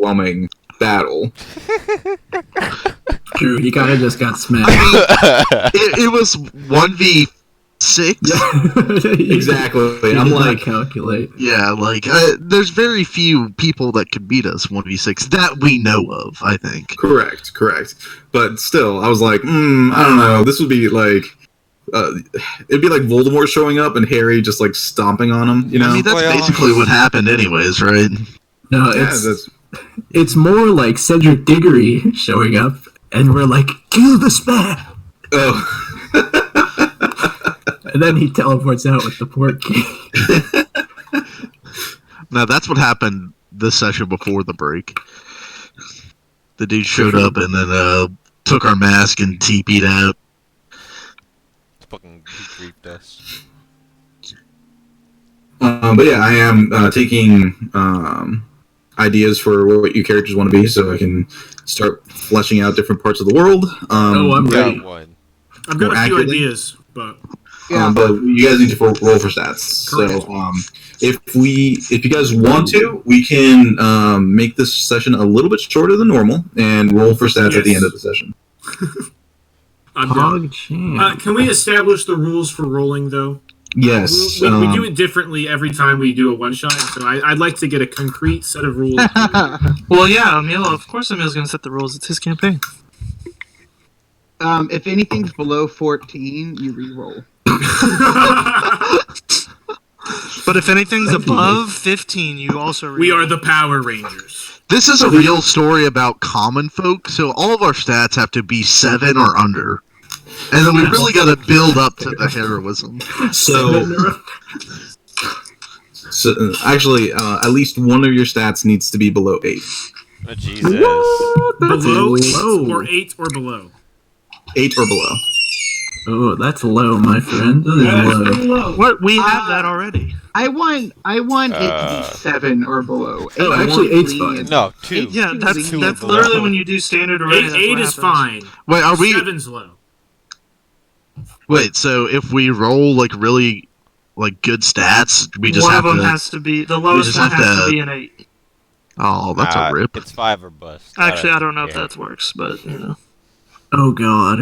overwhelming battle. True, he kind of just got smashed. It was 1v6. Exactly. I'm like, calculate. Yeah, like there's very few people that could beat us 1v6 that we know of. I think. Correct. But still, I was like, I don't know. This would be like, it'd be like Voldemort showing up and Harry just like stomping on him. You know, I mean, that's basically what happened, anyways, right? No, it's more like Cedric Diggory showing up, and we're like, kill the spam. Oh. And then he teleports out with the port key. Now that's what happened this session before the break. The dude showed up and then took our mask and TP'd out. Fucking creeped us. But yeah, I am taking ideas for what your characters want to be, so I can start fleshing out different parts of the world. I'm ready. I've got a few ideas, but but you guys need to roll for stats. Correct. So if you guys want to, we can make this session a little bit shorter than normal and roll for stats at the end of the session. I'm done. Can we establish the rules for rolling, though? Yes. We do it differently every time we do a one-shot, so I'd like to get a concrete set of rules. Well, yeah, Emil, of course Emil's going to set the rules. It's his campaign. If anything's below 14, you re-roll. But if anything's above 15, you also re-roll. We are the Power Rangers. This is a real story about common folk, so all of our stats have to be 7 or under. And then we really got to build up to the heroism. So actually, at least one of your stats needs to be below 8. Oh, Jesus. Below 8 or 8 or below? 8 or below. Oh, that's low, my friend. That is low. What? We have that already. I want it to be 7 or below. Oh, actually, 8's fine. No, 2. Yeah, that's Two literally below. when you do standard array. 8 is fine. Wait, are we... 7's low. Wait, so if we roll, like, really, like, good stats, we just one have of them to... has to be, the lowest one has to be an 8. Oh, that's a rip. It's 5 or bust. Actually, I don't know if that works, but, you know. Oh, God.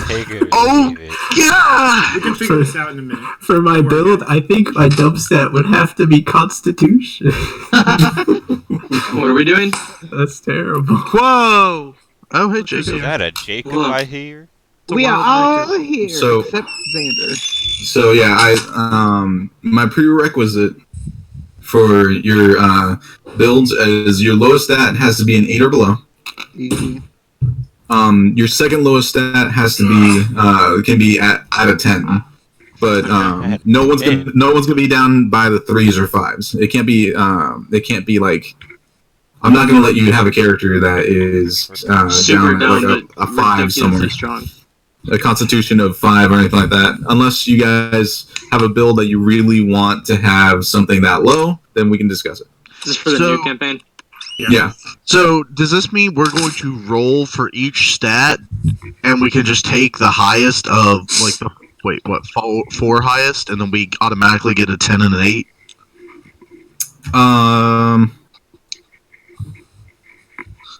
Take it. Oh, yeah! We can figure this out in a minute. For my build, I think my dump stat would have to be Constitution. What are we doing? That's terrible. Whoa! Oh, hey, Is Jacob. that a Jacob I hear? We are all here So- except Xander. So yeah, my prerequisite for your builds is your lowest stat has to be an 8 or below. Easy. Your second lowest stat has to be can be at a 10, but no one's gonna be down by the 3s or 5s. It can't be like. I'm not gonna let you have a character that is Super down at like a 5 somewhere. Strong. A constitution of 5 or anything like that. Unless you guys have a build that you really want to have something that low, then we can discuss it. This is for the new campaign. Yeah. So, does this mean we're going to roll for each stat, and we can just take the highest of, like, the, 4 highest, and then we automatically get a 10 and an 8?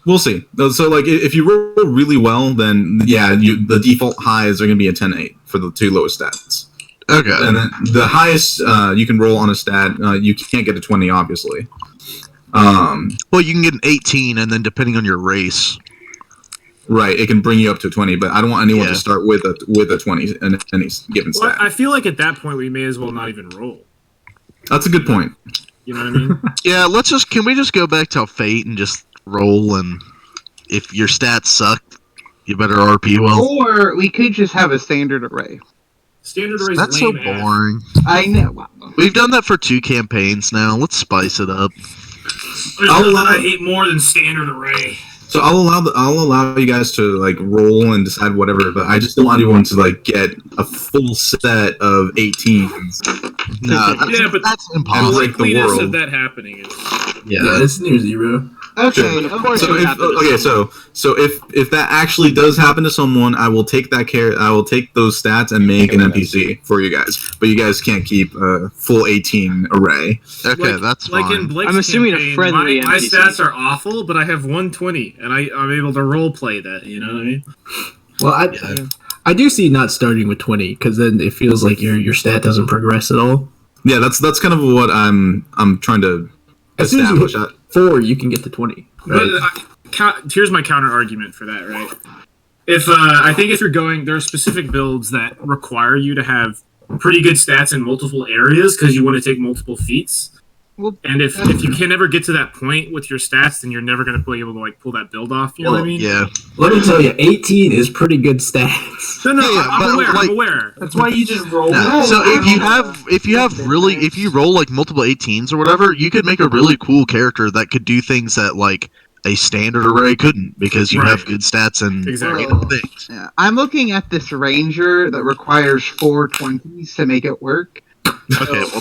We'll see. So, like, if you roll really well, then, yeah, the default highs are going to be a 10-8 for the 2 lowest stats. Okay. And then the highest you can roll on a stat, you can't get a 20, obviously. Well, you can get an 18, and then depending on your race. Right, it can bring you up to 20, but I don't want anyone to start with a 20 in any given Well, stat. I feel like at that point we may as well not even roll. That's a good point. You know what I mean? Yeah, can we just go back to Fate and just roll, and if your stats suck, you better RP well. Or we could just have a standard array. Standard array is That's so lame ass. boring. I know. We've done that for 2 campaigns now. Let's spice it up. There's nothing I hate more than standard array. So I'll allow you guys to like roll and decide whatever, but I just don't want anyone to like get a full set of 18s. No, Yeah, but that's the impossible. break the likeliness world. of that happening is... Yeah, it's near 0. Okay, But of course So it would if, happen to okay, someone. so if that actually does happen to someone, I will take I will take those stats and make an NPC for you guys. But you guys can't keep a full 18 array. Okay, that's like fine. in Blake's I'm assuming a campaign, friendly my NPC. stats are awful, but I have 120, and I'm able to role play that. You know what I mean? Well, I do see not starting with 20 because then it feels like your stat doesn't progress at all. Yeah, that's kind of what I'm trying to As soon as you establish. hit 4, you can get to 20. Right? But here's my counter argument for that, right? If I think if you're going, there are specific builds that require you to have pretty good stats in multiple areas because you want to take multiple feats. Well, And if you can never get to that point with your stats, then you're never going to be able to like pull that build off. You know what I mean? Yeah. Let me tell you, 18 is pretty good stats. No, Yeah, I'm but, aware. like- I'm aware. that's why you just roll. No. So if you roll like multiple 18s or whatever, you could make a really cool character that could do things that like a standard array couldn't because you have Right. good stats and Exactly. things. Yeah, I'm looking at this ranger that requires 4 20s to make it work. Okay, well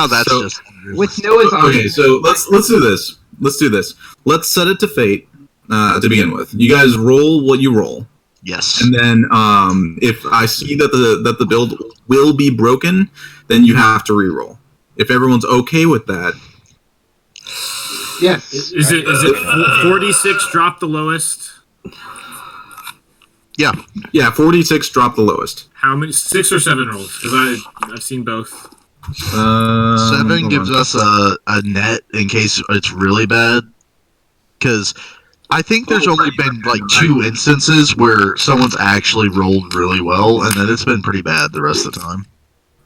that's So- just With Noah's Ark. Okay, so let's do this. Let's do this. Let's set it to fate to begin with. You guys roll what you roll, yes. and then if I see that the build will be broken, then you have to re-roll. If everyone's okay with that, Yes. Is it 46 drop the lowest? yeah, 46 drop the lowest. How many? 6 or 7 rolls? Because I've seen both. 7 gives us a net in case it's really bad. Because I think there's only been like 2 instances where someone's actually rolled really well, and then it's been pretty bad the rest of the time.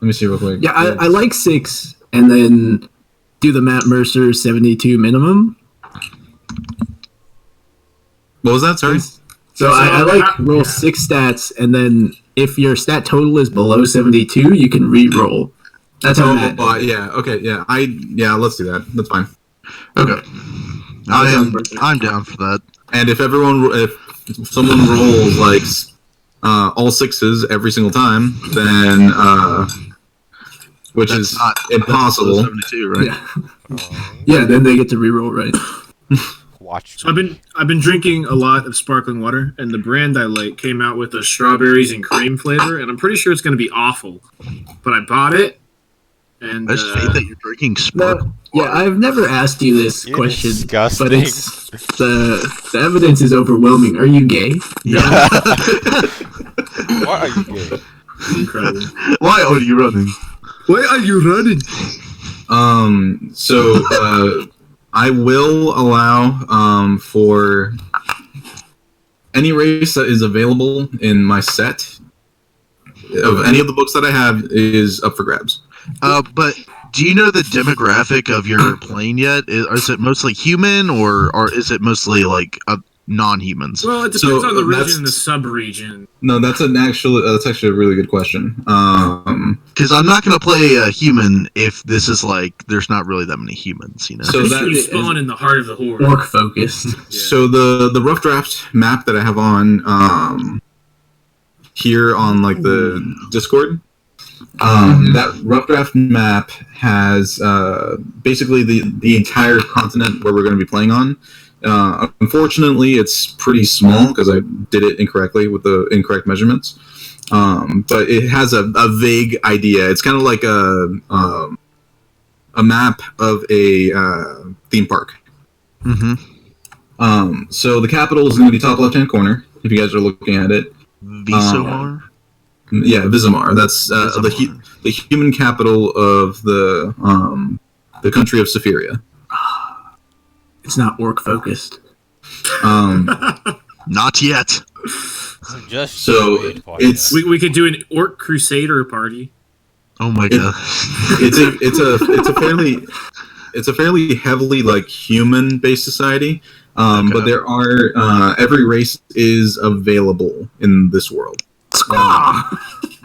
Let me see real quick. Yeah, I like 6, and then do the Matt Mercer 72 minimum. What was that? Sorry. So I like roll 6 stats, and then if your stat total is below 72, you can re-roll. That's how Matt does it. Yeah. Okay. Yeah. Let's do that. That's fine. Okay. I'm down for that. And if someone rolls like all 6s every single time, then which That's is not impossible. That's 72, right? Yeah, then they get to re-roll, right? Watch. So I've been drinking a lot of sparkling water, and the brand I like came out with a strawberries and cream flavor, and I'm pretty sure it's going to be awful. But I bought it, and I just hate that you're drinking No, sparkling. yeah, I've never asked you this You're question, disgusting. but it's the evidence is overwhelming. Are you gay? Yeah. Why are you gay? incredible. Why are you running? Why are you running? So I will allow for any race that is available in my set of any of the books that I have is up for grabs. But do you know the demographic of your plane yet? Is it mostly human or is it mostly like non-humans? Well, it depends So, on the that's- region and the sub-region. No, that's actually a really good question. Because I'm not going to play a human if this is like there's not really that many humans, you know. So Pretty that sure you is- spawn in the heart of the horde. Orc focused. So the rough draft map that I have on here on like the Discord, that rough draft map has basically the entire continent where we're going to be playing on. Unfortunately, it's pretty small because I did it incorrectly with the incorrect measurements. But it has a vague idea. It's kind of like a map of a theme park. Mm-hmm. So the capital is going to be top left-hand corner, if you guys are looking at it. Visomar? Yeah, Vizamar. That's the human capital of the country of Sephiria. It's not orc focused. Not yet. Just So it's We could do an orc crusader party. Oh my god. it's a fairly heavily like human based society. But there are every race is available in this world.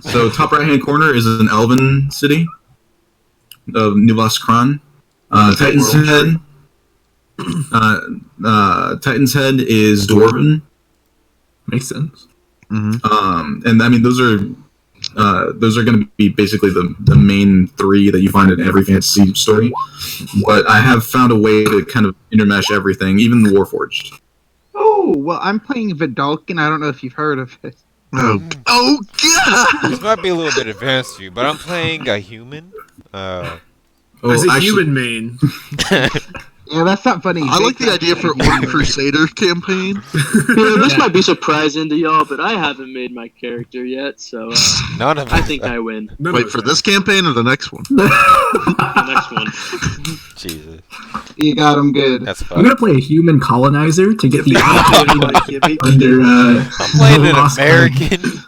So top right hand corner is an elven city of Nuvas Kran. Titan's Head. Titan's Head is Dwarven. Makes sense. Mm-hmm. And I mean those are those are going to be basically the main three that you find in every fantasy story. But I have found a way to kind of intermesh everything, even the Warforged. Oh, well, I'm playing Vidalkin. I don't know if you've heard of it. Oh God! This might be a little bit advanced for you, but I'm playing a human. As a human main. Yeah, that's not funny. I like the idea for Orc Crusader campaign. Yeah, this might be surprising to y'all, but I haven't made my character yet, so None of I us think have. I win. Wait, for this campaign or the next one? The next one. Jesus, You got him good. that's I'm fun. gonna play a human colonizer to get the opportunity under. I'm playing an Lost American.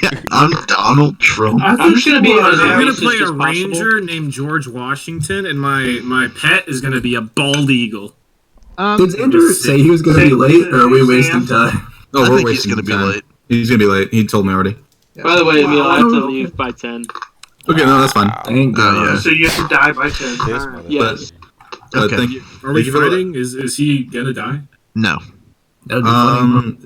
Yeah, I'm Donald Trump. I'm just gonna be as I'm gonna racist play as a possible. ranger named George Washington, and my pet is gonna be a bald eagle. Did Andrew say he was gonna be late, or are we wasting time? Oh, I we're think he's wasting gonna be time. late. He's going to be late. He told me already. By the way, Emil, I have to leave by 10. Okay, no, that's fine. Thank God. yeah. So you have to die by 10. This motherfucker. Yes. But Okay. thank you. Are we Thank you for fighting? Is he gonna die? No. That would be funny.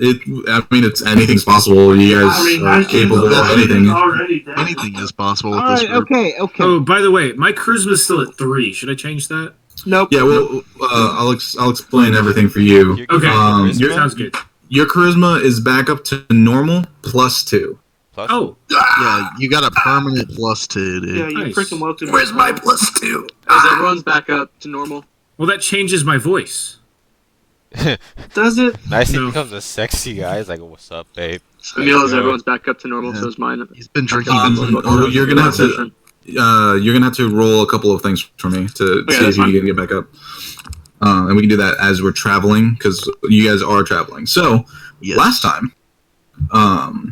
I mean, it's anything's possible. You guys are capable of anything. Already dead. Anything is possible All with this right, group. okay. Oh, by the way, my charisma's still at 3. Should I change that? Nope. Yeah, well, I'll explain everything for you. You're Okay, charisma you're- sounds good. Your charisma is back up to normal +2. plus- Oh, Yeah, you got a permanent +2, dude. Yeah, you're Nice. freaking welcome. Where's my +2? As everyone's back up to normal. well, that changes my voice. Does it? Nice, he No. becomes a sexy guy. He's like, "What's up, babe?" Emil, as Yeah. everyone's back up to normal, so is mine. He's been drinking. You're gonna have to. You're gonna have to roll a couple of things for me to Okay, see that's if you fine. can get back up. And we can do that as we're traveling because you guys are traveling. So Yes. last time, oh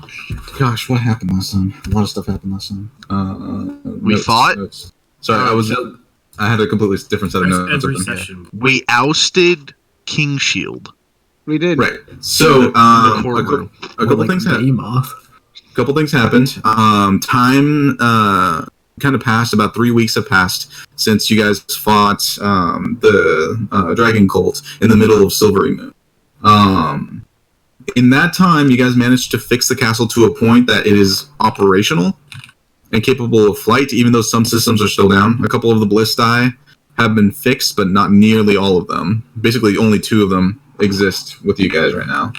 shit, gosh, what happened last time? A lot of stuff happened last time. We fought? Notes. Sorry, I had a completely different set of That's notes. every open. session. We ousted King Shield. We did. Right. So In the a courtroom. couple Like things happened. game off. Couple things happened. Time kind of passed. About 3 weeks have passed since you guys fought the Dragon Cult in the middle of Silvery Moon. In that time, you guys managed to fix the castle to a point that it is operational and capable of flight, even though some systems are still down. A couple of the ballistae have been fixed, but not nearly all of them. Basically, only 2 of them exist with you guys right now.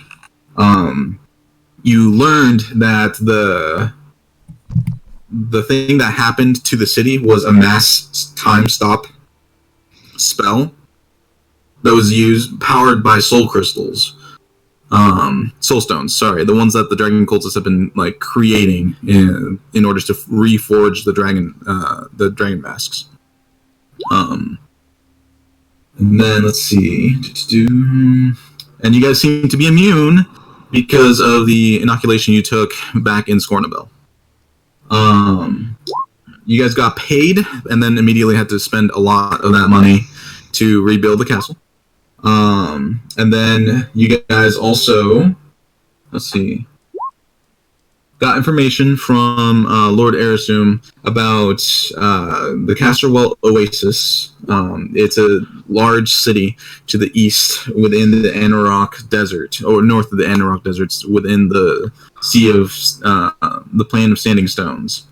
You learned that the thing that happened to the city was a mass time stop spell that was powered by soul crystals. Soul stones, sorry, the ones that the dragon cultists have been like creating in order to reforge the dragon masks. And then let's see, and you guys seem to be immune because of the inoculation you took back in Scornabel. You guys got paid and then immediately had to spend a lot of that money to rebuild the castle. And then you guys also, let's see, got information from Lord Erasum about the Casterwell Oasis. It's a large city to the east within the Anarok Desert, or north of the Anarok Deserts, within the Sea of the Plain of Standing Stones.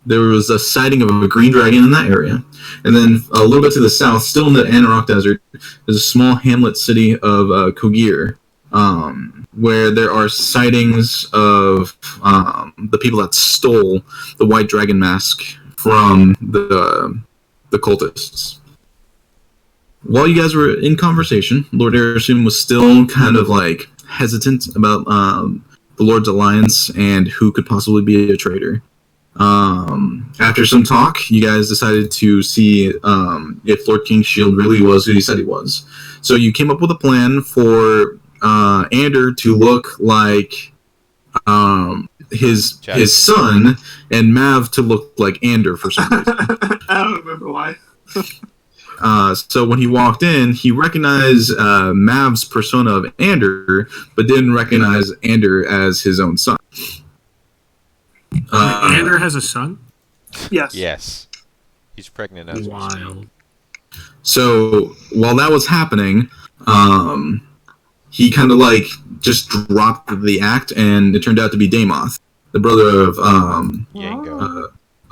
There was a sighting of a green dragon in that area. And then a little bit to the south, still in the Anarok Desert, there's a small hamlet city of Kogir, where there are sightings of the people that stole the white dragon mask from the cultists. While you guys were in conversation, Lord Erasum was still kind of like hesitant about the Lord's Alliance and who could possibly be a traitor. After some talk, you guys decided to see if Lord Kingshield really was who he said he was. So you came up with a plan for Ander to look like his son, and Mav to look like Ander for some reason. I don't remember why. So when he walked in, he recognized Mav's persona of Ander, but didn't recognize Ander as his own son. Ander has a son? Yes. Yes. He's pregnant now. Wild. So while that was happening, he kind of like just dropped the act, and it turned out to be Damoth, the brother of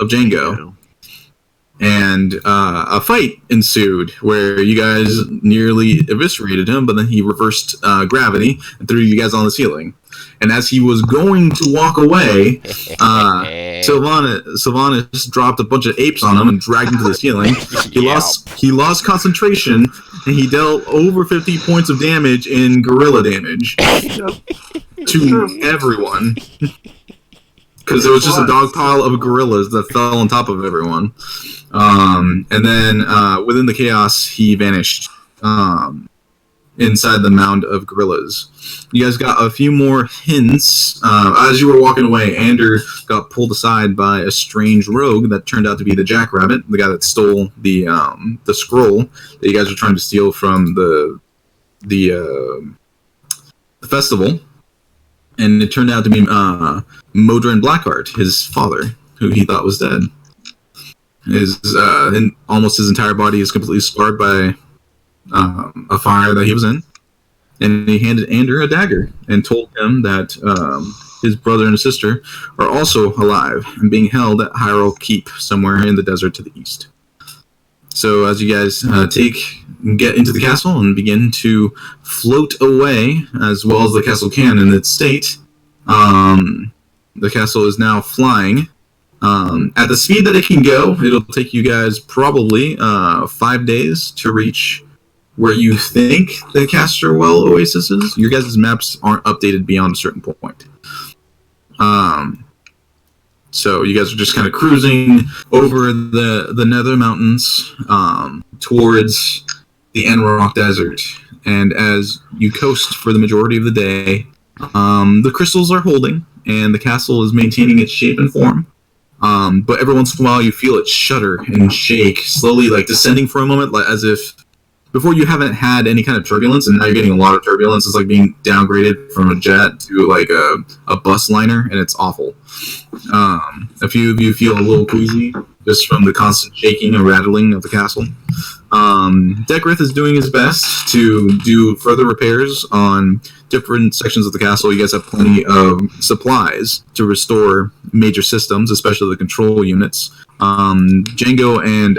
Django. And a fight ensued where you guys nearly eviscerated him, but then he reversed gravity and threw you guys on the ceiling. And as he was going to walk away, Sylvanas dropped a bunch of apes on him and dragged him to the ceiling. He lost concentration, and he dealt over 50 points of damage in gorilla damage to everyone. Because there was just a dog pile of gorillas that fell on top of everyone. And then within the chaos, he vanished inside the mound of gorillas. You guys got a few more hints. As you were walking away, Ander got pulled aside by a strange rogue that turned out to be the Jackrabbit, the guy that stole the scroll that you guys were trying to steal from the festival. And it turned out to be Modron Blackheart, his father, who he thought was dead. Almost his entire body is completely scarred by a fire that he was in. And he handed Ander a dagger and told him that his brother and sister are also alive and being held at Hyrule Keep somewhere in the desert to the east. So as you guys get into the castle and begin to float away, as well as the castle can in its state, the castle is now flying. At the speed that it can go, it'll take you guys probably 5 days to reach where you think the Casterwell Oasis is. Your guys' maps aren't updated beyond a certain point. So you guys are just kind of cruising over the Nether Mountains towards the Enrock Desert. And as you coast for the majority of the day, the crystals are holding, and the castle is maintaining its shape and form. But every once in a while you feel it shudder and shake, slowly like descending for a moment, like as if before you haven't had any kind of turbulence, and now you're getting a lot of turbulence. It's like being downgraded from a jet to like a bus liner, and it's awful. A few of you feel a little queasy just from the constant shaking and rattling of the castle. Dekrith is doing his best to do further repairs on different sections of the castle. You guys have plenty of supplies to restore major systems, especially the control units. Django and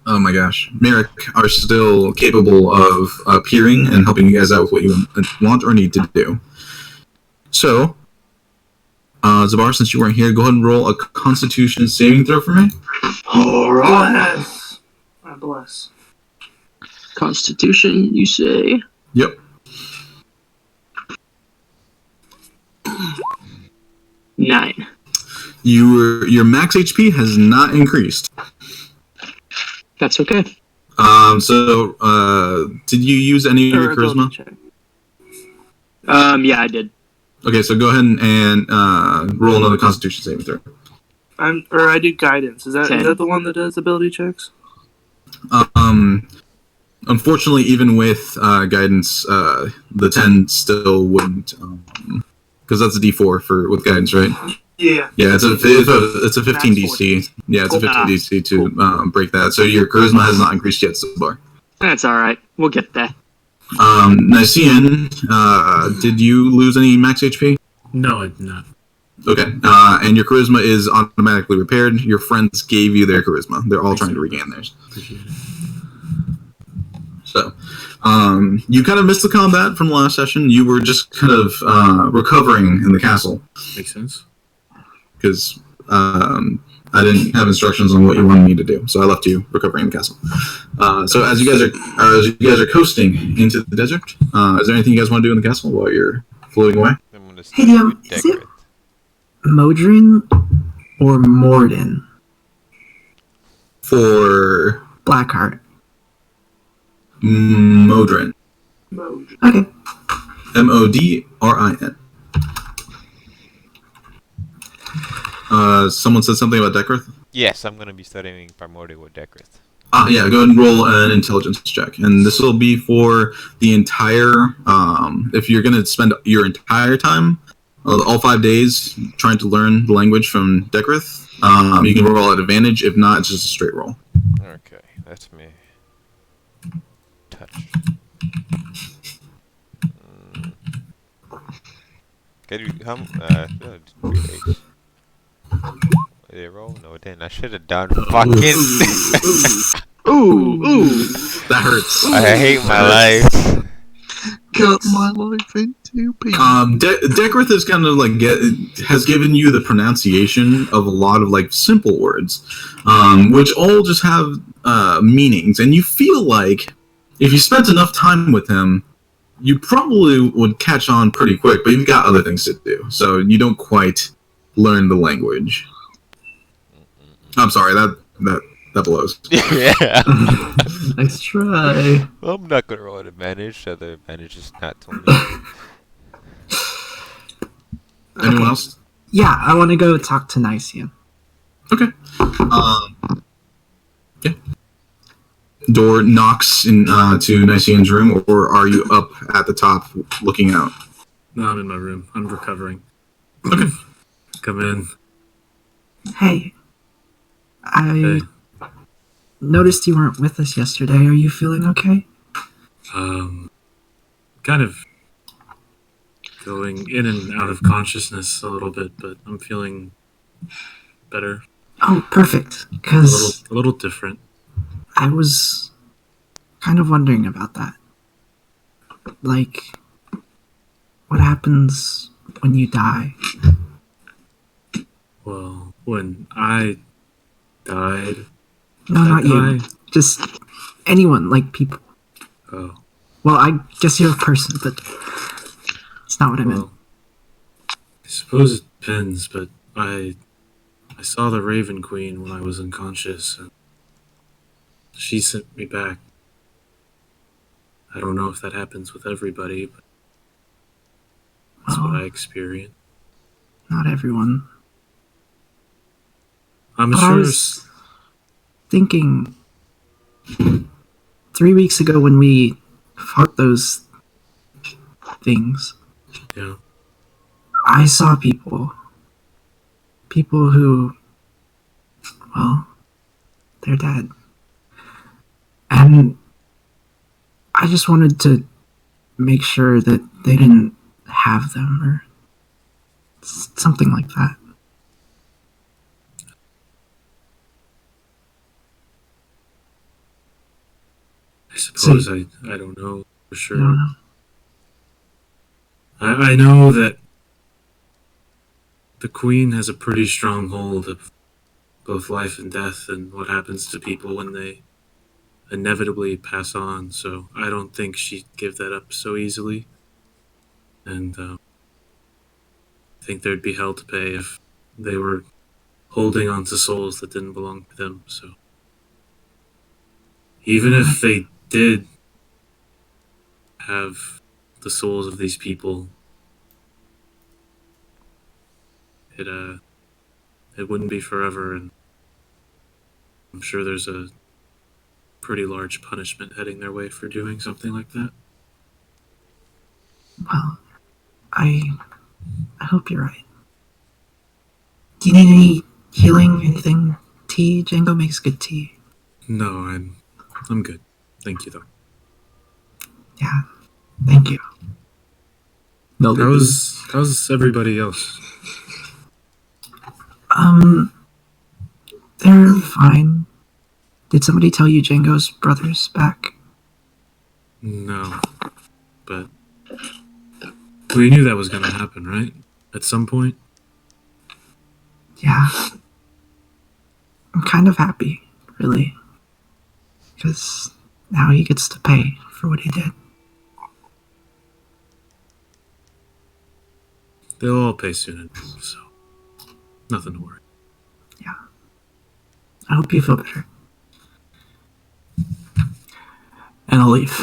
oh my gosh, Merrick are still capable of appearing and helping you guys out with what you want or need to do. So, Zabar, since you weren't here, go ahead and roll a Constitution saving throw for me. Alright. I bless. Constitution, you say? Yep. 9. Your max HP has not increased. That's okay. Did you use any of your charisma? Yeah, I did. Okay, so go ahead and roll another Constitution saving throw. I do guidance. Is that 10. the one that does ability checks? Unfortunately, even with guidance, the 10 still wouldn't, because that's a D4 with guidance, right? Yeah. Yeah, it's a 15 DC. Yeah, it's a 15 DC to break that. So your charisma has not increased yet so far. That's alright. We'll get there. Nicean, did you lose any max HP? No, I did not. Okay, and your charisma is automatically repaired. Your friends gave you their charisma. They're all trying to regain theirs. Appreciate it. So, you kind of missed the combat from the last session. You were just kind of recovering in the castle. Makes sense. Because I didn't have instructions on what you wanted me to do, so I left you recovering in the castle. So as you guys are coasting into the desert, is there anything you guys want to do in the castle while you're floating away? Hey, is it Modron or Morden? For Blackheart. Modron. Okay. Modrin. Someone said something about Dekrith? Yes, I'm going to be studying Primordial Dekrith. Yeah, go ahead and roll an intelligence check. And this will be for the entire, if you're going to spend your entire time, all 5 days, trying to learn the language from Dekrith, you can roll at advantage. If not, it's just a straight roll. Okay, that's me. Touch. Can you no, 3 days. Did it roll? No, it didn't. I should have done fucking. Ooh. That hurts. I hate my life. Cut my life into pieces. Deckworth is kind of like has given you the pronunciation of a lot of like simple words, which all just have meanings, and you feel like if you spent enough time with him, you probably would catch on pretty quick. But you've got other things to do, so you don't quite learn the language. I'm sorry, that blows. Yeah. Nice try. I'm not gonna roll an advantage, so the advantage is not 20. Anyone else? Yeah, I want to go talk to Nycian. Okay. Yeah. Door knocks in to Nycian's room, or are you up at the top looking out? No, I'm in my room. I'm recovering. Okay. Come in. Hey, I Hey. noticed you weren't with us yesterday. Are you feeling okay? Kind of going in and out of consciousness a little bit, but I'm feeling better. Oh, perfect. Because A little different. I was kind of wondering about that. Like, what happens when you die? Well, when I died. No, not you. Just anyone, like people. Oh. Well, I guess you're a person, but it's not what I meant. Well, I suppose it depends, but I saw the Raven Queen when I was unconscious, and she sent me back. I don't know if that happens with everybody, but that's what I experienced. Not everyone. I'm But sure. I was thinking 3 weeks ago when we fought those things, Yeah. I saw people who, well, they're dead. And I just wanted to make sure that they didn't have them or something like that. I suppose I don't know for sure. I don't know. I know that the Queen has a pretty strong hold of both life and death and what happens to people when they inevitably pass on, so I don't think she'd give that up so easily. And I think there'd be hell to pay if they were holding on to souls that didn't belong to them, so even if they did have the souls of these people, it wouldn't be forever, and I'm sure there's a pretty large punishment heading their way for doing something like that. Well, I hope you're right. Do you need any healing, anything? Tea? Django makes good tea. No, I'm good. Thank you, though. Yeah, thank you. No, How's everybody else? They're fine. Did somebody tell you Django's brother's back? No, but we knew that was going to happen, right? At some point? Yeah. I'm kind of happy, really. Because now he gets to pay for what he did. They'll all pay soon enough, so nothing to worry. Yeah. I hope you feel better. And I'll leave.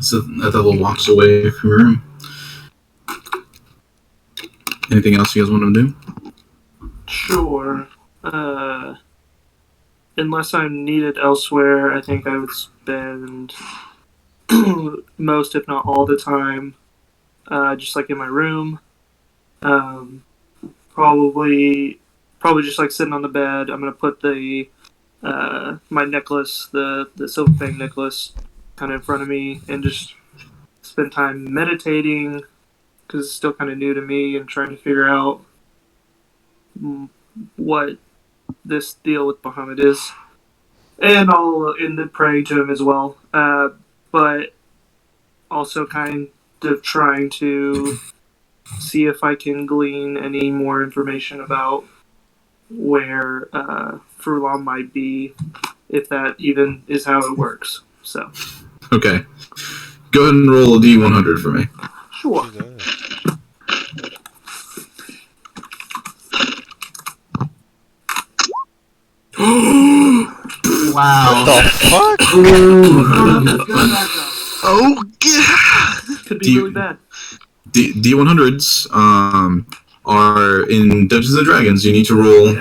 So Ethel walks away from your room. Anything else you guys want to do? Sure. Unless I'm needed elsewhere, I think I would spend most, if not all, the time just like in my room. Probably just like sitting on the bed. I'm gonna put the my necklace, the silver fang necklace, kind of in front of me, and just spend time meditating, because it's still kind of new to me and trying to figure out what this deal with Muhammad is. And I'll end up praying to him as well. But also kind of trying to see if I can glean any more information about where Furlong might be, if that even is how it works. So. Okay. Go ahead and roll a D100 for me. Sure. Wow. What the fuck? Oh, yeah. Could be really bad. D100s are in Dungeons and Dragons. You need to roll.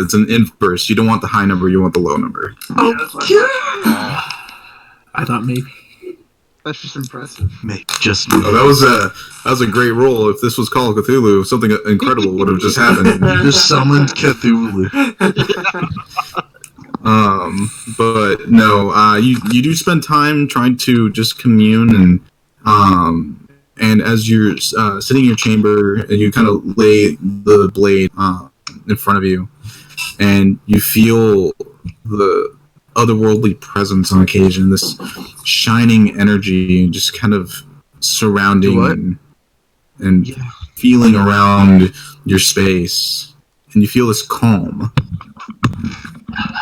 It's an inverse. You don't want the high number. You want the low number. Oh, yeah. I thought maybe. That's just impressive. Maybe just Oh, that was a great roll. If this was Call of Cthulhu, something incredible would have just happened. just summoned Cthulhu. But no, you do spend time trying to just commune and as you're sitting in your chamber and you kind of lay the blade in front of you, and you feel the otherworldly presence on occasion, this shining energy just kind of surrounding and feeling around your space, and you feel this calm.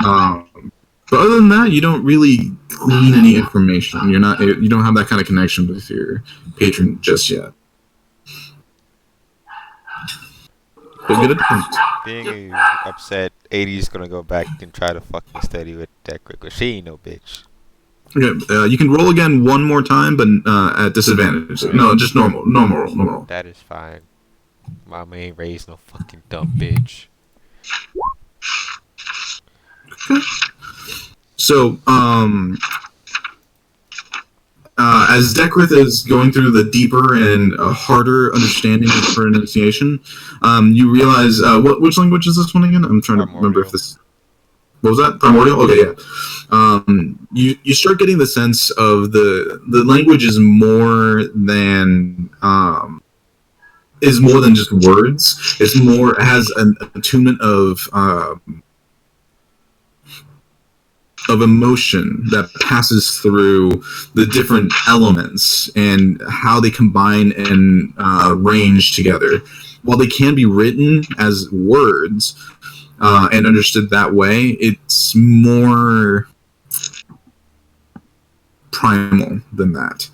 But other than that, you don't really glean any information. You don't have that kind of connection with your patron just yet. But good attempt. Being upset, 80's gonna go back and try to fucking study with that quick. She ain't no bitch. Okay, you can roll again one more time, but at disadvantage. No, just normal roll. That is fine. Mama ain't raised no fucking dumb bitch. So, as Dekrith is going through the deeper and harder understanding of pronunciation, you realize which language is this one again? I'm trying to remember if this. What was that? Primordial? Okay, yeah. You start getting the sense of the language is more than just words. It has an attunement of emotion that passes through the different elements and how they combine and range together. While they can be written as words and understood that way, it's more primal than that.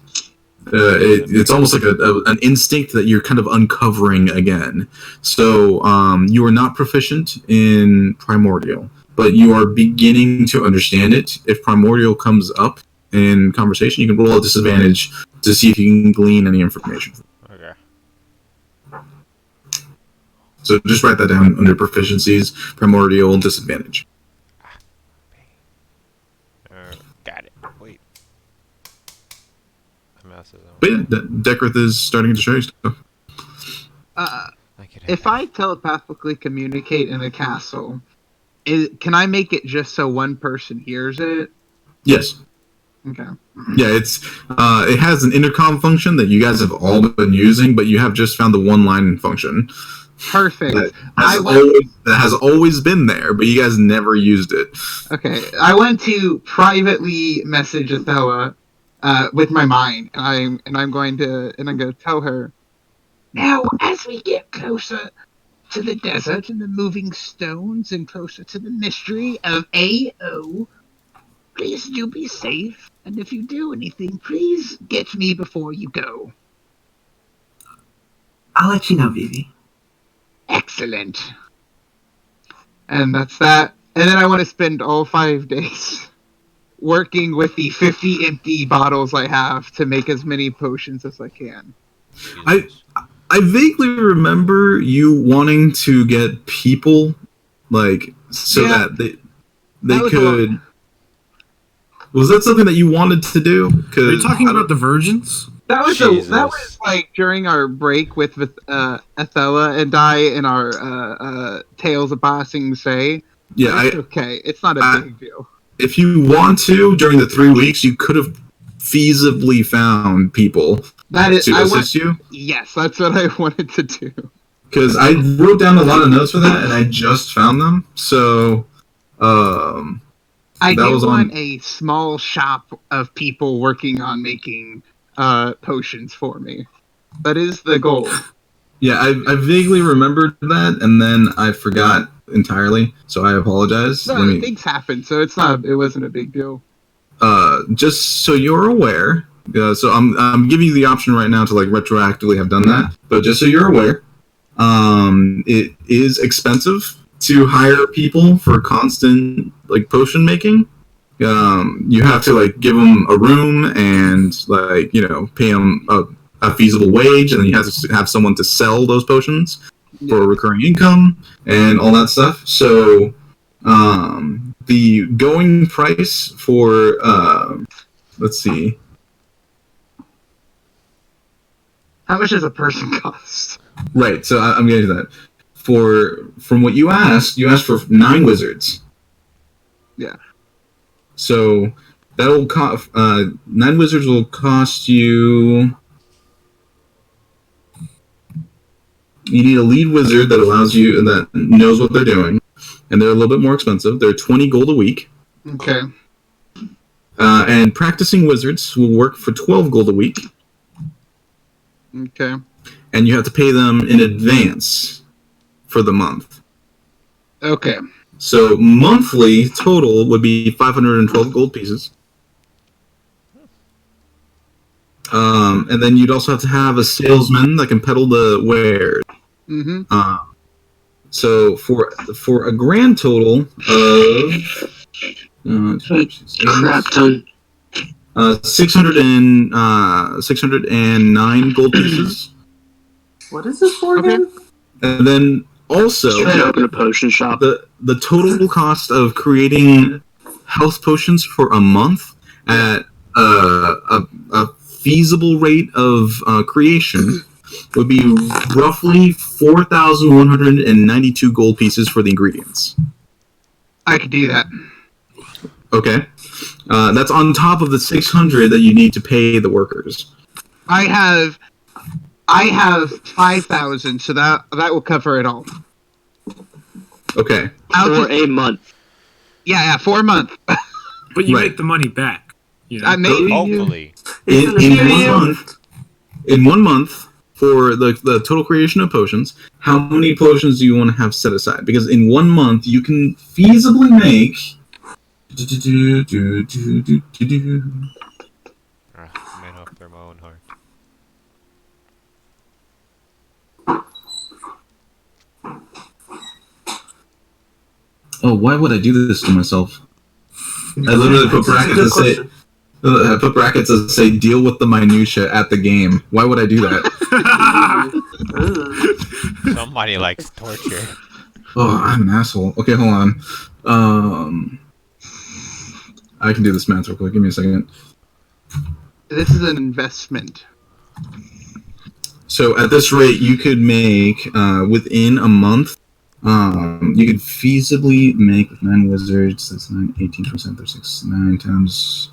It's almost like an instinct that you're kind of uncovering again. So you are not proficient in Primordial, but you are beginning to understand it. If Primordial comes up in conversation, you can roll a disadvantage to see if you can glean any information. Okay. So just write that down under proficiencies, Primordial, disadvantage. Got it. Wait. My mouse is on. But yeah, Dekrith is starting to show you stuff. If I telepathically communicate in a castle, can I make it just so one person hears it? Yes. Okay. Yeah, it has an intercom function that you guys have all been using, but you have just found the one-line function. Perfect. That has always been there, but you guys never used it. Okay, I want to privately message Athela with my mind, and I'm going to tell her. Now, as we get closer to the desert and the moving stones and closer to the mystery of AO, please do be safe. And if you do anything, please get me before you go. I'll let you know, Vivi. Excellent. And that's that. And then I want to spend all 5 days working with the 50 empty bottles I have to make as many potions as I can. I vaguely remember you wanting to get people, that they could. Was that something that you wanted to do? Are you talking about the virgins? That was during our break with Athela and I in our Tales of Ba Sing Se. Yeah, okay. It's not a big deal. If you want to, during the 3 weeks, you could have feasibly found people That is, to assist you? Yes, that's what I wanted to do. Because I wrote down a lot of notes for that, and I just found them. So, I that do was want on. a small shop of people working on making potions for me. That is the goal. Yeah, I vaguely remembered that, and then I forgot entirely. So I apologize. No, things happen, so it wasn't a big deal. Just so you're aware. So I'm giving you the option right now to like retroactively have done that, but just so you're aware, it is expensive to hire people for constant like potion making. You have to like give them a room and like pay them a feasible wage, and then you have to have someone to sell those potions for recurring income and all that stuff. So the going price for let's see. How much does a person cost? Right, so I'm getting to that. From what you asked for 9 wizards. Yeah. So that'll 9 wizards will cost you. You need a lead wizard that allows you and that knows what they're doing, and they're a little bit more expensive. They're 20 gold a week. Okay. And practicing wizards will work for 12 gold a week. Okay. And you have to pay them in advance for the month. Okay. So monthly total would be 512 gold pieces. And then you'd also have to have a salesman that can peddle the wares. Mm-hmm. So for a grand total of crap ton. 609 gold pieces. What is this for again? And then also Try to open a potion shop. The total cost of creating health potions for a month at a feasible rate of creation would be roughly 4,192 gold pieces for the ingredients. I could do that. Okay. That's on top of the 600 that you need to pay the workers. I have 5,000, so that will cover it all. Okay. For a month. Yeah, for a month. But you make the money back. You know? Hopefully. In 1 month, for the total creation of potions, how many potions do you want to have set aside? Because in 1 month, you can feasibly make. Man after my own heart. Oh, why would I do this to myself? I literally put brackets that say deal with the minutia at the game. Why would I do that? Somebody likes torture. Oh, I'm an asshole. Okay, hold on. I can do this math real quick. Give me a second. This is an investment. So at this rate, you could make within a month. You could feasibly make with 9 wizards. That's 9, 18, 27, 36, 9 times.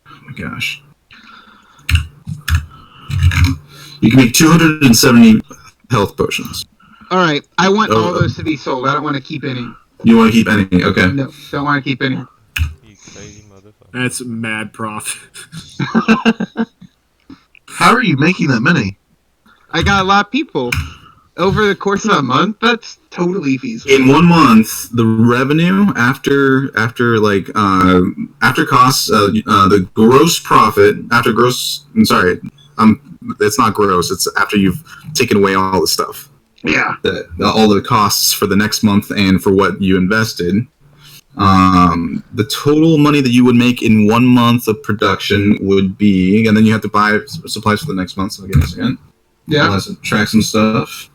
Oh my gosh. You can make 270 health potions. Alright, I want all those to be sold. I don't want to keep any. You want to keep any? Okay. No, don't want to keep any. You crazy motherfucker. That's mad profit. How are you making that many? I got a lot of people. Over the course of a month, that's totally feasible. In 1 month, the revenue after costs, the gross profit after gross. I'm sorry, it's not gross. It's after you've taken away all the stuff. Yeah. All the costs for the next month and for what you invested. The total money that you would make in 1 month of production would be, and then you have to buy supplies for the next month. So give me a second. Yeah. Let's track some stuff.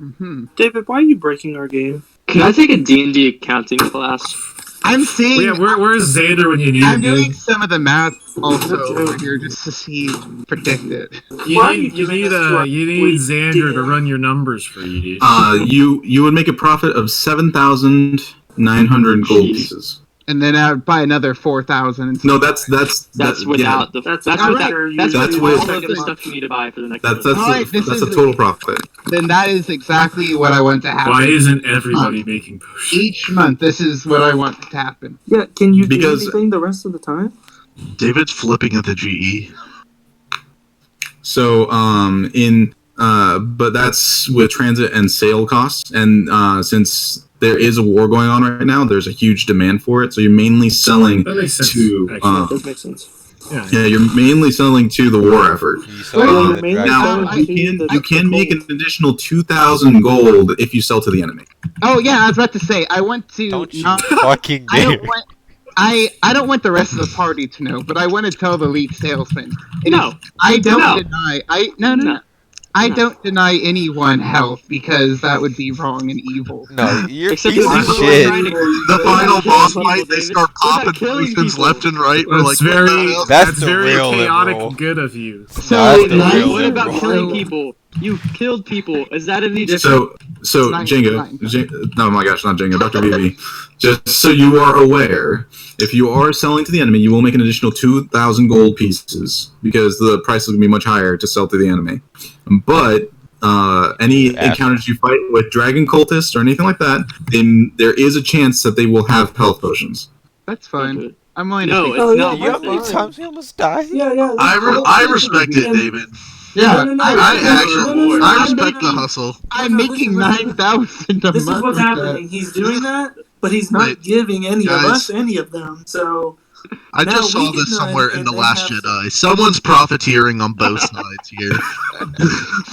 Mm-hmm. David, why are you breaking our game? Can I take a D&D accounting class? I'm seeing. Yeah, where's Xander when you need I'm him? doing some of the math also over here just to see predict it. You need Xander to run your numbers for you. You would make a profit of 7,000 900 gold pieces. And then I would buy another 4,000. No, that's without the That's that's That's with with- the stuff you need to buy for the next. That's month. that's a total profit. Then that is exactly what I want to happen. Why isn't everybody making potions? Each month, this is what I want to happen. Yeah, can you Because- do anything the rest of the time? David's flipping at the GE. So but that's with transit and sale costs, and since there is a war going on right now, there's a huge demand for it. So you're mainly selling That makes sense. to actually. That does make sense. yeah, you're mainly selling to the war effort. You sell Well, on you're the mainly dragon selling Now boat. you can make an additional 2,000 gold if you sell to the enemy. Oh yeah, I was about to say I want to. Don't you not- fucking I dare. don't want. I don't want the rest of the party to know, but I want to tell the lead salesman. And No. I don't No. deny. I don't deny anyone health because that would be wrong and evil. No, you're a Except piece for of the shit. The final boss fight, they start popping killing potions people. left and right. We're like, That's very, what the hell? That's the very real chaotic liberal. good of you. So that's the nine- real What about liberal. killing people? You killed people. Is that any different? So Nine- Jenga, no, my gosh, not Jenga, Dr. BB. Just so you are aware, if you are selling to the enemy, you will make an additional 2,000 gold pieces because the price is going to be much higher to sell to the enemy. But any encounters you fight with dragon cultists or anything like that, then there is a chance that they will have health potions. That's fine. I'm willing No, to. it's Oh, yeah, not. You know how many fine. times we almost died? Yeah, yeah. I respect it, David. Yeah, No, I respect the hustle. I'm making 9,000 a This month. is what's with that. happening. He's doing that, but he's not Wait, giving any of guys. us any of them. So I Now just we saw get this none, somewhere in and The they Last have Jedi. Someone's profiteering on both sides here.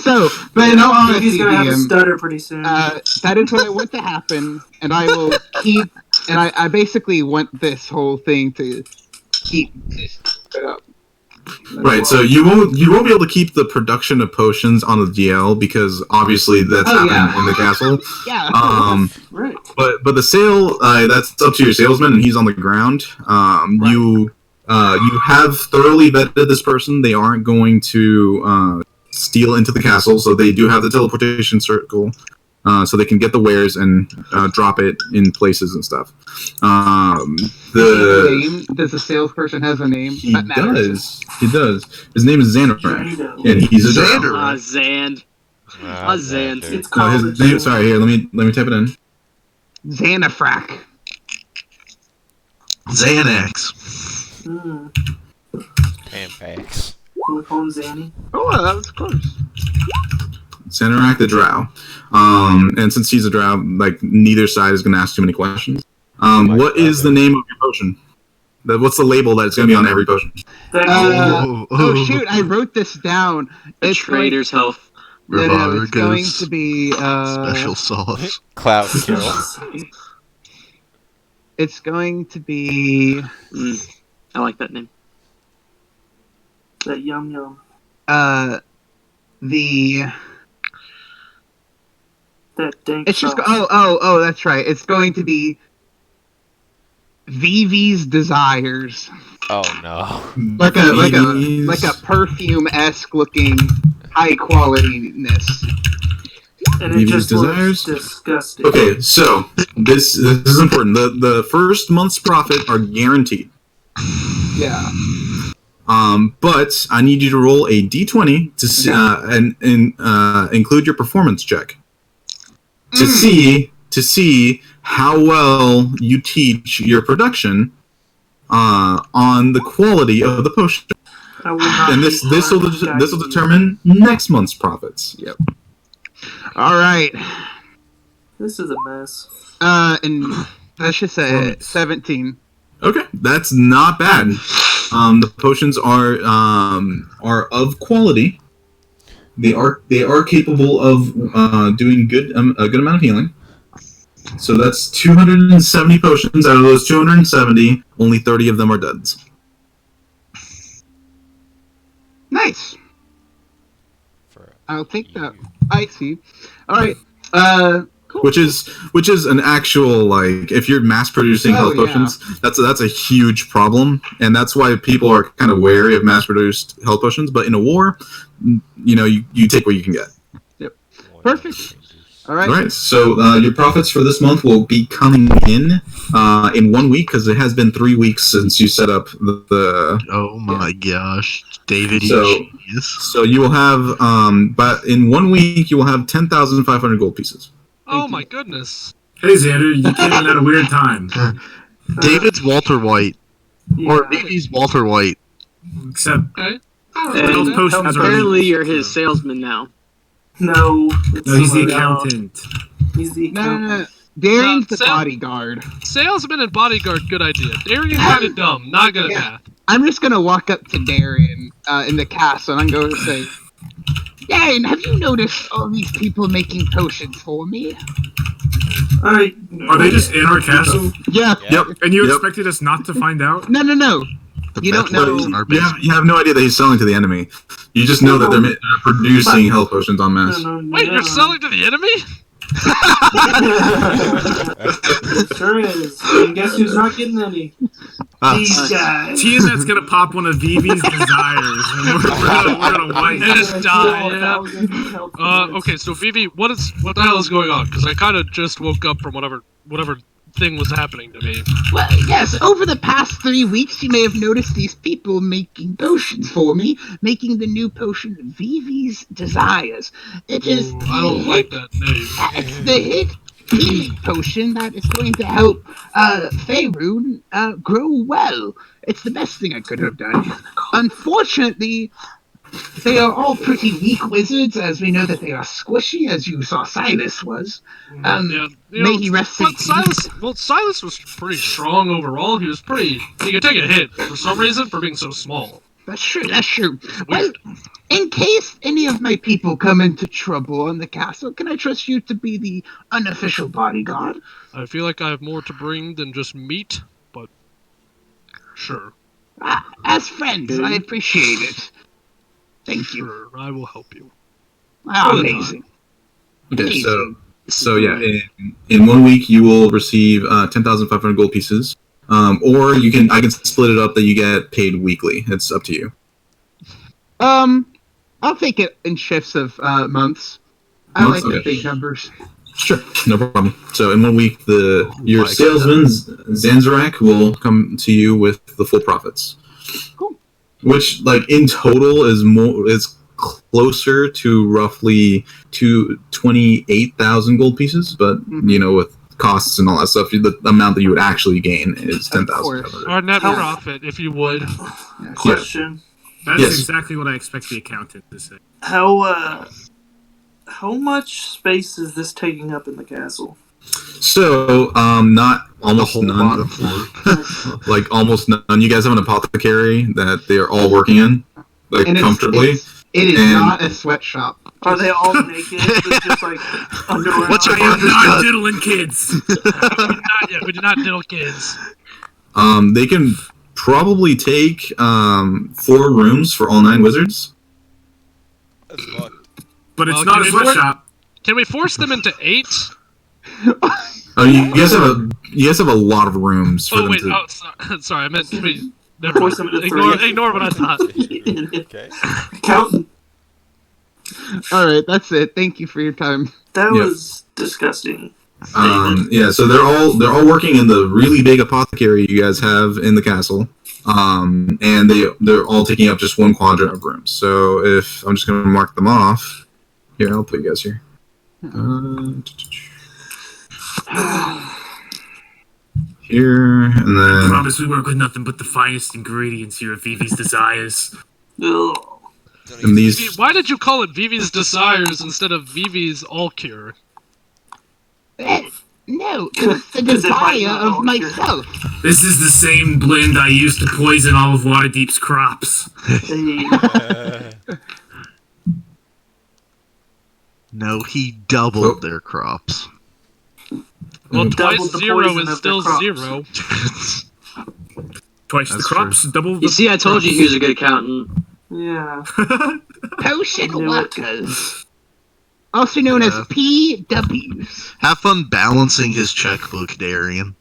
So, but in all honesty, he's gonna have a DM, stutter pretty soon. that is what I want to happen, and I will keep. And I basically want this whole thing to keep this up. Right, so you won't be able to keep the production of potions on the DL because obviously that's Oh, happening yeah. in the castle. Yeah. right. But the sale that's up to your salesman and he's on the ground. You have thoroughly vetted this person. They aren't going to steal into the castle, so they do have the teleportation circle. So they can get the wares and drop it in places and stuff. Does the salesperson has a name? He That matters. does. His name is Xanarak, and he's a drow. Zand. Zand. It's No, called. his name. Sorry, here. Let me type it in. Xanafrak. Xanax. Tampax. We call him Zanny. Oh, that was close. Xanarak the drow. And since he's a drow, like neither side is going to ask too many questions. What is the name of your potion? What's the label that it's going to be on every potion? Oh shoot! I wrote this down. The It's trader's health. No, it's going to be Special sauce. Cloud kill. It's going to be I like that name. That yum yum. The That dank. it's just sauce. oh that's right. It's going to be Vivi's Desires. Oh no. Like a perfume-esque looking high qualityness. And it Vivi's just Desires? looks disgusting. Okay, so this is important. The first month's profit are guaranteed. Yeah. But I need you to roll a d20 to see, and include your performance check to see how well you teach your production on the quality of the potion. I will not And be this will blind. determine next month's profits. Yep. All right. This is a mess. And let's just say 17. Okay, that's not bad. The potions are of quality. They are capable of doing a good amount of healing. So that's 270 potions. Out of those 270, only 30 of them are duds. Nice. I'll take that. You. I see. All right. Cool. Which is an actual, like, if you're mass producing health potions, that's a huge problem, and that's why people are kind of wary of mass produced health potions. But in a war, you take what you can get. Perfect. All right. All right. So your profits for this month will be coming in 1 week because it has been 3 weeks since you set up the Oh my gosh, David, So- you genius. So you will have, but in 1 week you will have 10,500 gold pieces. Oh my goodness. Hey Xander, you came in at a weird time. David's Walter White, or Yeah. Vivi's Walter White. Except Okay. those potions are Apparently, weak. you're his salesman now. No. it's No, he's the somebody else. accountant. He's the accountant. No. Darian's the Sal- bodyguard. Salesman and bodyguard, good idea. Darian kind of dumb, not good at Yeah. math. I'm just gonna walk up to Darian in the castle and I'm going to say, Darian, have you noticed all these people making potions for me? Are they just in our castle? Yeah. Yep. And you Yep. expected us not to find out? No. The You don't meth lab's know- in our You basement. have no idea that he's selling to the enemy. You just know that they're producing health potions en masse. Wait, you're selling to the enemy? Sure is. And guess who's not getting any? These guys. Tianet's gonna pop one of Vivi's desires, and we're gonna wipe. They just die, yeah. Okay, so Vivi, what the hell is going on? Because I kind of just woke up from whatever thing was happening to me. Well, yes, over the past 3 weeks, you may have noticed these people making potions for me, making the new potion Vivi's Desires. It is Ooh, I don't like that name. It's the hit healing potion that is going to help Faerun grow well. It's the best thing I could have done. Unfortunately, they are all pretty weak wizards, as we know that they are squishy, as you saw Silas was. Yeah, you May know, he rest in but Silas was pretty strong overall. He could take a hit for some reason for being so small. That's true. Well, Weird. in case any of my people come into trouble on the castle, can I trust you to be the unofficial bodyguard? I feel like I have more to bring than just meat, but sure. As friends, I appreciate it. Thank you. Sure, I will help you. Amazing. Okay, so yeah, in 1 week you will receive 10,500 gold pieces, or I can split it up that you get paid weekly. It's up to you. I'll take it in shifts of months. I Months? like the Okay. big numbers. Sure, no problem. So in 1 week, your my salesman Zanzarak will come to you with the full profits. Cool. Which, like in total, is closer to roughly 28,000 gold pieces, but with costs and all that stuff, the amount that you would actually gain is 10,000. Our net profit, if you would. Question. That's Yes. exactly what I expect the accountant to say. How much space is this taking up in the castle? So, not almost whole none. bottom floor. Like almost none. You guys have an apothecary that they are all working in, like And comfortably. It is And- not a sweatshop. Are they all naked? With just like underwear. What's your on? I'm brother's not got? diddling kids. Not yet. We do not diddle kids. They can probably take 4 rooms for all 9 wizards. That's fun. But it's Well, not a can we sweatshop. Can we force them into 8? Oh, you guys have a lot of rooms for Oh them wait, to. sorry. I meant to be. Never Force mind. them into 3. Ignore what I thought. Okay. Accountant. All right, that's it. Thank you for your time. That Yeah. was disgusting. Yeah, so they're all working in the really big apothecary you guys have in the castle, and they're all taking up just 1 quadrant of rooms. So if I'm just gonna mark them off, here I'll put you guys here. Here and I then promise we work with nothing but the finest ingredients here at Vivi's Desires. Ugh. and these. Why did you call it Vivi's Desires instead of Vivi's All Cure? No, it's the 'Cause it might desire not of all myself. This is the same blend I used to poison all of Waterdeep's crops. Hey, No, he doubled their crops. Well, Double twice the 0 poison is of still their crops. 0. Twice the That's crops, double the You see, I told you he was a good accountant. yeah. Potion Knew it. workers. Also known as Yeah. PWs. Have fun balancing his checkbook, Darian.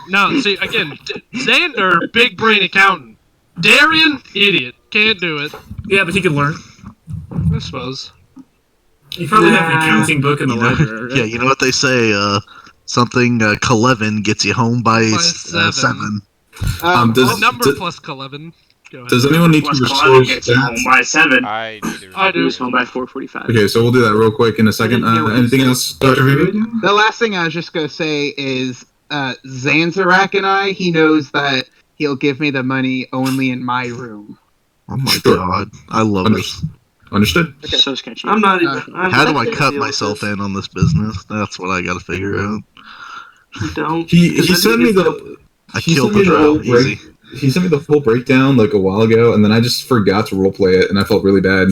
No, see, again, Xander, big brain accountant. Darian, idiot. Can't do it. Yeah, but he can learn. I suppose. You probably have an accounting book in the library, right? Yeah, you know what they say, something, K11 gets you home by 7. The number plus K11. Go ahead. Does anyone need to restore gets home by 7. I need to. I do. He was home by 4:45. Okay, so we'll do that real quick in a second. Anything else, Dr. Vivi? The last thing I was just gonna say is Zanzarak and I. He knows that he'll give me the money only in my room. Oh my god, I love this. Understood. Okay. So sketchy. I'm not even. How do I cut myself in on this business? That's what I gotta figure out. You don't. He sent me the. I killed the drow, easy. He sent me the full breakdown like a while ago, and then I just forgot to roleplay it, and I felt really bad.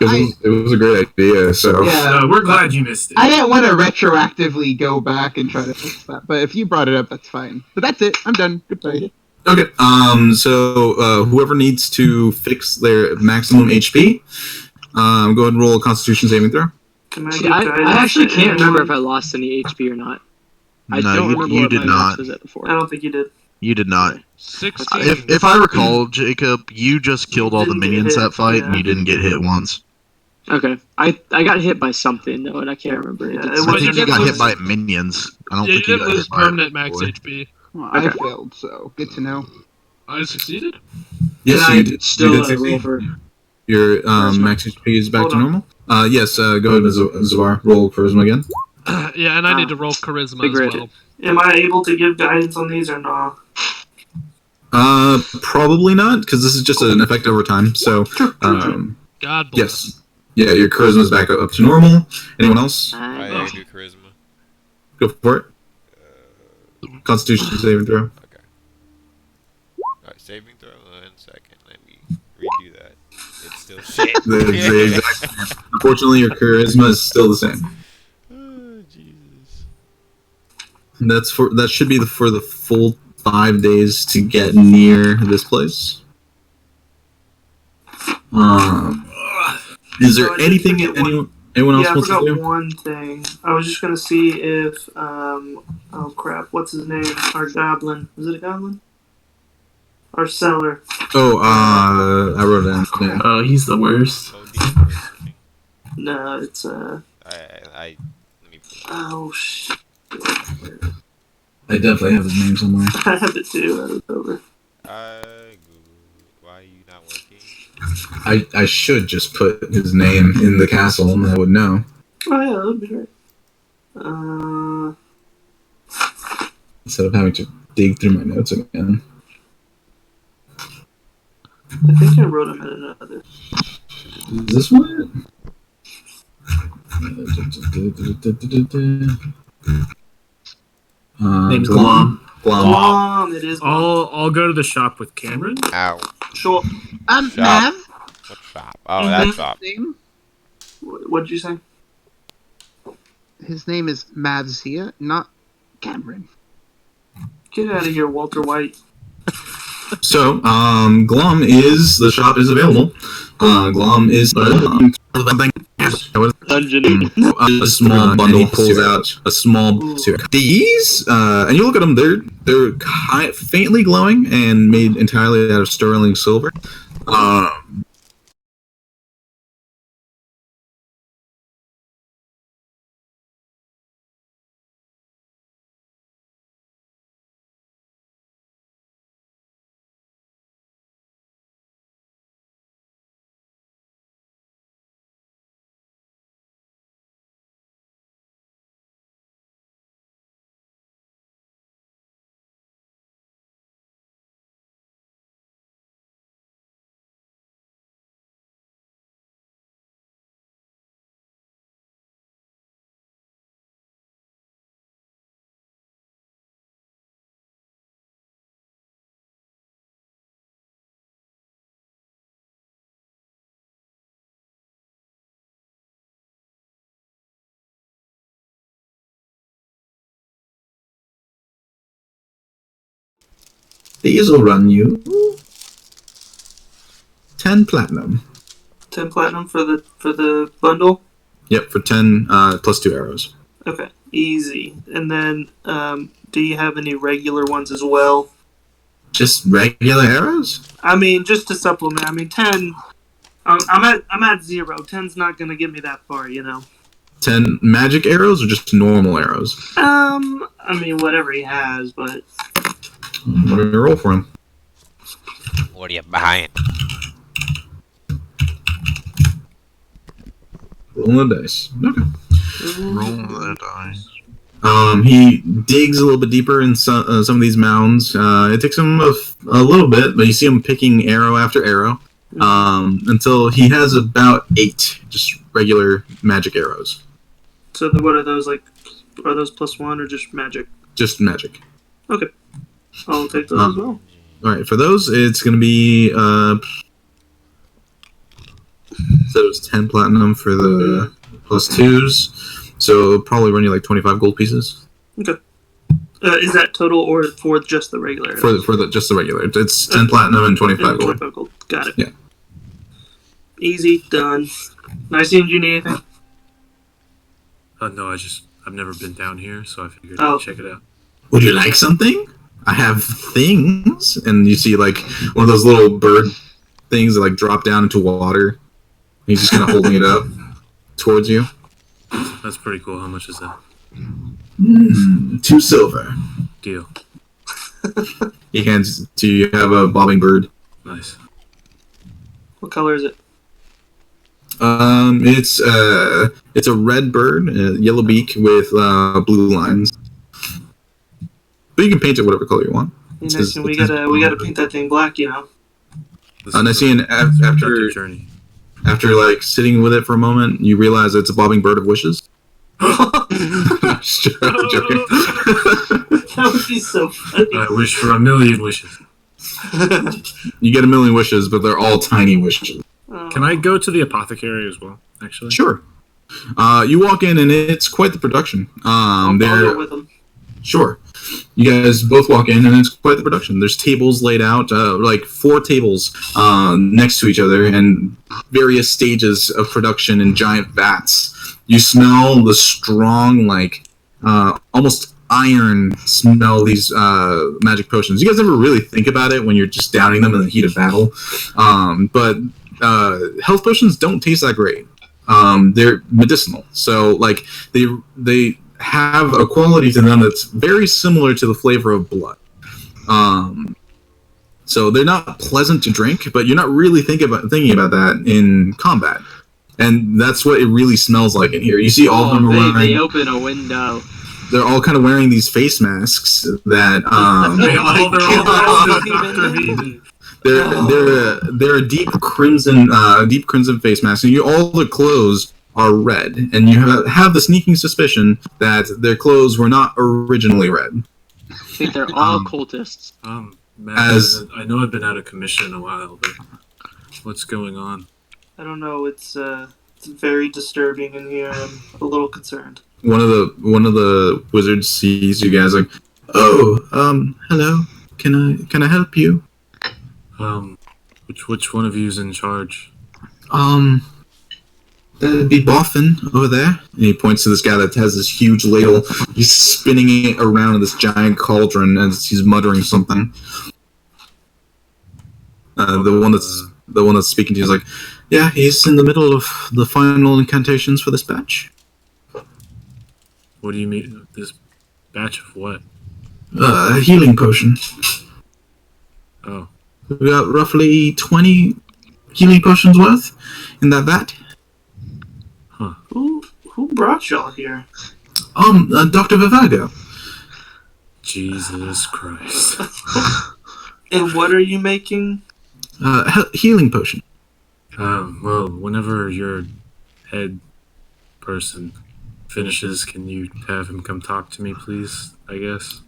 It was a great idea, so... Yeah, we're glad you missed it. I didn't want to retroactively go back and try to fix that, but if you brought it up, that's fine. But that's it. I'm done. Goodbye. Okay, so whoever needs to fix their maximum HP, go ahead and roll a Constitution saving throw. See, I actually can't remember if I lost any HP or not. I don't remember you what did my max not. was at before. I don't think you did. You did not. 16. If I recall, Jacob, you just killed all the minions that fight, and you didn't get hit once. Okay, I got hit by something though, and I can't remember. I think you got hit by minions. I don't think you got lose hit by permanent max HP. Well, I failed, so good to know. I succeeded. Yes, you did. Still You did roll succeed. for. Your max HP is back to normal. Yes. Go ahead, Zavar. Roll charisma again. Yeah, and I need to roll charisma as well. Am I able to give guidance on these or not? Probably not, because this is just an effect over time. So, God bless. yes, yeah, your charisma is back up to normal. Anyone else? I do charisma. Go for it. Constitution saving throw. Okay. Alright, saving throw. 1 second. Let me redo that. It's still shit. Unfortunately, your charisma is still the same. Oh, Jesus. That should be for the full 5 days to get near this place. Is there anything anyone else wants to do? I forgot one thing. I was just gonna see if oh crap, what's his name? Our goblin. Is it a goblin? Our seller. Oh, I wrote it down. Yeah. Oh, he's the worst. No, it's let me. Oh shit. I definitely have his name somewhere. I have it too. I was over. Why are you not working? I should just put his name in the castle and I would know. Oh yeah, that would be great. Instead of having to dig through my notes again. I think I wrote him in another. Is this one? Name's Glom. Glom, it is. I'll go to the shop with Cameron. Ow. Sure. Mav. What shop? Oh, that shop. What did you say? His name is Mavzia, not Cameron. Get out of here, Walter White. So, Glom the shop is available. Glom is a small bundle pulls out a small these, and you look at them. They're faintly glowing and made entirely out of sterling silver. These will run you 10 platinum. 10 platinum for the bundle. Yep, for 10 plus 2 arrows. Okay, easy. And then, do you have any regular ones as well? Just regular arrows? I mean, just to supplement. I mean, 10. I'm at 0. 10's not gonna get me that far, you know. 10 magic arrows or just normal arrows? I mean, whatever he has, but... Let me roll for him. What are you behind? Rolling the dice. Okay. Roll the dice. He digs a little bit deeper in some of these mounds. It takes him a little bit, but you see him picking arrow after arrow until he has about 8 just regular magic arrows. So what are those, like, are those +1 or just magic? Just magic. Okay. I'll take those as well. Alright, for those, it's going to be... so it was 10 platinum for the +2s. So it'll probably run you like 25 gold pieces. Okay. Is that total or for just the regular? Just the regular. It's 10 platinum and 25 gold. 25 gold. Got it. Yeah. Easy, done. Nice. Do you need anything? No, I've never been down here, so I figured I'd check it out. Would you like something? I have things. And you see like one of those little bird things that like drop down into water. He's just kind of holding it up towards you. That's pretty cool. How much is that? 2 silver. Deal. He hands to you. Have a bobbing bird. Nice. What color is it? It's a red bird, yellow beak with blue lines. But you can paint it whatever color you want. We gotta paint that thing black, you know. And I see after like sitting with it for a moment, you realize it's a bobbing bird of wishes. I'm joking. That would be so funny. I wish for a million wishes. You get a million wishes, but they're all tiny wishes. Can I go to the apothecary as well, actually? Sure. You walk in, and it's quite the production. I'll go with them. Sure. You guys both walk in, and it's quite the production. There's tables laid out, like 4 tables next to each other, and various stages of production in giant vats. You smell the strong, like, almost iron smell of these magic potions. You guys never really think about it when you're just downing them in the heat of battle. But health potions don't taste that great. They're medicinal. So, like, they have a quality to them that's very similar to the flavor of blood. So they're not pleasant to drink, but you're not really thinking about that in combat. And that's what it really smells like in here. You see all of them wearing... They open a window. They're all kind of wearing these face masks that... They're a deep crimson face mask, and all their clothes are red, and you have the sneaking suspicion that their clothes were not originally red. I think they're all cultists. I know I've been out of commission in a while, but what's going on? I don't know. It's very disturbing in here. I'm a little concerned. One of the wizards sees you guys like, hello. Can I help you? Which one of you's in charge? That'd be Boffin over there. And he points to this guy that has this huge ladle. He's spinning it around in this giant cauldron as he's muttering something. The one that's speaking to you is like, yeah, he's in the middle of the final incantations for this batch. What do you mean? This batch of what? A healing potion. Oh. We got roughly 20 healing potions worth in that vat. Huh. Who brought y'all here? Dr. Vivago. Jesus Christ. And what are you making? Healing potion. Well, whenever your head person finishes, can you have him come talk to me, please, I guess?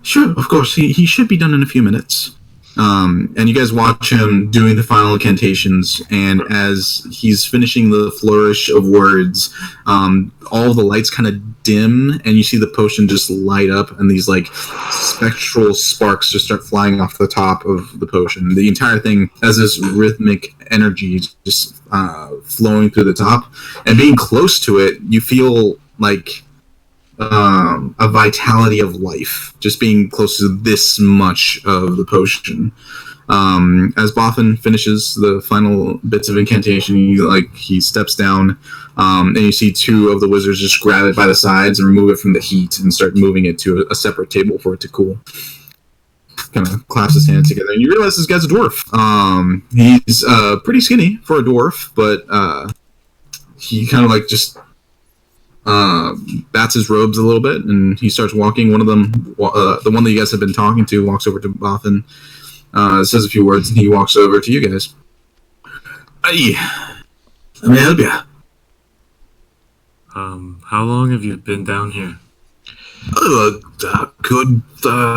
Sure, of course. He should be done in a few minutes. And you guys watch him doing the final incantations, and as he's finishing the flourish of words, all the lights kind of dim, and you see the potion just light up, and these like spectral sparks just start flying off the top of the potion. The entire thing has this rhythmic energy just flowing through the top, and being close to it, you feel like a vitality of life, just being close to this much of the potion. As Boffin finishes the final bits of incantation, he steps down, and you see two of the wizards just grab it by the sides and remove it from the heat and start moving it to a separate table for it to cool. Kind of claps his hands together, and you realize this guy's a dwarf. He's pretty skinny for a dwarf, but he kind of like just bats his robes a little bit, and he starts walking. One of them, the one that you guys have been talking to, walks over to Boffin, says a few words, and he walks over to you guys. Hey, let me help you. How long have you been down here? Good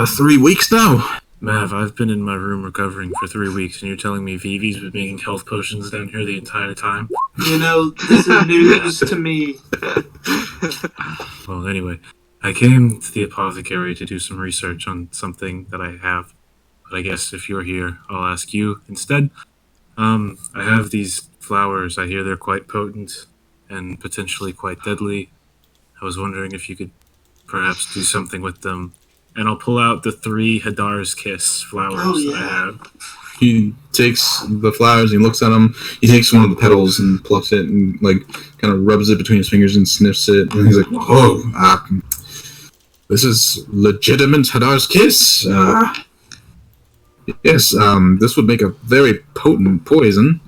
3 weeks now. Mav, I've been in my room recovering for 3 weeks, and you're telling me Vivi's been making health potions down here the entire time? You know, this is news to me. Well, anyway, I came to the apothecary to do some research on something that I have, but I guess if you're here, I'll ask you instead. I have these flowers. I hear they're quite potent and potentially quite deadly. I was wondering if you could perhaps do something with them. And I'll pull out the 3 Hadar's Kiss flowers that I have. He takes the flowers, he looks at them, he takes one of the petals and plucks it and kind of rubs it between his fingers and sniffs it, and he's like, "Oh, this is legitimate Hadar's Kiss. Yes, this would make a very potent poison.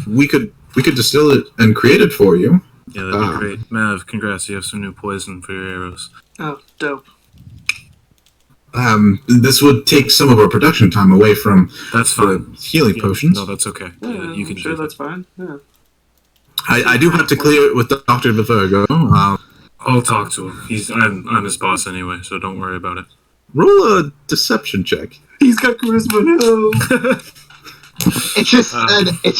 We could distill it and create it for you." Yeah, that'd be great. Mav, congrats, you have some new poison for your arrows. Oh, dope. This would take some of our production time away from that's fine. Healing potions. No, that's okay. Yeah, you can sure, do that's fine. Yeah. I do have to clear it with Dr. Vivergo. I'll talk to him. I'm his boss anyway, so don't worry about it. Roll a deception check. He's got charisma now. It's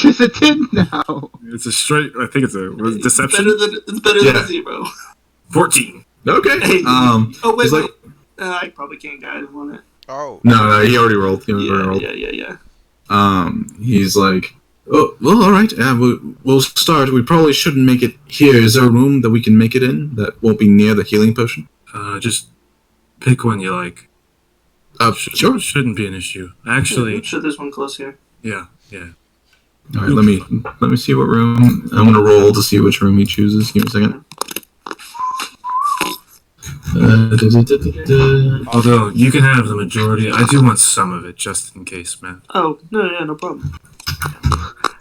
just a 10 now. It's a straight. I think it's a deception. It's better than 0. 14. Okay. Hey, oh wait. I probably can't guide him on it. Oh. No, he already rolled. Yeah. He's like, oh, well, all right. Yeah, we'll start. We probably shouldn't make it here. Is there a room that we can make it in that won't be near the healing potion? Just pick one you like. Sure. Shouldn't be an issue. Actually, Yeah, sure, there's one close here. Yeah. All right, let me see what room. I'm gonna roll to see which room he chooses. Give me a second. Although you can have the majority, I do want some of it just in case, man. Oh, no problem.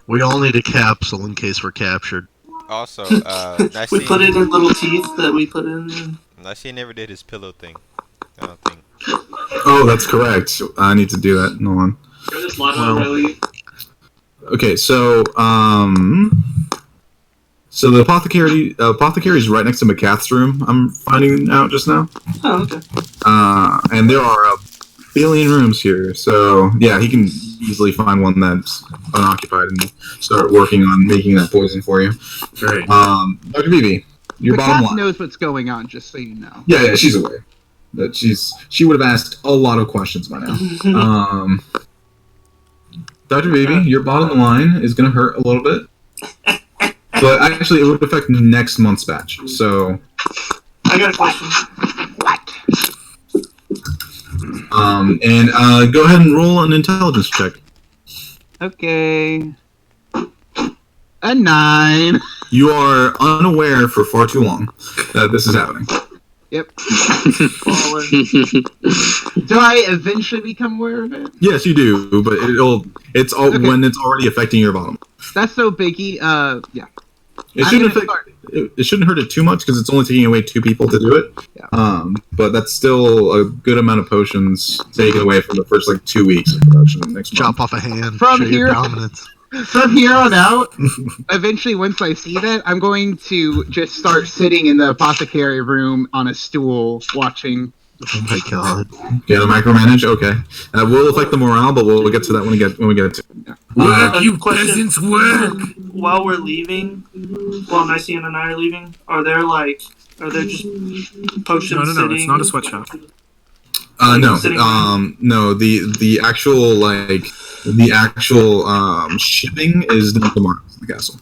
We all need a capsule in case we're captured. Also, we put it in little teeth that we put in. Nicey never did his pillow thing. I don't think. Oh, that's correct. I need to do that. Hold on. Okay, so the apothecary is right next to McCath's room. I'm finding out just now. Oh, okay. And there are a billion rooms here, so yeah, he can easily find one that's unoccupied and start working on making that poison for you. Great. Dr. Vivi, your bottom line. knows what's going on, just so you know. Yeah, she's aware. That she would have asked a lot of questions by now. Dr. Vivi, your bottom line is going to hurt a little bit. But actually, it would affect next month's batch, so... I got a question. What? Go ahead and roll an intelligence check. Okay. A 9. You are unaware for far too long that this is happening. Yep. Do I eventually become aware of it? Yes, you do, but it's when it's already affecting your bottom. That's so biggie. Yeah. It shouldn't hurt it too much because it's only taking away 2 people to do it. Yeah. But that's still a good amount of potions taken away from the first 2 weeks of production. Next Chop off a hand. From show your here, dominance. from here on out, eventually once I see that, I'm going to just start sitting in the apothecary room on a stool watching. Oh my god. Yeah, the micromanage. Okay, will affect the morale, but we'll get to that when we get to it. You peasants work. While we're leaving, while Nicene and I are leaving, are there just potions No, sitting? it's not a sweatshop. No. The actual shipping is done somewhere else in the castle.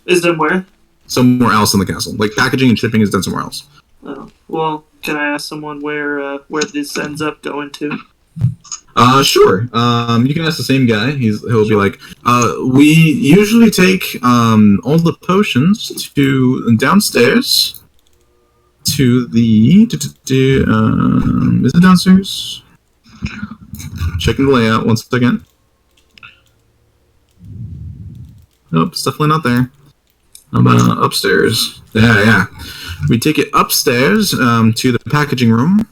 Is done where? Somewhere else in the castle. Packaging and shipping is done somewhere else. Oh, well, can I ask someone where this ends up going to? Sure. You can ask the same guy. He'll be like, we usually take all the potions to downstairs to the. Is it downstairs? Checking the layout once again. Nope, it's definitely not there. How about upstairs? Yeah. We take it upstairs to the packaging room.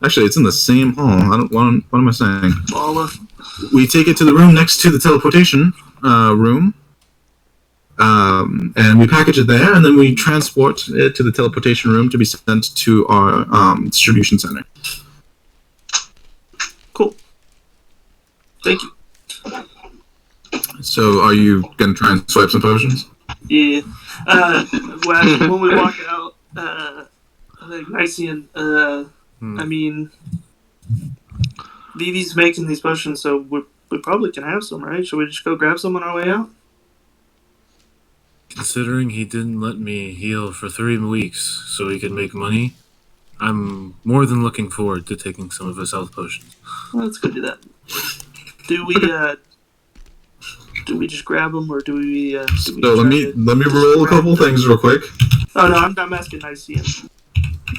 Actually, it's in the same hall. What am I saying? We take it to the room next to the teleportation room. And we package it there, and then we transport it to the teleportation room to be sent to our distribution center. Cool. Thank you. So, are you gonna try and swipe some potions? Yeah. When we walk out, Nycian, I mean, Vivi's making these potions, so we probably can have some, right? Should we just go grab some on our way out? Considering he didn't let me heal for 3 weeks so he could make money, I'm more than looking forward to taking some of his health potions. Well, let's go do that. Do we just grab them, or do we? So let me roll a couple things real quick. Oh no, I'm asking Nycian.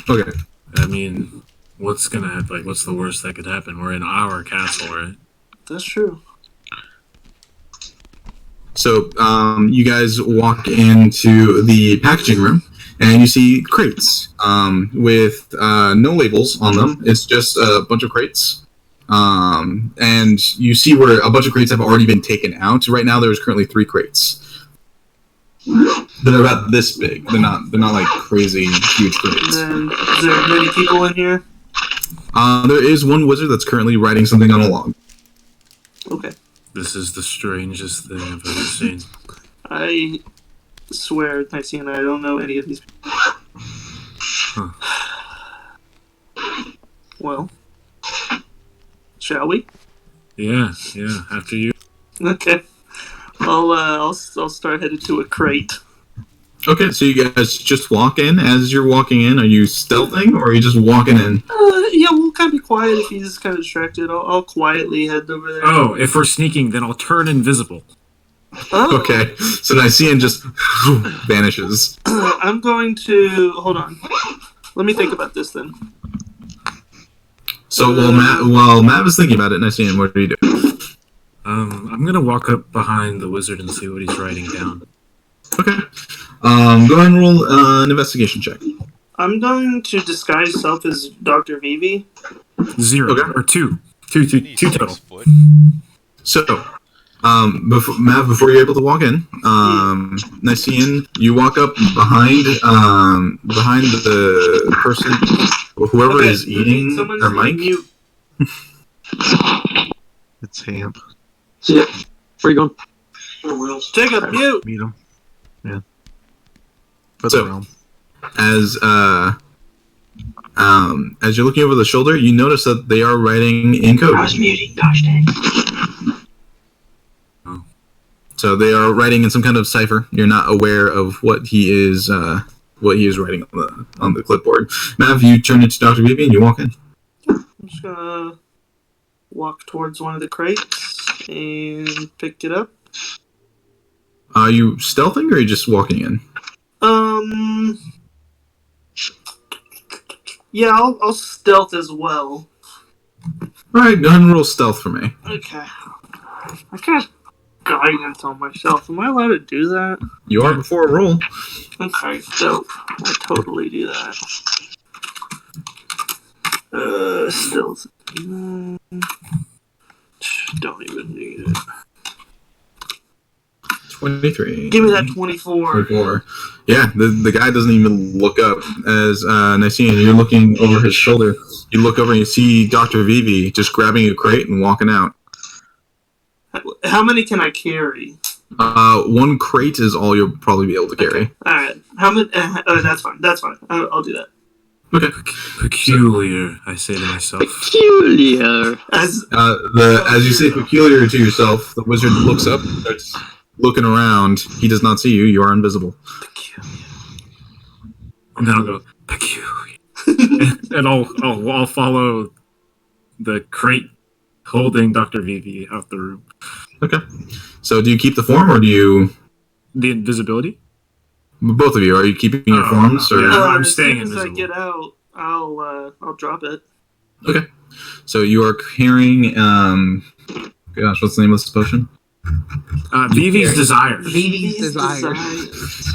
Okay. I mean, what's gonna happen? Like, what's the worst that could happen? We're in our castle, right? That's true. So you guys walk into the packaging room, and you see crates with no labels on them. It's just a bunch of crates. And you see where a bunch of crates have already been taken out. Right now, there's currently 3 crates. They're about this big. They're not like crazy huge crates. And is there many people in here? There is one wizard that's currently writing something on a log. Okay. This is the strangest thing I've ever seen. I swear, Nycian, I don't know any of these people. Huh. Well, shall we? Yeah. After you. Okay. I'll start headed to a crate. Okay, so you guys just walk in. As you're walking in, are you stealthing or are you just walking in? Yeah, we'll kind of be quiet if he's kind of distracted. I'll quietly head over there. Oh, if we're sneaking, then I'll turn invisible. Oh. Okay, so Nycian just vanishes. I'm going to hold on. Let me think about this then. So while Matt is thinking about it, Nycian, what do you do? I'm gonna walk up behind the wizard and see what he's writing down. Okay. Go ahead and roll an investigation check. I'm going to disguise self as Dr. Vivi. 0 Okay. or 2. 2 total. So, before you're able to walk in, Nycian, you walk up behind the person, whoever is eating their mic. Mute. It's Hamp. See ya. Where you going? Jacob, mute. Meet him. Yeah. So, as you're looking over the shoulder, you notice that they are writing in code. I was muting, gosh dang. So they are writing in some kind of cipher. You're not aware of what he is writing on the clipboard. Mav, you turn into Dr. Vivi and you walk in. I'm just gonna walk towards one of the crates and pick it up. Are you stealthing or are you just walking in? Yeah, I'll stealth as well. Alright, go ahead and roll stealth for me. Okay. I can't guidance on myself. Am I allowed to do that? You are before a roll. Okay, dope. I totally do that. Stealth. Don't even need it. 23. Give me that 24. 24. Yeah, the guy doesn't even look up. As Nycian, you're looking over his shoulder. You look over and you see Dr. Vivi just grabbing a crate and walking out. How many can I carry? 1 crate is all you'll probably be able to carry. Okay. Alright. How many? That's fine. That's fine. I'll do that. Okay. Peculiar, I say to myself. Peculiar. As you say peculiar to yourself, the wizard looks up, starts looking around. He does not see you. You are invisible. And then I'll go peculiar, and I'll follow the crate holding Dr. Vivi out the room. Okay. So do you keep the form, or do you... The invisibility? Both of you, are you keeping your forms? Or... Yeah, I'm as staying soon as invisible. I get out, I'll drop it. Okay. So you are carrying, gosh, what's the name of this potion? Vivi's Desire. Vivi's Desire.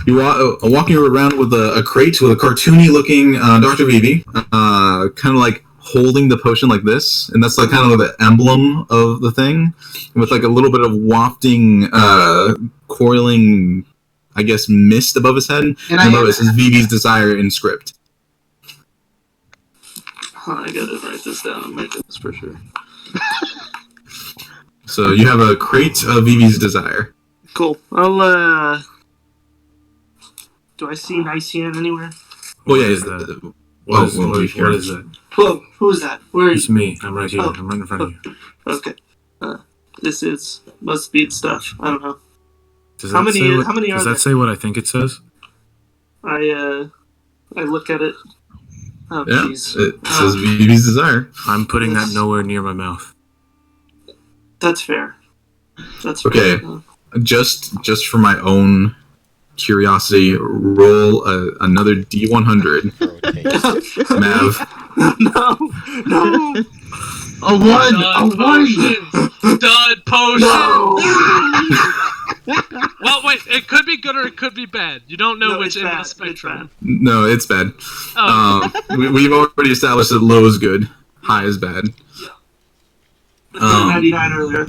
You are walking around with a crate with a cartoony-looking Dr. Vivi, kind of like holding the potion like this, and that's like kind of the emblem of the thing, with like a little bit of wafting, coiling, I guess, mist above his head, and above it says Vivi's Desire in script. I gotta write this down on my notes for sure. So you have a crate of Vivi's Desire. Cool. I'll do I see Nycian anywhere? Well, yeah. What is that? Whoa, who's that? Where are you? It's me. I'm right here. I'm right in front of you. Okay. This must be stuff. I don't know. Does How that many say are does there? that say what I think it says? I look at it. Oh, Yeah, jeez. it says Vivi's Desire. I'm putting that nowhere near my mouth. That's fair. That's okay. Fair. Just for my own curiosity, roll another D100. Mav. No. A one. Dud potion. No. Well, wait. It could be good or it could be bad. You don't know which end of the spectrum. No, it's bad. Oh. We've already established that low is good, high is bad. 99 earlier.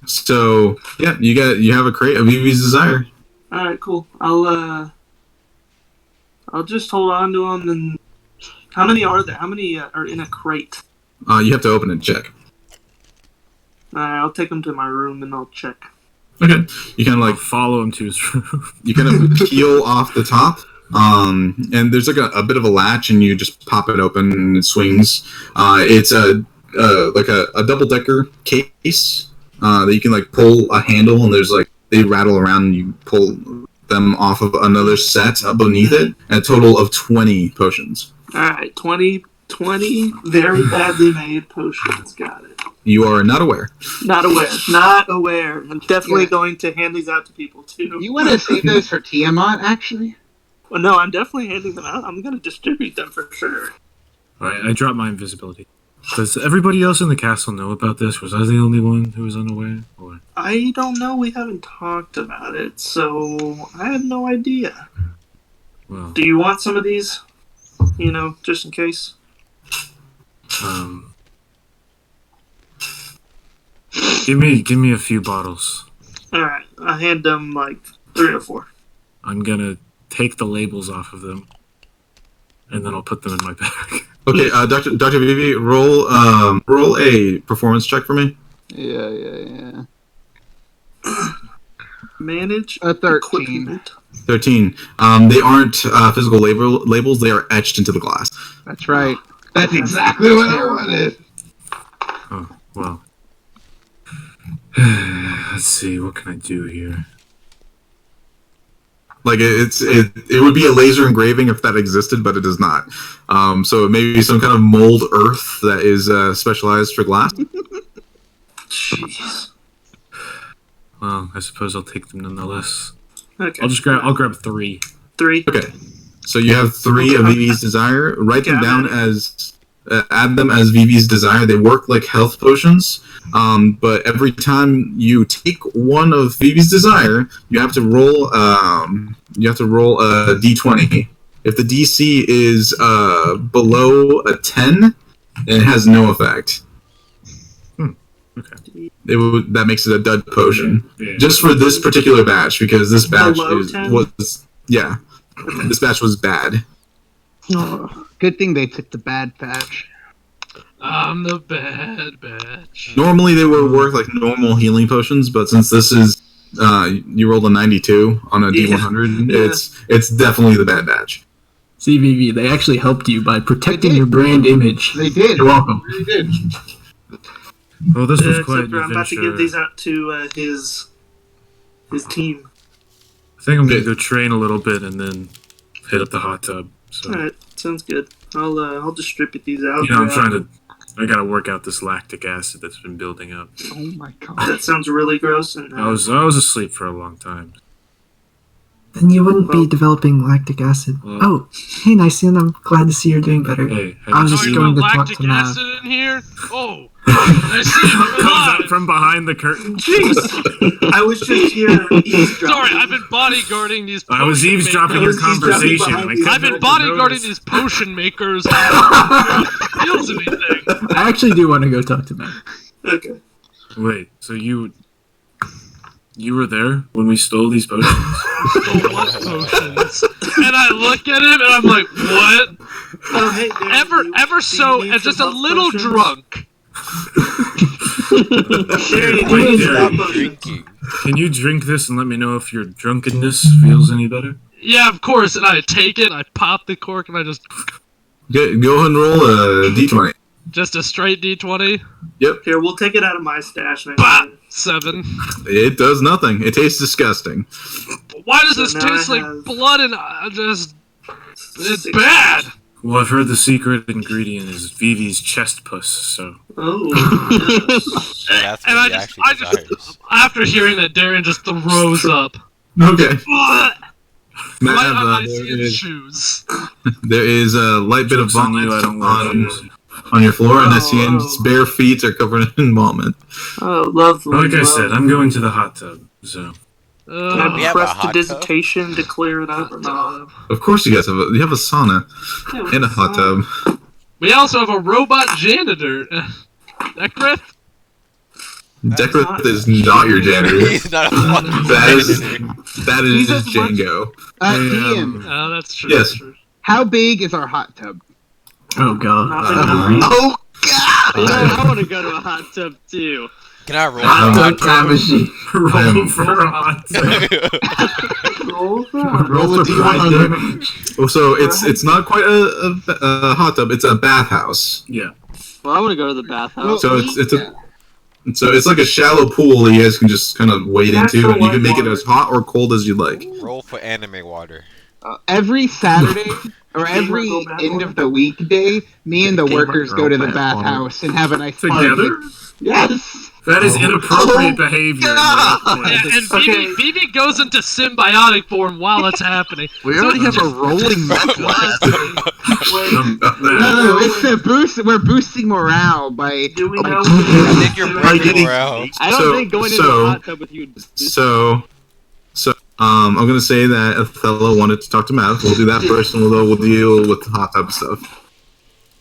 So yeah, you have a crate of Vivi's Desire. All right, cool. I'll just hold on to them. And how many are there? How many are in a crate? You have to open and check. I'll take them to my room and I'll check. Okay. You kind of like follow him to his room. You kind of peel off the top, and there's like a bit of a latch, and you just pop it open and it swings. It's like a double decker case that you can like pull a handle, and there's like they rattle around, and you pull them off of another set beneath it, and a total of 20 potions. All right, 20 very badly made potions. Got it. You are not aware. Not aware. I'm definitely going to hand these out to people too. You want to save those for Tiamat, actually? Well, no, I'm definitely handing them out. I'm going to distribute them for sure. Alright, I dropped my invisibility. Does everybody else in the castle know about this? Was I the only one who was unaware? Or? I don't know. We haven't talked about it, so I have no idea. Well, do you want some of these? Just in case. Give me a few bottles. Alright, I'll hand them like 3 or 4. I'm gonna take the labels off of them, and then I'll put them in my bag. Okay, Dr. Vivi, roll a performance check for me. Yeah. Manage a 13. Equipment. 13. They aren't physical labels, they are etched into the glass. That's right. That's exactly what I wanted. Oh, well. Let's see, what can I do here? Like it would be a laser engraving if that existed, but it does not. So it may be some kind of mold earth that is specialized for glass. Jeez. Well, I suppose I'll take them nonetheless. Okay. I'll grab 3. 3. Okay. So you have 3 of Vivi's Desire. Write them down as add them as Vivi's Desire. They work like health potions. But every time you take one of Vivi's Desire, you have to roll a d20. If the DC is below a 10, it has no effect. Okay. That makes it a dud potion. Yeah. Just for this particular batch, because this batch Below 10? was this batch was bad. Oh, good thing they took the bad patch. I'm the bad batch. Normally they would work like normal healing potions, but since this is you rolled a 92 on a D100, it's definitely the bad batch. See, Vivi, they actually helped you by protecting your brand image. They did. You're welcome. They did. Well, this was quite Except an I'm about to adventure. give these out to his team. I think I'm gonna go train a little bit and then hit up the hot tub. So Alright, sounds good. I'll distribute these out. I'm trying to I gotta work out this lactic acid that's been building up. Oh my god. That sounds really gross. And I was asleep for a long time. Then you wouldn't be developing lactic acid. Oh, hey, Nycian, I'm glad to see you're doing better. Hey, I was just you going to got talk lactic to Mav. acid in here? Oh, Nycian, comes up from behind the curtain. Jeez, I was just here eavesdropping. Sorry, I've been bodyguarding these. I was eavesdropping your conversation. I've been bodyguarding these potion makers. Feels anything? I actually do want to go talk to Mav. Okay. Wait, so you were there when we stole these potions? What potions? And I look at him and I'm like, what? Oh, hey, Darren, Ever so, and just a little drunk. Wait, Darren, can you drink this and let me know if your drunkenness feels any better? Yeah, of course. And I take it, I pop the cork, and I just... Go ahead and roll a d20. Just a straight D20? Yep. Here, we'll take it out of my stash. Bah! 7. It does nothing. It tastes disgusting. Why does this now taste I like have- blood and just... It's bad! Well, I've heard the secret ingredient is Vivi's chest puss, so... Oh. That's And what I he just, actually desires. after hearing that, Darren just throws up. Okay. Right Mav, on Nycian's shoes. there is a light bit of Joke's on vomit you, I don't wear shoes. on your floor, and Nycian's bare feet are covered in vomit. Oh, lovely. Like I said, I'm going to the hot tub, so... We Can have I a press hot prestidigitation to clear it up or not? Of course, you guys have you have a sauna and a hot tub. We also have a robot janitor. Dekrith? Dekrith is not your janitor. He's not a fucking That is Django. Ian, Oh, that's true. Yes. how big is our hot tub? Oh god. Oh god! I want to go to a hot tub too. Can I roll? Hot tub time machine. Roll for a hot tub. Roll Roll a d100. Well, so it's not quite a hot tub. It's a bathhouse. Yeah. Well, I want to go to the bathhouse. So it's like a shallow pool that you guys can just kind of wade into, and you can make it as hot or cold as you like. Roll for anime water. Every Saturday or every end of the weekday, me and the workers go to the bathhouse and have a nice Together? party. Yes. That is inappropriate behavior. in Yeah, the and Vivi goes into symbiotic form while it's happening. We already have a rolling meth lab. No, it's a boost. We're boosting morale by. Do we know? I think you're breaking morale. I don't think going into the hot tub with you. I'm gonna say that Othello wanted to talk to Mav. We'll do that first, and we'll deal with the hot tub stuff.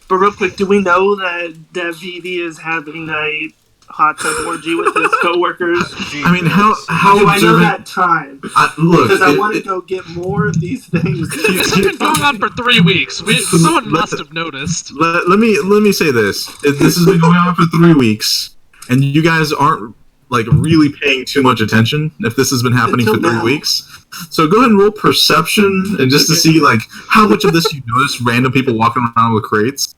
But real quick, do we know that Vivi is having a hot tub orgy with his coworkers? I mean, how Do I know observant? that time? Look, Because I want to go get more of these things. This has been going on for 3 weeks. Someone must have noticed. Let me say this. This has been going on for 3 weeks, and you guys aren't like really paying too much attention if this has been happening for 3 weeks. So go ahead and roll perception, and just to see like how much of this you notice random people walking around with crates.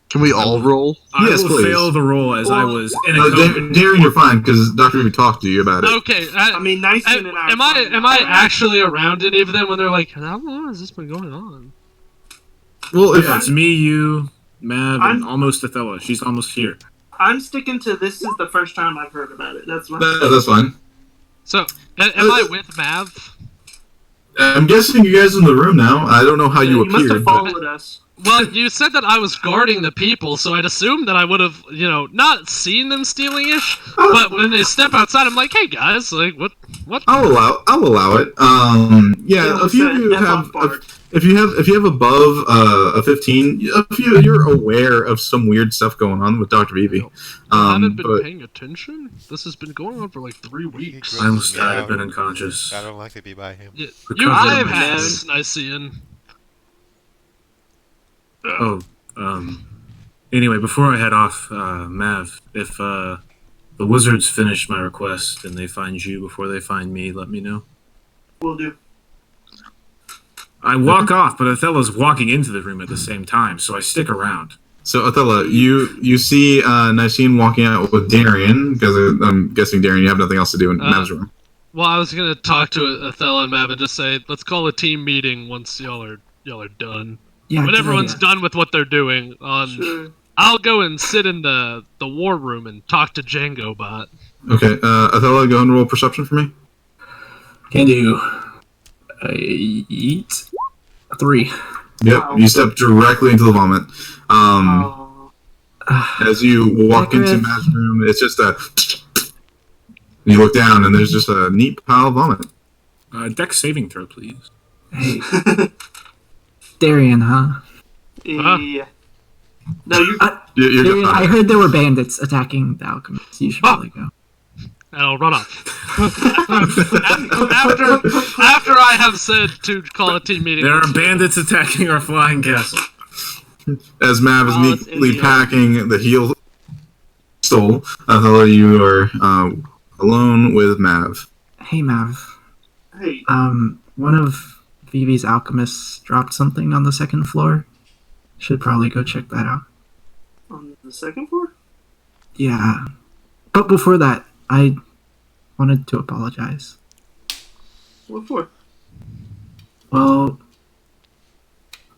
Can we all roll? Yes, I will please. fail the roll as I was in a No, COVID. Darren, you're fine because Dr. Ruby talked to you about it. Okay, I mean, Nycian and I. am I actually around any of them when they're like, how long has this been going on? Well, if Yeah, it's me, you, Mav, and I'm- almost Othello. She's almost here. I'm sticking to this is the first time I've heard about it. That's my. that's fine. So, am I with Mav? I'm guessing you guys in the room now. I don't know how you must have appeared. But followed us. Well, you said that I was guarding the people, so I'd assume that I would have, not seen them stealing-ish, but when they step outside, I'm like, hey guys, like, what? I'll allow it. Yeah, if you have above a 15, if you're aware of some weird stuff going on with Dr. Vivi. I haven't been but paying attention? This has been going on for like 3 weeks. I almost died. I've been unconscious. I don't like to be by him. You I've have Nycian. Anyway, before I head off, Mav, if the wizards finish my request and they find you before they find me, let me know. Will do. I walk off, but Othello's walking into the room at the same time, so I stick around. So Othello, you see Nycene walking out with Darian, because I'm guessing Darian, you have nothing else to do in Mav's room. Well, I was gonna talk to Othello and Mav and just say, let's call a team meeting once y'all are done. Yeah, when good everyone's idea. done with what they're doing on Sure. I'll go and sit in the war room and talk to Django Bot. Okay, Othello, go and roll perception for me. Can do. 8. 3. Yep, you step directly into the vomit. As you walk into Mav's room, it's just a... You look down, and there's just a neat pile of vomit. Dex saving throw, please. Hey. Darian, huh? Yeah. No, you're Darian, I heard there were bandits attacking the alchemists. You should probably go. And I'll run off. after I have said to call a team meeting. There are bandits attacking our flying castle. As Mav is neatly packing the heal stole, Othello, you are alone with Mav. Hey, Mav. Hey. One of Vivi's alchemists dropped something on the second floor. Should probably go check that out. On the second floor? Yeah. But before that, I wanted to apologize. What for? Well,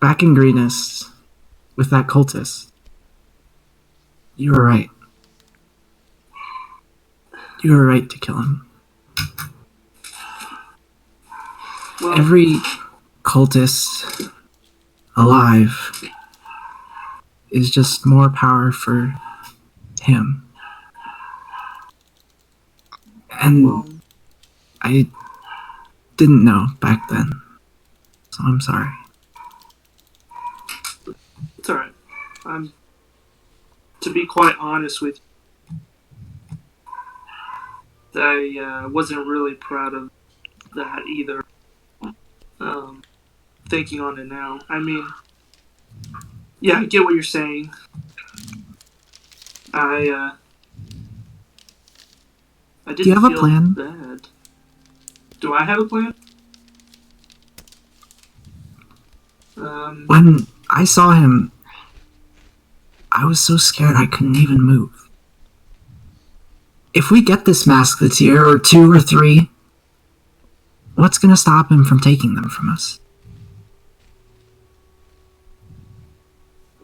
back in Greenest, with that cultist, you were right. You were right to kill him. Well, every cultist alive is just more power for him. And I didn't know back then, so I'm sorry. It's alright. To be quite honest with you, I wasn't really proud of that either. Thinking on it now, I mean, yeah, I get what you're saying. I didn't Do you have feel a plan? bad. Do I have a plan? When I saw him, I was so scared I couldn't even move. If we get this mask that's here, or 2 or 3, what's gonna stop him from taking them from us?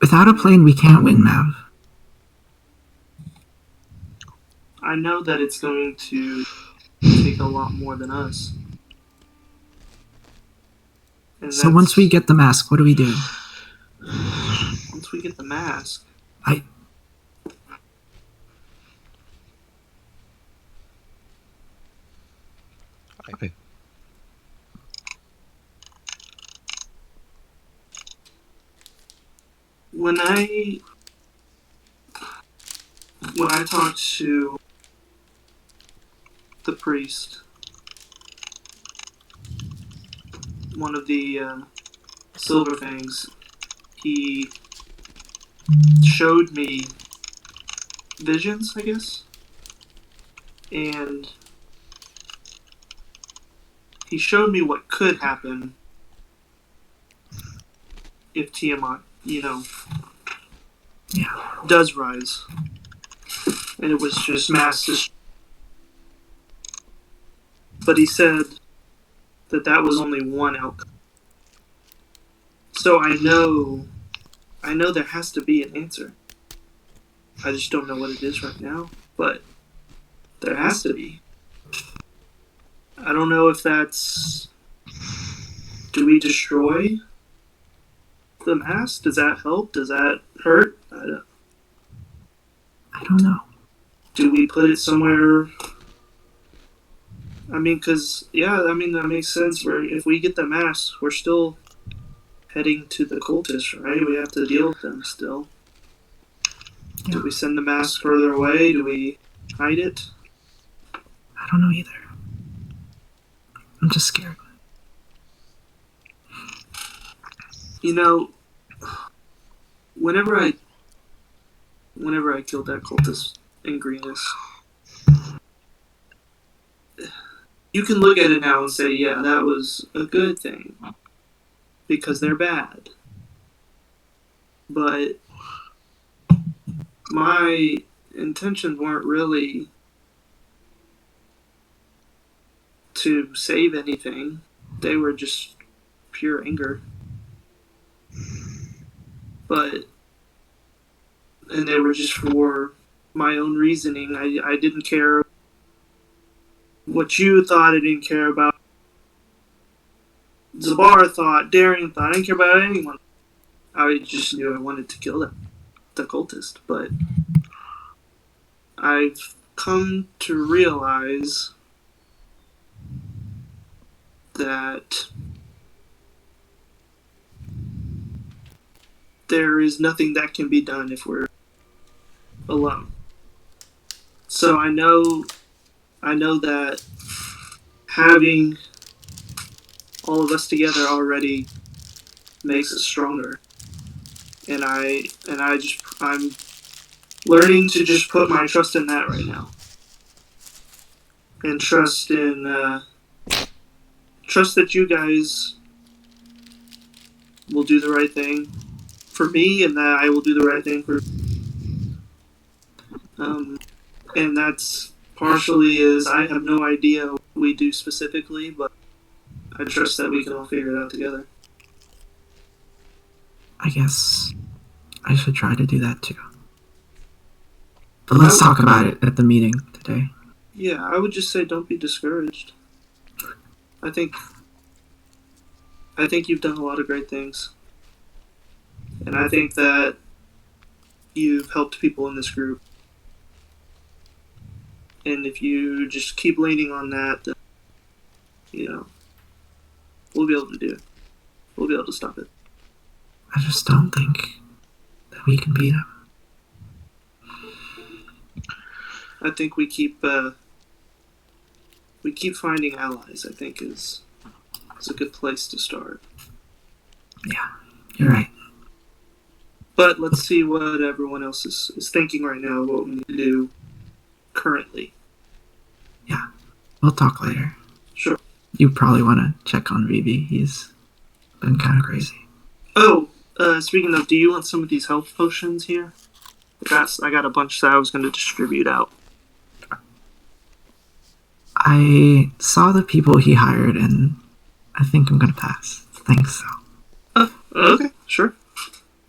Without a plan, we can't win, Mav. I know that it's going to take a lot more than us. And So once we get the mask, what do we do? once we get the mask, when I talked to the priest, one of the Silver Fangs, he showed me visions, I guess, and he showed me what could happen if Tiamat, does rise. And it was just mass destruction. But he said that was only one outcome. So I know there has to be an answer. I just don't know what it is right now, but there has to be. I don't know if that's... Do we destroy the mask? Does that help? Does that hurt? I don't know. Do we put it somewhere? I mean, that makes sense. If we get the mask, we're still heading to the cultists, right? We have to deal with them still. Yeah. Do we send the mask further away? Do we hide it? I don't know either. I'm just scared. Whenever I killed that cultist in Greenest, you can look at it now and say, yeah, that was a good thing, because they're bad. But my intentions weren't really to save anything. They were just pure anger. But and they were just for my own reasoning. I didn't care what you thought. I didn't care about Zabar thought, Darian thought. I didn't care about anyone. I just knew I wanted to kill the cultist. But I've come to realize that there is nothing that can be done if we're alone. So I know that having all of us together already makes us stronger. And I'm learning to just put my trust in that right now. And trust that you guys will do the right thing for me, and that I will do the right thing for. And that's partially is I have no idea what we do specifically, but I trust that we can all figure it out together. I guess I should try to do that too. But let's talk about it at the meeting today. Yeah, I would just say don't be discouraged. I think you've done a lot of great things. And I think that you've helped people in this group. And if you just keep leaning on that, then, we'll be able to do it. We'll be able to stop it. I just don't think that we can beat him. I think we keep finding allies. I think is a good place to start. Yeah, you're right. But let's see what everyone else is thinking right now. What we need to do currently. Yeah, we'll talk later. Sure. You probably want to check on Vivi. He's been kind of crazy. Oh, speaking of, do you want some of these health potions here? I got a bunch that I was going to distribute out. I saw the people he hired, and I think I'm going to pass. Thanks, though. Okay, sure.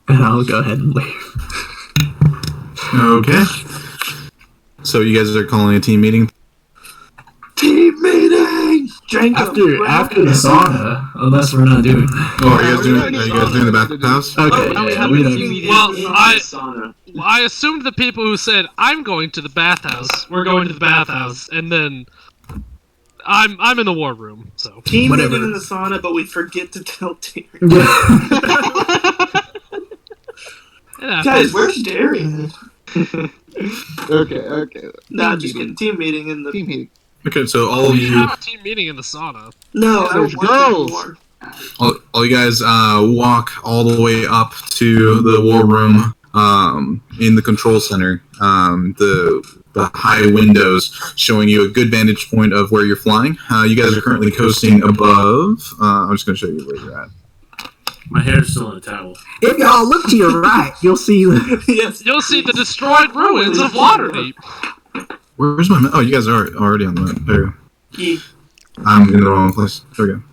And I'll go ahead and leave. Okay. So you guys are calling a team meeting? Team meeting! After the sauna, unless we're not doing that. Oh, are you guys doing the bathhouse? Okay, we don't. Well, I assumed the people who said I'm going to the bathhouse were going to the bathhouse, and then I'm in the war room. So team whatever. meeting in the sauna, but we forget to tell Darian. Guys, where's Darian? Okay. Nah, just kidding. Team meeting in the Team meeting. Okay, so all of we you, have a team meeting in the sauna. No, I don't want more. all you guys walk all the way up to the war room in the control center. The high windows showing you a good vantage point of where you're flying. You guys are currently coasting above. I'm just going to show you where you're at. My hair's still in a towel. If y'all look to your right, you'll see. Yes, you'll see the destroyed ruins of Waterdeep. Where's my map? Oh, you guys are already on the map. There we Yeah. go. I'm in the wrong place. There we go.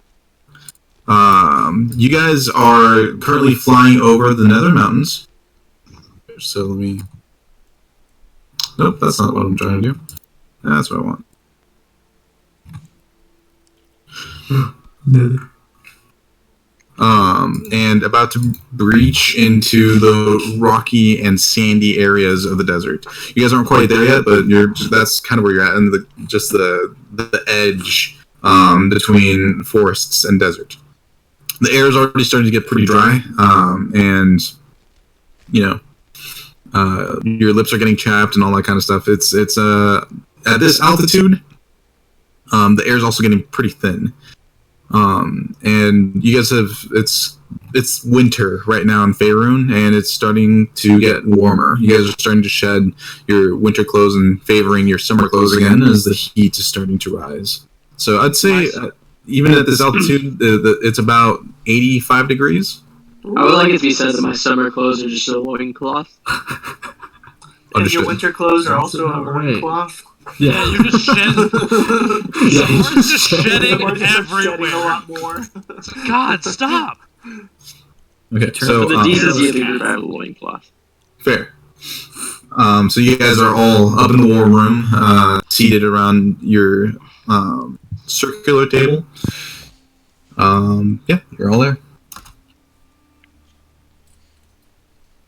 You guys are currently flying over the Nether Mountains. So let me... Nope, that's not what I'm trying to do. That's what I want. Nether. And about to breach into the rocky and sandy areas of the desert. You guys aren't quite there yet, but that's kind of where you're at, and the edge between forests and desert. The air is already starting to get pretty dry, and your lips are getting chapped and all that kind of stuff. It's at this altitude, the air is also getting pretty thin. And you guys it's winter right now in Faerun, and it's starting to get warmer. You guys are starting to shed your winter clothes and favoring your summer clothes again as the heat is starting to rise. So I'd say even at this altitude, it's about 85 degrees. I would like it to be said that my summer clothes are just a loincloth. And your winter clothes are also a loincloth. Yeah, you're just shedding. You're just shedding everywhere. Shedding a lot more. God, stop. Okay, For the decency of the group, I have a loincloth. Fair. So you guys are all up in the war room, seated around your circular table. Yeah, you're all there.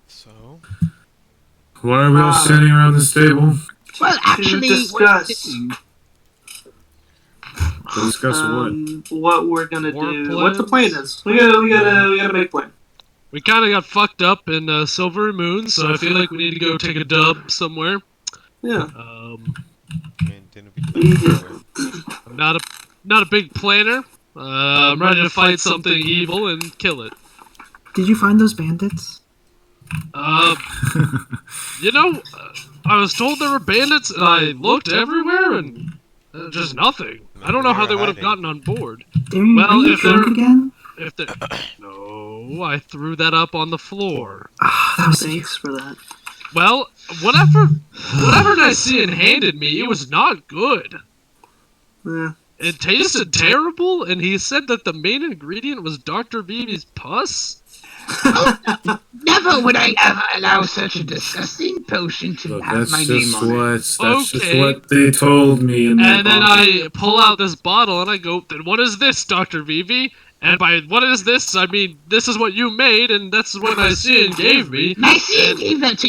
So, why are we all sitting around this table? Well, actually, we're sitting. To discuss what we're gonna War do, plans? what the plan is. We gotta make a plan. We kind of got fucked up in Silver Moon, so I feel like we need to go take a dub somewhere. Yeah. I'm not a big planner. I'm ready to fight something evil and kill it. Did you find those bandits? You know, I was told there were bandits, and I looked everywhere, and just nothing. I don't know how they would have gotten on board. Are you drunk again? No, I threw that up on the floor. Thanks for that. Well, whatever Nicean handed me, it was not good. Yeah. It tasted terrible, and he said that the main ingredient was Dr. Vivi's pus. Never would I ever allow such a disgusting potion to have my name on it. That's just what they told me. And then I pull out this bottle, and I go, then what is this, Dr. Vivi? And by what is this, I mean, this is what you made, and that's what Nicean gave me. Nicean gave that to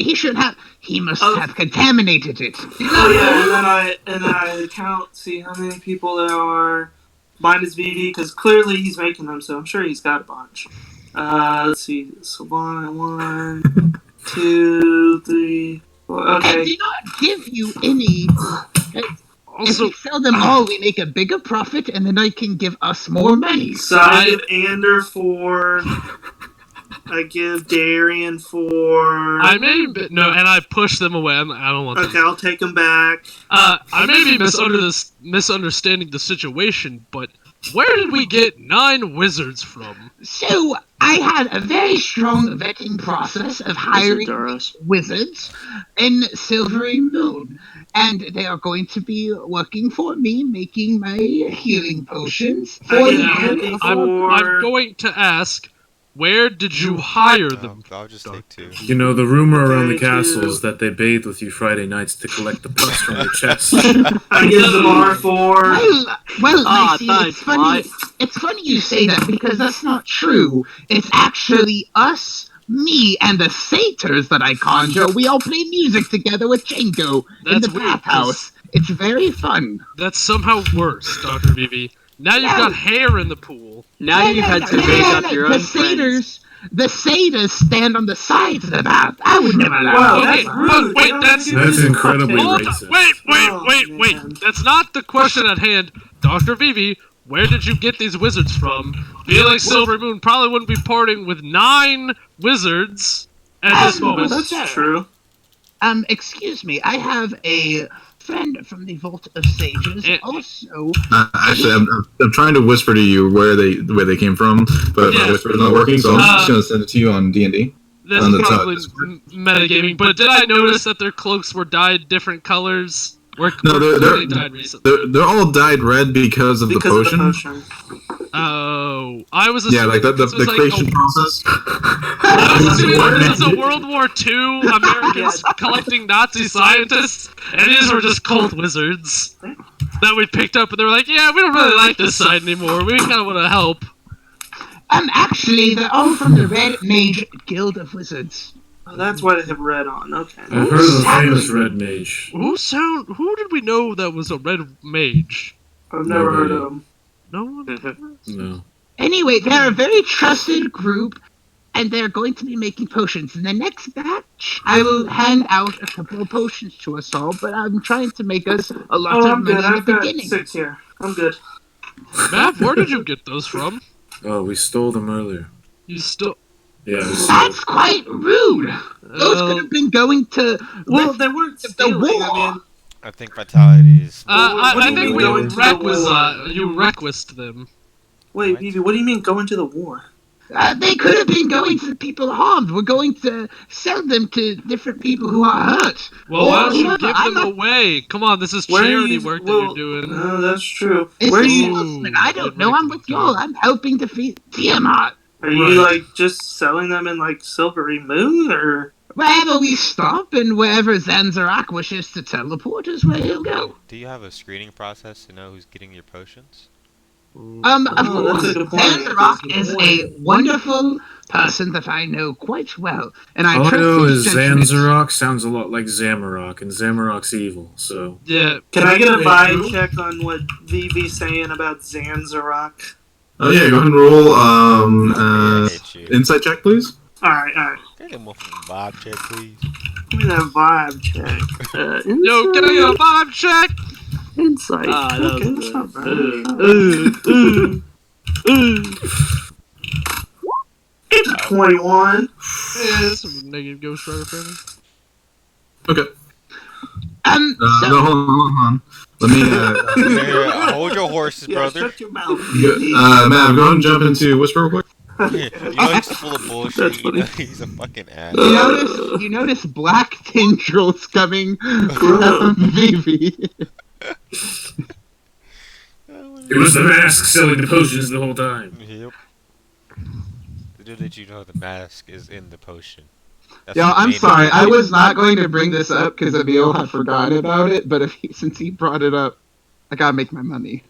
he must have contaminated it. Oh yeah, and then I count, see how many people there are. Mine is Vivi, because clearly he's making them, so I'm sure he's got a bunch. Let's see, so 1, 2, 3, 4, okay. I did not give you any. If we sell them all, we make a bigger profit, and then I can give us more money. So I give Ander 4. I give Darian 4. I may no, and I push them away. I don't want them. Okay, I'll take them back. I may be misunderstanding the situation, but where did we get 9 wizards from? So I had a very strong vetting process of hiring wizards in Silvery Moon, and they are going to be working for me, making my healing potions. I'm going to ask, where did you hire them? I'll just take 2. You know, the rumor around the castle is that they bathe with you Friday nights to collect the pus from your chest. I give Zamar 4. Well, it's funny you say that, because that's not true. It's actually us, me, and the satyrs that I conjure. We all play music together with Django in the bathhouse. It's very fun. That's somehow worse, Dr. Vivi. Now you've got hair in the pool. Now you've had to make up your own friends. The satyrs stand on the sides of the bath. I would never allow that. But wait, that's incredibly racist. Wait. That's not the question at hand. Dr. Vivi, where did you get these wizards from? Feel like Silver Moon probably wouldn't be parting with 9 wizards at this moment. That's true. Excuse me, I have a friend from the Vault of Sages. Also, actually, I'm trying to whisper to you where they came from, but my whisper is not working, so I'm just gonna send it to you on D&D. This is probably metagaming, but did I notice that their cloaks were dyed different colors? No, they're all dyed red because of the potion. Oh, I was assuming the creation process. I was assuming this is a World War II Americans collecting Nazi scientists, and these were just cult wizards that we picked up, and they were like, "Yeah, we don't really like this side anymore. We kind of want to help." Actually, they're all from the Red Mage Guild of Wizards. Oh, that's why they have red on. Okay. I've heard of the famous red mage. Who did we know that was a red mage? I've never heard of them. No one? No. Anyway, they're a very trusted group, and they're going to be making potions. In the next batch, I will hand out a couple of potions to us all, but I'm trying to make us a lot of money at the beginning. I've got 6 here. I'm good. Matt, where did you get those from? Oh, we stole them earlier. You stole... Yeah, that's quite rude. Those could have been going to. Well, they weren't stealing. I mean, I think vitality is. I think you requised them. Wait, Vivi, what do you mean going to the war? They could have been going to the people harmed. We're going to sell them to different people who are hurt. Well, why don't you give them away? Come on, this is charity work that you're doing. No, that's true. Where are you? I don't know. I'm with y'all. I'm helping defeat Tiamat. Are you like just selling them in like Silvery Moon, or? Wherever we stop and wherever Zanzarak wishes to teleport is where he'll go. Do you have a screening process to know who's getting your potions? Of that's course, a good point. Zanzarak is a wonderful person that I know quite well, and I All I trust know his is judgment. Zanzarock sounds a lot like Zamarok, and Zamarok's evil, so... Yeah. Can I get a vibe check on what VV's saying about Zanzarock? Oh yeah, go ahead and roll I hate you. insight check, please. Alright. Get him off the Bob check, please. Give me that vibe check. Yo, can I get a vibe check? Insight. Okay, that's not bad. It's 21. Yeah, some negative Ghost Rider for me. Okay. So, No, hold on. Let me. Here, hold your horses, Yeah, brother. shut your mouth. Matt, go ahead and jump into Whisper real quick. You know he's full of bullshit. You know he's a fucking ass. you notice black tendrils coming from Vivi. It was the mask selling the potions the whole time. Yep. Little did you know the mask is in the potion. That's Yo, the I'm main sorry. point. I was not going to bring this up because Emil had forgotten about it, but since he brought it up, I gotta make my money.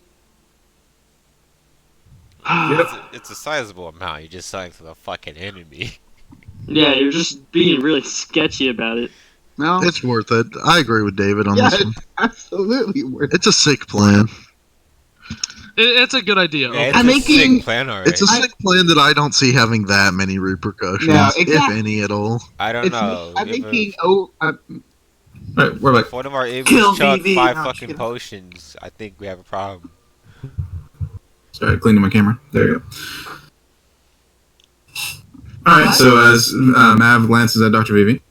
It's a sizable amount. You're just selling to the fucking enemy. Yeah, you're just being really sketchy about it. No, It's worth it. I agree with David on yeah, this one. it's absolutely worth it. It's a sick plan. It's a good idea. Yeah, it's I'm a making- sick plan already. It's a sick plan that I don't see having that many repercussions, No, exactly. if any at all. I don't know. I'm If making Alright, we're back. if one of our Kill evil's chuck VV. 5 No, fucking shit. potions, I think we have a problem. Sorry, cleaning my camera. There you go. Alright, so as Mav glances at Dr. Vivi,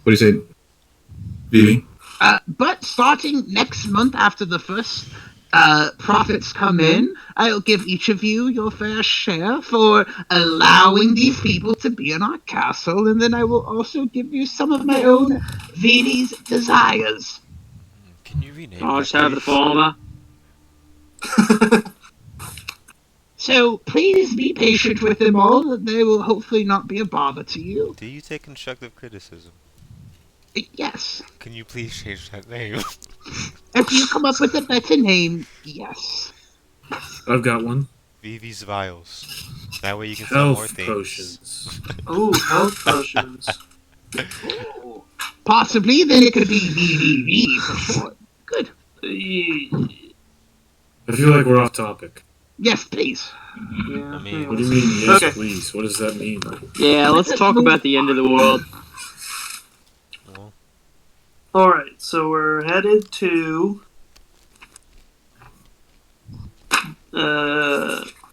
what do you say, Vivi? but starting next month after the first profits come in, I'll give each of you your fair share for allowing these people to be in our castle, and then I will also give you some of my own Vivi's desires. Can you rename I'll that, just have the please? former. So please be patient with them all. They will hopefully not be a bother to you. Do you take constructive criticism? Yes. Can you please change that name? If you come up with a better name, yes. I've got one. Vivi's Vials. That way you can sell more Health things. potions. Ooh, health potions. Possibly, then it could be VVV for short. Good. I feel like we're off topic. Yes, please. Yeah. I mean, What do you mean, yes, Okay. please? What does that mean? Yeah, let's talk about the end of the world. Well, Alright, so we're headed to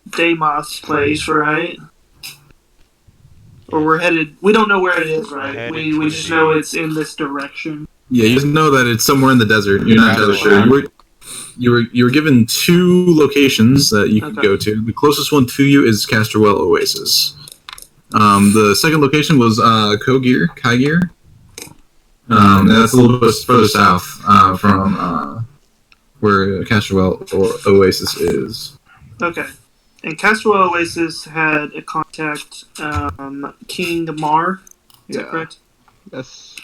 Deimos' place, right? Or we're headed we don't know where it is, right? headed We to just the- know it's in this direction. Yeah, you just know that it's somewhere in the desert. You're not entirely sure. You were given 2 locations that you could Okay. go to. The closest one to you is Casterwell Oasis. The second location was Kygir. That's a little bit further south from where Casterwell Oasis is. Okay. And Casterwell Oasis had a contact, King Mar. Is that correct? Yes.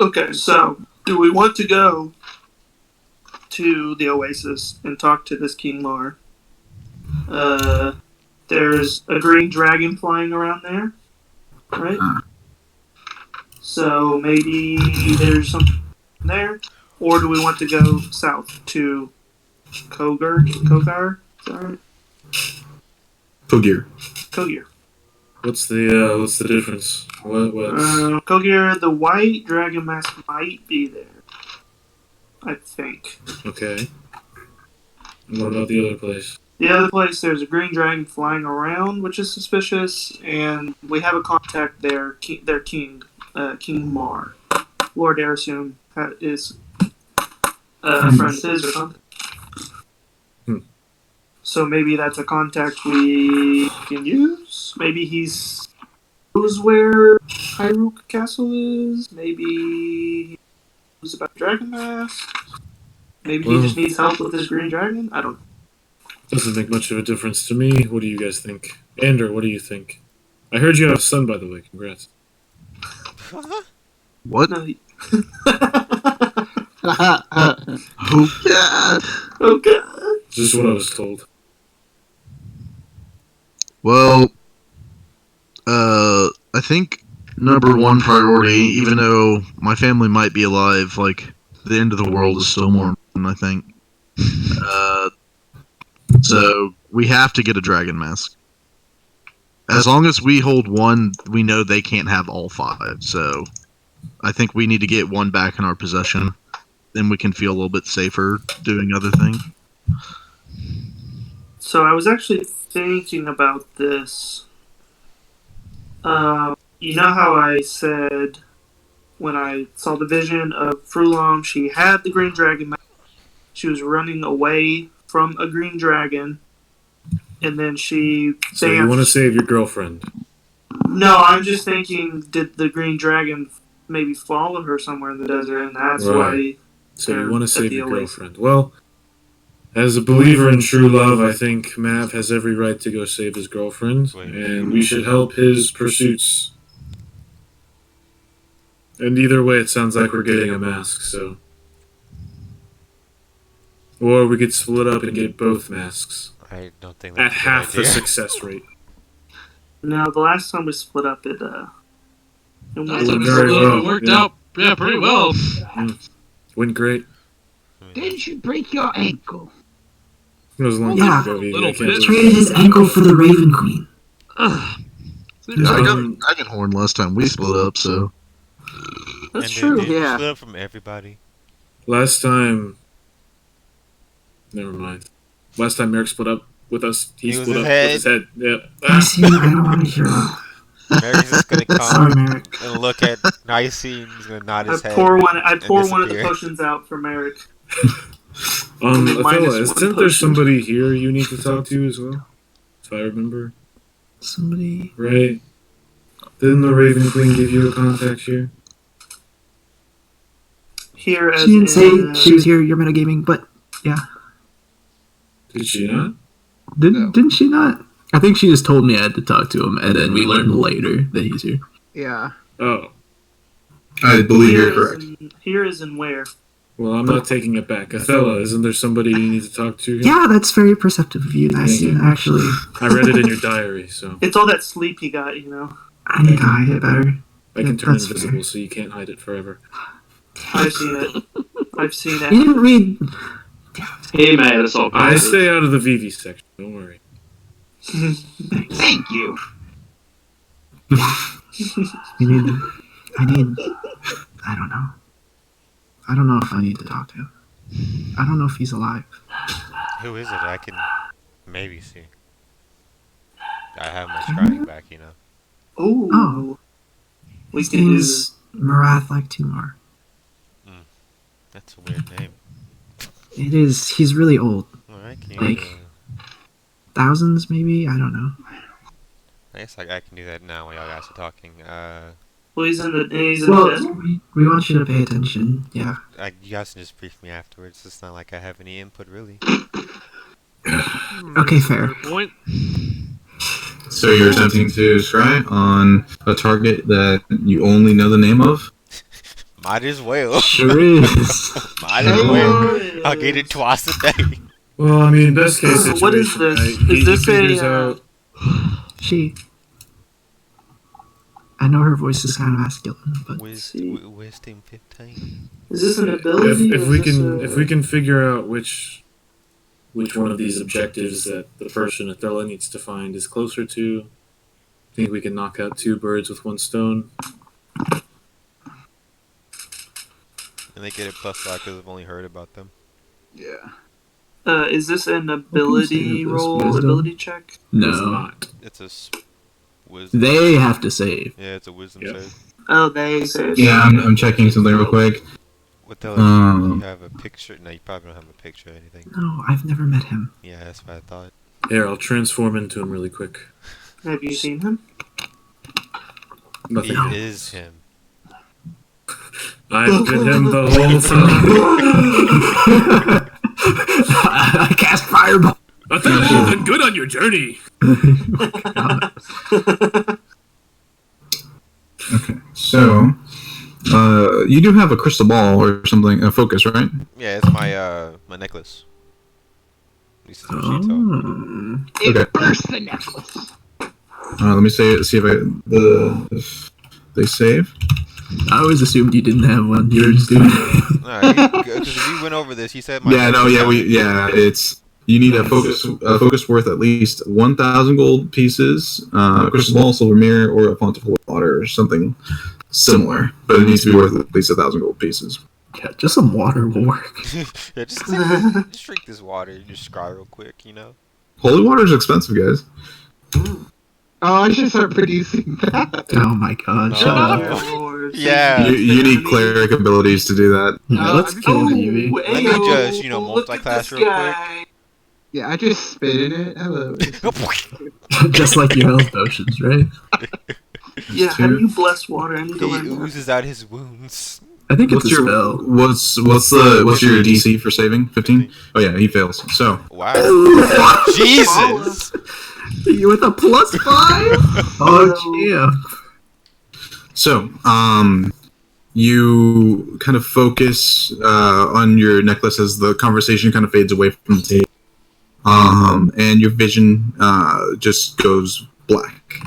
Okay, so do we want to go to the Oasis and talk to this King Mar? There's a green dragon flying around there, right? So maybe there's something there. Or do we want to go south to Kogar? Is that right? Kogir. Kogir. What's the difference? What's... Kogir, the white dragon mask might be there. I think. Okay. And what about the other place? The other place, there's a green dragon flying around, which is suspicious, and we have a contact there, their king, King Mar. Lord Erasum is a friend of his or something. So maybe that's a contact we can use. Maybe he's knows where Hyrule Castle is. Maybe he knows about Dragon Mask. Maybe he just needs help with his green dragon. I don't know. Doesn't make much of a difference to me. What do you guys think? Ander, what do you think? I heard you have a son, by the way. Congrats. What? No, Oh God. oh god. Just what I was told. Well, I think number one priority, even though my family might be alive, like the end of the world is still more important, I think. So we have to get a dragon mask. As long as we hold one, we know they can't have all 5. So I think we need to get one back in our possession. Then we can feel a little bit safer doing other things. So I was actually thinking about this. You know how I said when I saw the vision of Frulom, she had the green dragon mask. She was running away from a green dragon, and then she. So you want to save your girlfriend? No, I'm just thinking, did the green dragon maybe follow her somewhere in the desert, and that's why. So you want to save your girlfriend? Well, as a believer in true love, I think Mav has every right to go save his girlfriend, and we should help his pursuits. And either way, it sounds like we're getting a mask, so. Or we could split up and get both masks. I don't think at that's a good half the idea. success rate. No, the last time we split up, it worked out, yeah, pretty well. Went great. Didn't you break your ankle? It was a long Yeah. time ago, Vivi. I can't believe Traded his ankle for the Raven Queen. Yeah, I got a dragon horn last time we split up, so. That's And true. Did you Yeah. split up from everybody? Last time. Never mind. Last time Merrick split up with us, he It was split his up head. with his head. Yep. I see. I don't want to hear it. Mary's just gonna Sorry, come Merrick. and look at Nicene. He's gonna nod his I head. pour one and of the disappear. potions out for Merrick. Othello, minus isn't one there potion. somebody here you need to talk to as well? If I remember. Somebody. Right? Didn't the Raven Queen give you a contact here? Here as She didn't say in, she was here. You're metagaming, but yeah. Did she not? Didn't she not? I think she just told me I had to talk to him, and then we learned later that he's here. Yeah. Oh. I believe you're correct. Here is in where? Well, I'm not taking it back. Othello, isn't there somebody you need to talk to here? Yeah, that's very perceptive of you, Nicene, actually. I read it in your diary, so. It's all that sleep you got, you know. I need to hide it better. I can turn That's invisible, so you can't hide it forever. I've seen it. I've seen it. You didn't read. Hey man, it's all I positive. stay out of the VV section, don't worry. Thank you. I don't know. I don't know if I need to talk to him. I don't know if he's alive. Who is it? I can maybe see. I have my scrying back, you know. Ooh. Oh. We His can name do. is Marath like Tumar. That's a weird name. It is. He's really old. Alright, can you, Like, thousands, maybe? I don't know. I guess I can do that now while y'all guys are talking. Well, he's in the desert. Well, we want you to pay attention. Yeah. You guys can just brief me afterwards. It's not like I have any input, really. Okay, fair. Point. So you're attempting to scry on a target that you only know the name of? Might as well. Sure is. Might as well. I'll get it twice a day. Well, I mean, best case situation. What is this? Right? Is this figures a? out. She. I know her voice is kind of masculine, but Wisdom 15. Is this an ability? If or we is this can a- if we can figure out which one of these objectives that the person Othello needs to find is closer to, I think we can knock out 2 birds with 1 stone. And they get it plus 5 because I've only heard about them. Yeah. Is this an ability this roll? wisdom. Ability check? It's no. not. It's a wisdom. They have to save. Yeah, it's a wisdom Yep. save. Oh, they say. Yeah, I'm checking something real quick. What the hell? You have a picture? No, you probably don't have a picture or anything. No, I've never met him. Yeah, that's what I thought. Here, I'll transform into him really quick. Have you seen him? Nothing. He is him. I've been him the whole time. I cast fireball. I think you've been good on your journey. Okay, So, you do have a crystal ball or something, a focus, right? Yeah, it's my my necklace. At least it's what she told me. Okay. Burst the necklace. Let me see if if they save. I always assumed you didn't have one. You were just doing it. Alright, because we went over this. He said my It's you need a focus worth at least 1,000 gold pieces, a crystal ball, silver mirror, or a font of holy water, or something similar. But it needs to be worth at least 1,000 gold pieces. Yeah, just some water will work. Yeah, just drink this water. Just scry real quick, you know. Holy water is expensive, guys. Oh, I should start producing that. Oh my god, shut up. Yeah. You need cleric abilities to do that. Yeah, let's kill you. Let me just, multi-class real quick. Yeah, I just spit in it. Hello. Just like your health potions, right? Yeah, how do you bless water? I need to learn He oozes out his wounds. I think it's a spell. What's your DC for saving? 15? Oh yeah, he fails. So wow. Jesus. You with a +5? Oh yeah. So, you kind of focus on your necklace as the conversation kind of fades away from the table. And your vision just goes black.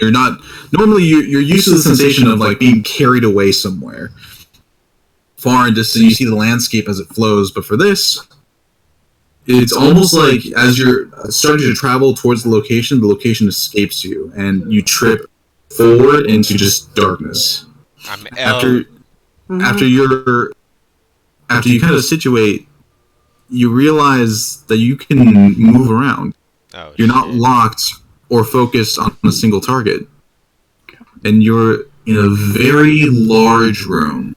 You're not normally you're used to the sensation of like being carried away somewhere far and distant. You see the landscape as it flows, but for this, it's almost like as you're starting to travel towards the location escapes you, and you trip forward into just darkness. After you kind of situate, you realize that you can move around. Oh, you're not locked or focused on a single target. And you're in a very large room.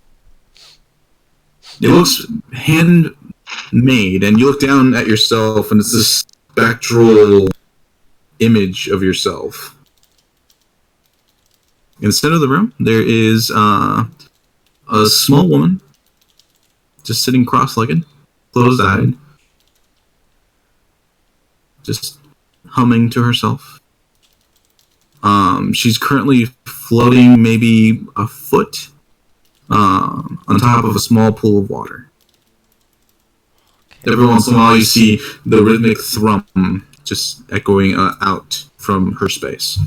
It looks handmade, and you look down at yourself, and it's this spectral image of yourself. In the center of the room, there is a small woman just sitting cross-legged, closed-eyed, just humming to herself. She's currently floating maybe a foot on top of a small pool of water. Every once in a while you see the rhythmic thrum just echoing out from her space.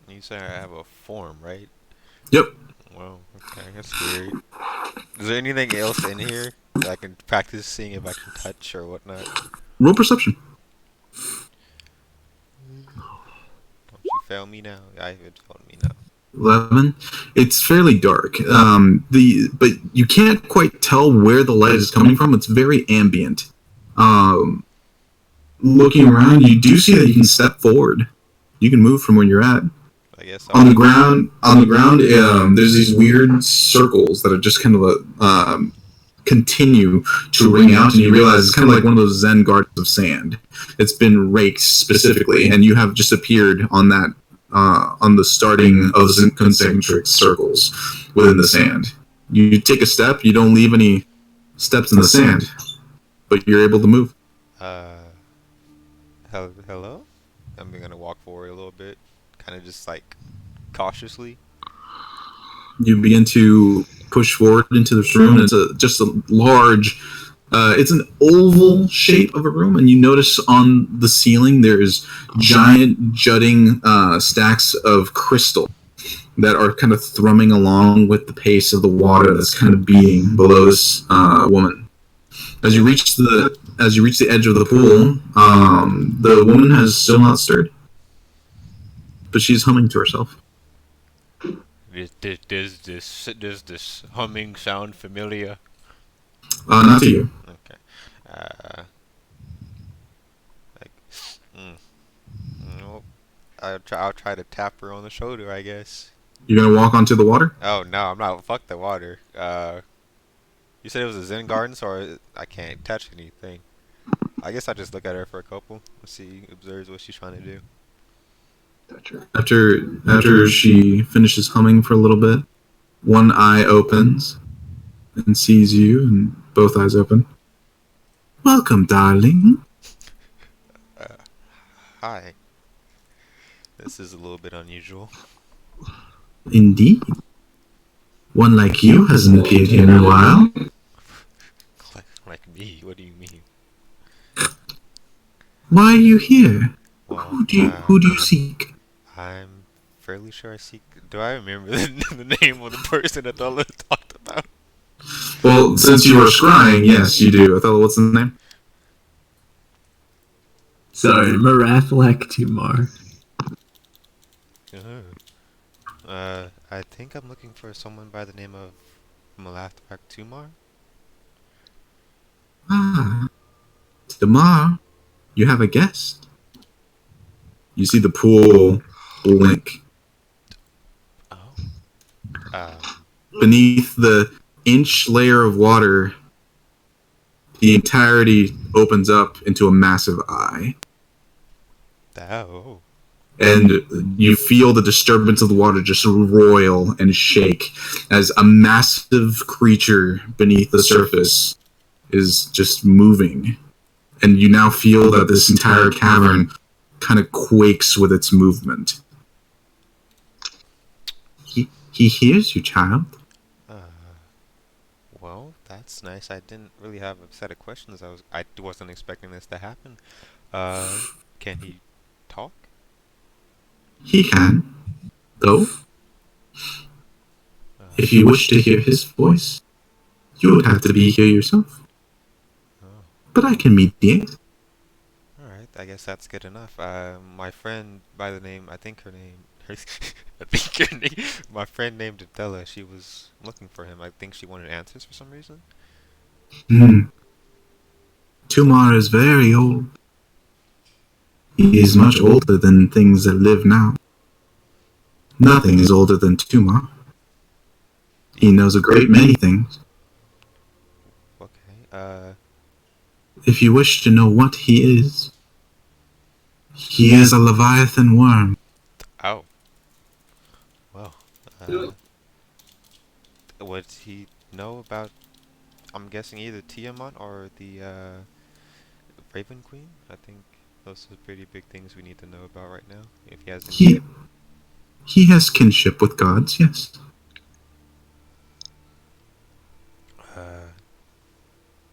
You say I have a form, right? Yep. Well, okay, that's scary. Is there anything else in here that I can practice seeing if I can touch or whatnot? Roll perception. Don't you fail me now? I would fail me now. 11. It's fairly dark. But you can't quite tell where the light is coming from. It's very ambient. Looking around, you do see that you can step forward. You can move from where you're at. I guess on the ground, there's these weird circles that are just kind of continue to ring out, and you realize it's kind of like one of those Zen gardens of sand. It's been raked specifically, and you have just appeared on that on the starting of the concentric circles within the sand. You take a step, you don't leave any steps in the sand, but you're able to move. Hello? I'm gonna walk forward a little bit, kind of just like cautiously. You begin to push forward into this room, and it's just a large, it's an oval shape of a room, and you notice on the ceiling there's giant jutting stacks of crystal that are kind of thrumming along with the pace of the water that's kind of beating below this woman. As you reach the edge of the pool, the woman has still not stirred, but she's humming to herself. Does this humming sound familiar? Not to you. Okay. Nope. I'll try to tap her on the shoulder, I guess. You're gonna walk onto the water? Oh no, I'm not. Fuck the water. You said it was a Zen garden, so I can't touch anything. I guess I'll just look at her for a couple. Observes what she's trying to do. After she finishes humming for a little bit, one eye opens and sees you, and both eyes open. Welcome, darling. Hi. This is a little bit unusual. Indeed. One like you hasn't appeared here in a while. Like me? What do you mean? Why are you here? Well, Who do you seek? I'm fairly sure I seek. Do I remember the name of the person Athala talked about? Well, since you were scrying, yes, you do. Othello, what's the name? Sorry, Marathilak Tumar. I think I'm looking for someone by the name of Malathrak Tumar. Ah, Damar, you have a guest. You see the pool blink. Oh. Beneath the inch layer of water, the entirety opens up into a massive eye. Oh. And you feel the disturbance of the water just roil and shake as a massive creature beneath the surface is just moving. And you now feel that this entire cavern kind of quakes with its movement. He hears you, child. Well, that's nice. I didn't really have a set of questions. I wasn't expecting this to happen. Can he talk? He can, though. If you wish to hear his voice, you would have to be here yourself. But I can mediate. Alright, I guess that's good enough. My friend by the name, my friend named Adela, she was looking for him. I think she wanted answers for some reason. Tumar is very old. He is much older than things that live now. Nothing is older than Tumar. He knows a great many things. Okay, If you wish to know what he is a Leviathan worm. Oh. Well, would he know about, I'm guessing, either Tiamat or the Raven Queen? I think those are pretty big things we need to know about right now. If he has any... He has kinship with gods, yes.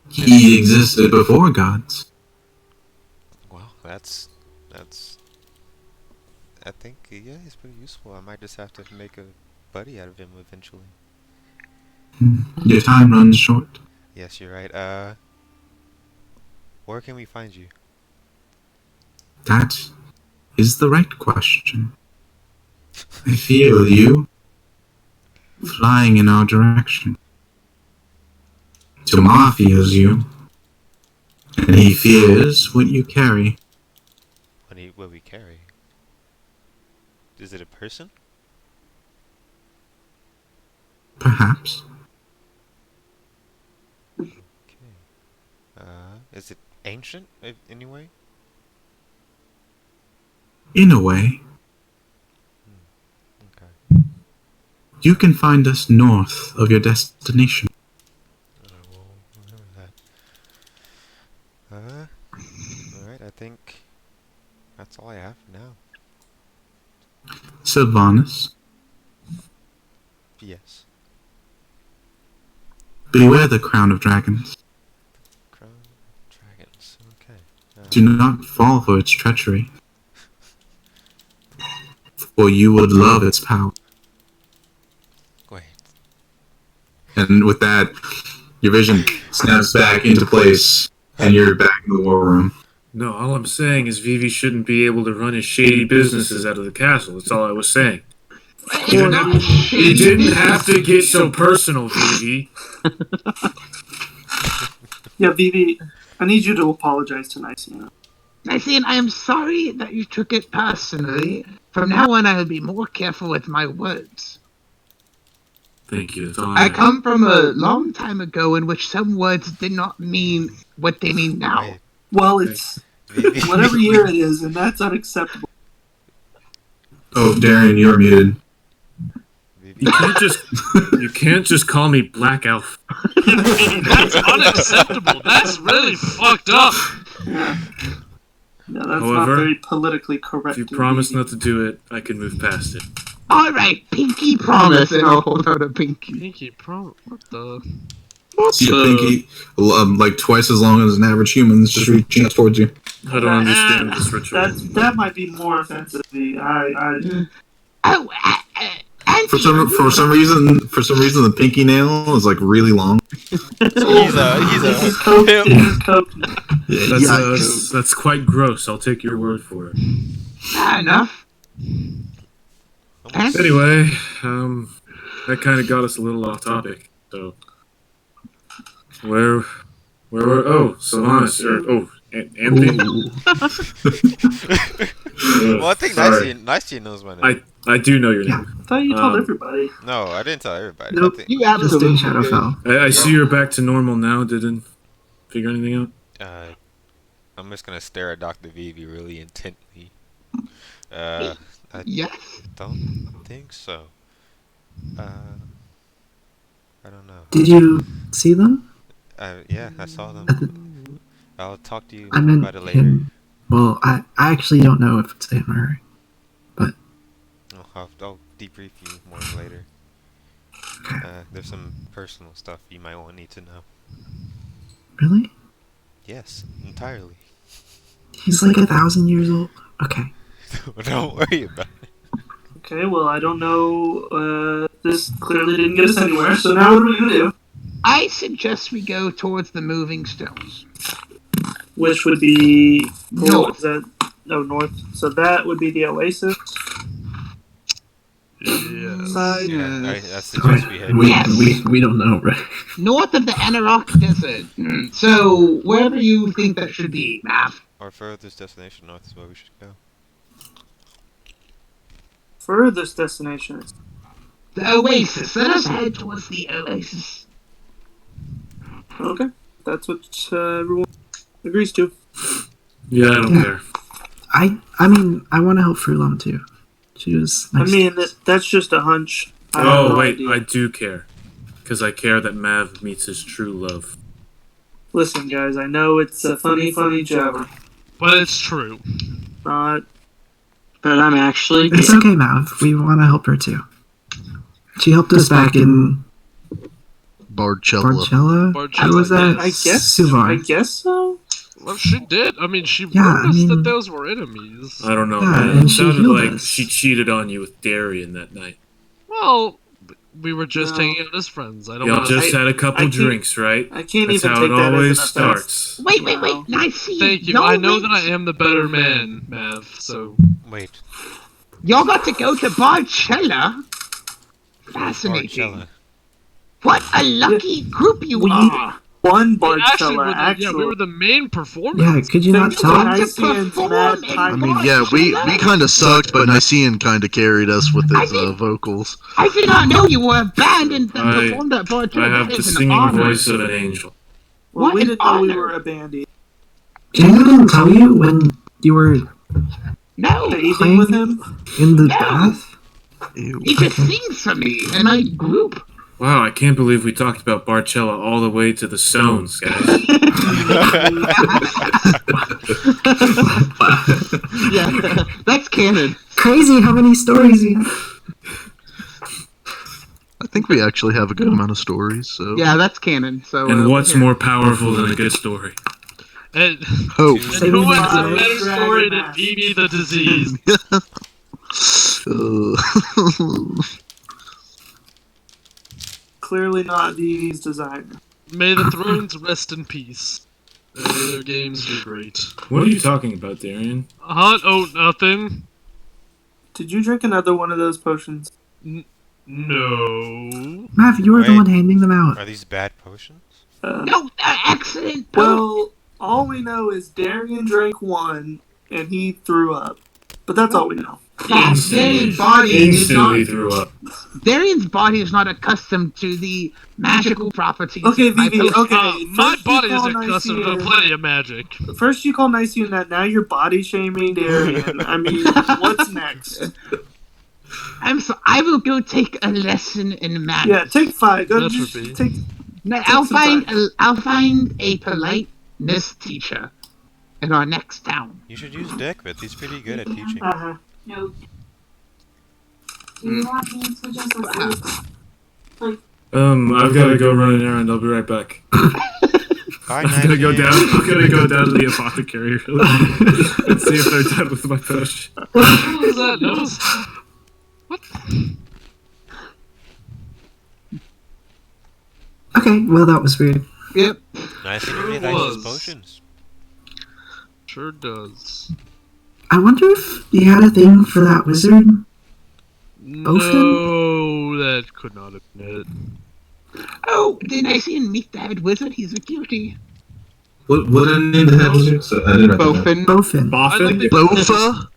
He existed before gods. Well, that's I think, yeah, he's pretty useful. I might just have to make a buddy out of him eventually. Your time runs short. Yes, you're right. Where can we find you? That is the right question. I feel you flying in our direction. Tumar feels you, and he fears what you carry. What we carry? Is it a person? Perhaps. Okay. Is it ancient anyway? In a way. Okay. You can find us north of your destination. We'll remember that. Alright, I think that's all I have for now. Sylvanus, Yes. beware the crown of dragons. Crown of Dragons. Okay. Do not fall for its treachery, for you would love its power. Wait. And with that, your vision snaps back into place, and you're back in the war room. No, all I'm saying is Vivi shouldn't be able to run his shady businesses out of the castle. That's all I was saying. It didn't have to get so personal, Vivi. Yeah, Vivi, I need you to apologize to Nicene. Nicene, I am sorry that you took it personally. From now on, I will be more careful with my words. Thank you. That's all I come from a long time ago in which some words did not mean what they mean now. Well, it's whatever year it is, and that's unacceptable. Oh, Darren, you're muted. You can't just call me Black Elf. That's unacceptable. That's really fucked up. No, that's not However, very politically correct. if you promise not to do it, I can move past it. All right, pinky promise, and I'll hold out a pinky. Pinky promise? What the? See a pinky, like twice as long as an average human, is just reaching out towards you. I don't understand this ritual. That might be more offensive to me. Oh, For some reason, the pinky nail is like really long. He's a That's quite gross. I'll take your word for it. Fair enough. Anyway, that kind of got us a little off topic. So, where were Sylvanas Anthony? Well, I think Nicey knows my name. I do know your name. I thought you told everybody. No, I didn't tell everybody. Nope, you absolutely just in Shadowfell. I see you're back to normal now. Didn't figure anything out? I'm just gonna stare at Dr. Vivi really intently. Yes. Don't think so. I don't know. Did you see them? Yeah, I saw them. I'll talk to you I meant about it later. him. Well, I actually don't know if it's him or... but... I'll debrief you more later. There's some personal stuff you might need to know. Really? Yes, entirely. He's like 1,000 years old? Okay. Don't worry about it. Okay, well, I don't know. This clearly didn't get us anywhere, so now what are we gonna do? I suggest we go towards the moving stones. Which would be North. North. So that would be the oasis. Side. I suggest we head We don't know, right? North of the Anarok Desert. So, wherever you think that should be, Mav. Our furthest destination north is where we should go. Furthest destination. The oasis. Let us head towards the oasis. Okay. That's what everyone agrees to. Yeah, I don't care. I mean, I want to help Frulam too. She was nice. I mean, that's just a hunch. I do care. Because I care that Mav meets his true love. Listen, guys, I know it's a funny joke. But it's true. Not. But I'm actually... It's okay, Mav. We want to help her too. She helped us back in... Barcella. How was that? I guess. Suvar. I guess so. Well, she did. I mean, she warned us that those were enemies. I don't know, Yeah, man. and It she sounded healed like us. she cheated on you with Darian that night. Well, we were just hanging out as friends. I don't Y'all want just had a couple drinks, right? I can't That's even how take it that always as an offense. starts. Wait. Nice. Thank you. I know that I am the better man, Mav, so... Wait. Y'all got to go to Barcella? Fascinating. Barcella. What a lucky group you are. One We actually Barcella, were the, actually. yeah, we were the main performers. Yeah, could you not tell? I mean, yeah, we kind of sucked, but Nicean kind of carried us with his vocals. I did not know you were a band and performed at Barcella. I have That the is an singing honor. voice of an angel. Well, we What didn't an know we honor. were a bandy. Jana didn't tell you when you were No, Bathing with him? in the bath? he just sings for me and my group. Wow, I can't believe we talked about Barcella all the way to the Stones, guys. Yeah, that's canon. Crazy how many stories you have. I think we actually have a good amount of stories, so... Yeah, that's canon. So. And what's here. more powerful than a good story? And, Hope. and who has a better story than Phoebe the Disease? Clearly not Vivi's designer. May the thrones rest in peace. And may their games be great. What are you talking about, Darian? Oh, nothing. Did you drink another one of those potions? No. Mav, you were the Wait. one handing them out. Are these bad potions? No, excellent. Well, all we know is Darian drank one and he threw up. But that's all we know. Darian's body is Instantly not. threw up. Darian's body is not accustomed to the magical properties. Okay, of my Vivi, potion. okay. My First body you is call accustomed to Nicaean- plenty of magic. First you call Nicaean that, now you're body shaming Darian. I mean, what's next? I will go take a lesson in magic. Yeah, take 5. Go That just would be. take. No, some I'll find a politeness teacher. in our next town. You should use Deckfit. He's pretty good at teaching. No. Do you want me to just like I've gotta go run an errand. I'll be right back. Bye, I'm gonna go down. I'm gonna go down to the apothecary and see if they're done with my push. What was that nose? What? Okay, well that was weird. Yep. Nice to Sure realize his was. potions. Sure does. I wonder if you had a thing for that wizard. No, that could not have been it. Oh, didn't I see him meet the head wizard? He's a cutie. What did the name of the head wizard? So, I didn't write that down. Bofin. Boffin. Bofa?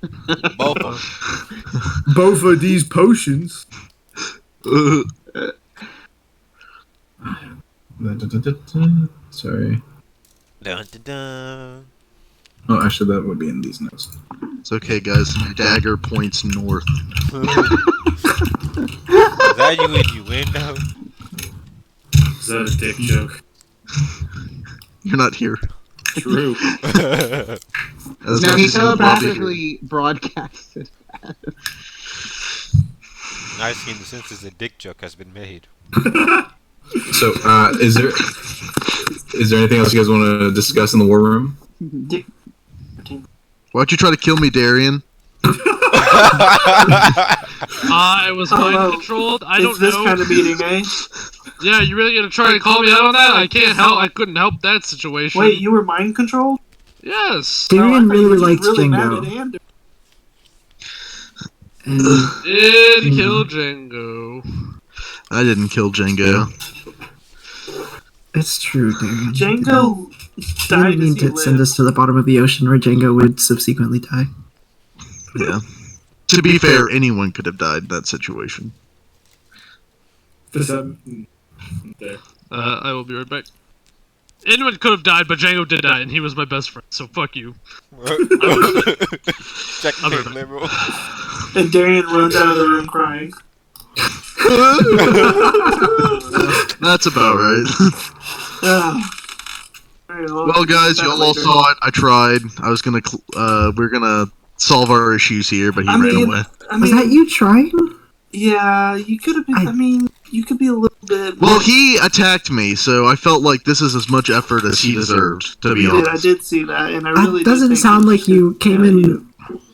Bofa. Both of these potions. Sorry. Dun, dun, dun. Oh, actually, that would be in these notes. It's okay, guys. My dagger points north. Is that you innuendo? Is that a dick joke? You're not here. True. As No, much he as you would love to hear. telepathically broadcasted that. I've seen the sense a dick joke has been made. So, is there anything else you guys want to discuss in the war room? Why'd you try to kill me, Darian? I was mind controlled. I don't It's this know. kind of meeting, eh? Yeah, you really gonna try to call me out on that? I can't help. I couldn't help that situation. Wait, you were mind controlled? Yes. Darian No, I thought you were really just likes really mad Django. at Ander. And Did kill Django. I didn't kill Django. it's true, Darian. Django I died didn't mean as he to send lived. us to the bottom of the ocean where Django would subsequently die. Yeah. To be fair, anyone could have died in that situation. Does that... There. I will be right back. Anyone could have died, but Django did die, and he was my best friend. So fuck you. Checkmate, liberal. And Darian runs out of the room crying. That's about right. Well, guys, y'all all saw it. I tried. I was gonna. We're gonna solve our issues here, but he ran away. Was that you trying? Yeah, you could have been. I mean, you could be a little bit. Well, he attacked me, so I felt like this is as much effort as he deserved, to be You did, honest. I did see that, and I really That doesn't did think sound like you came in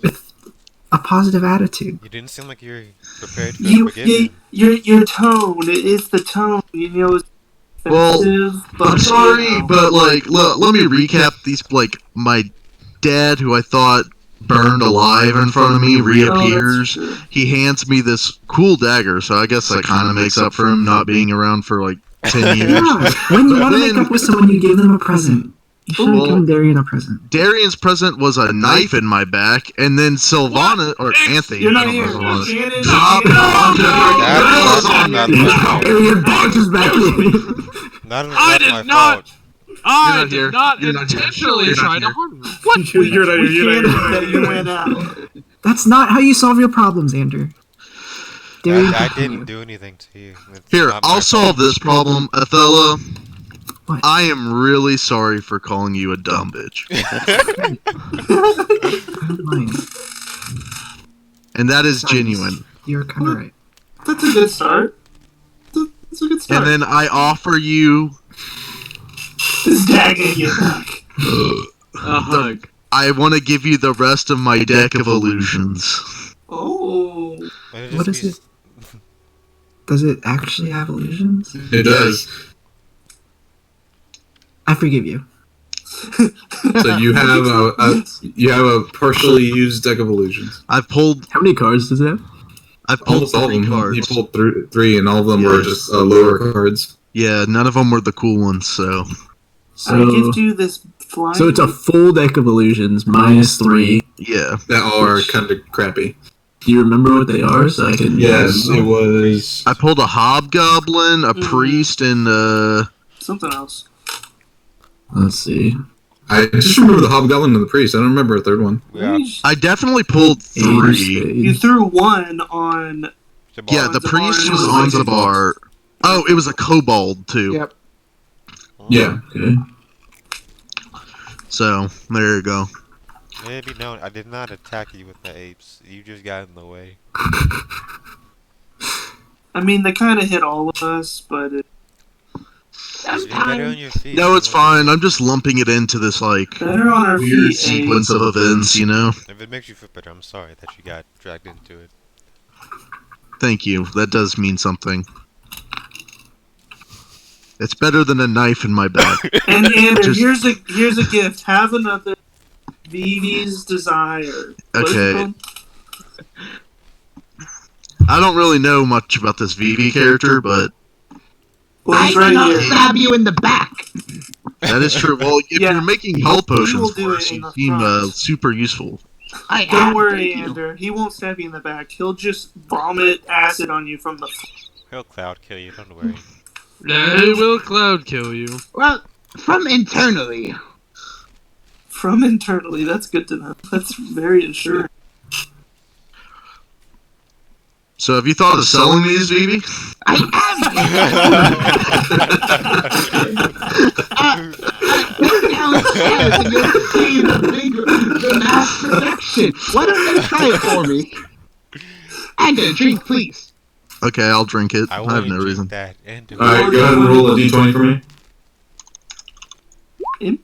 with a positive attitude. You didn't seem like you were prepared for the beginning. your tone. It is the tone. You know, it's Well, offensive, but I'm sorry, but like, let me recap these. Like, my dad, who I thought burned alive in front of me, reappears. He hands me this cool dagger, so I guess that kind of makes up for him not being around for like 10 years. Yeah, when you want to make up with someone, you give them a present. You should have given Darian a present. Darian's present was a knife in my back, and then Sylvana, or Anthony, You're not I don't here. know who it was. Shannon, Darian barges back in. I did not. I not here. did not You're not here. intentionally You're not try to here. harm you. What? You're not here. You're not here. that you went out. That's not how you solve your problems, Andrew. Darian, I didn't do anything to you. It's Here, not my I'll solve this problem, Athela. What? I am really sorry for calling you a dumb bitch. I don't mind. And that is genuine. You're kind of right. That's a good start. That's a good start. And then I offer you this dagger you back. A hug. I want to give you the rest of my deck of illusions. Oh. What is it? Does it actually have illusions? It does. I forgive you. So you have a partially used deck of illusions. I've pulled. How many cards does it have? I've pulled Almost all of 3 them. cards. You pulled three, and all of them were just lower cards. Yeah, none of them were the cool ones. So I gift you this flying. So it's a full deck of illusions -3. yeah, that all are kind of crappy. Do you remember what they are? So I can. Yes, it was. I pulled a hobgoblin, a priest, and something else. Let's see. I just remember the hobgoblin and the priest. I don't remember a third one. Yeah. I definitely pulled 3. You threw one on. Yeah, the priest was on Zabar. Oh, it was a kobold too. Yep. Yeah. Okay. So there you go. Maybe no, I did not attack you with the apes. You just got in the way. I mean, they kind of hit all of us, but Just be better on your feet. No, it's fine. I'm just lumping it into this like better on our weird feet. sequence of events, you know. If it makes you feel better, I'm sorry that you got dragged into it. Thank you. That does mean something. It's better than a knife in my back. And Andrew, here's a gift. Have another Vivi's Desire. What is it Okay. called? I don't really know much about this Vivi character, but Well, I it's right cannot here. stab you in the back. that is true. Well, if Yeah. you're making health He will potions do for it us, in you the seem front. super useful. I Don't am, worry, thank you. Andrew. He won't stab you in the back. He'll just vomit acid on you from the He'll cloud kill you, don't worry. He will cloud kill you. Well, from internally. from internally. That's good to know. That's very assuring. So have you thought of selling these, Vivi? I am. Go downstairs and you'll see the mass production. Why don't you try it for me? And a drink, please. Okay, I'll drink it. I I have won't no drink reason. that. And do Alright, go ahead and roll a d20 for me. You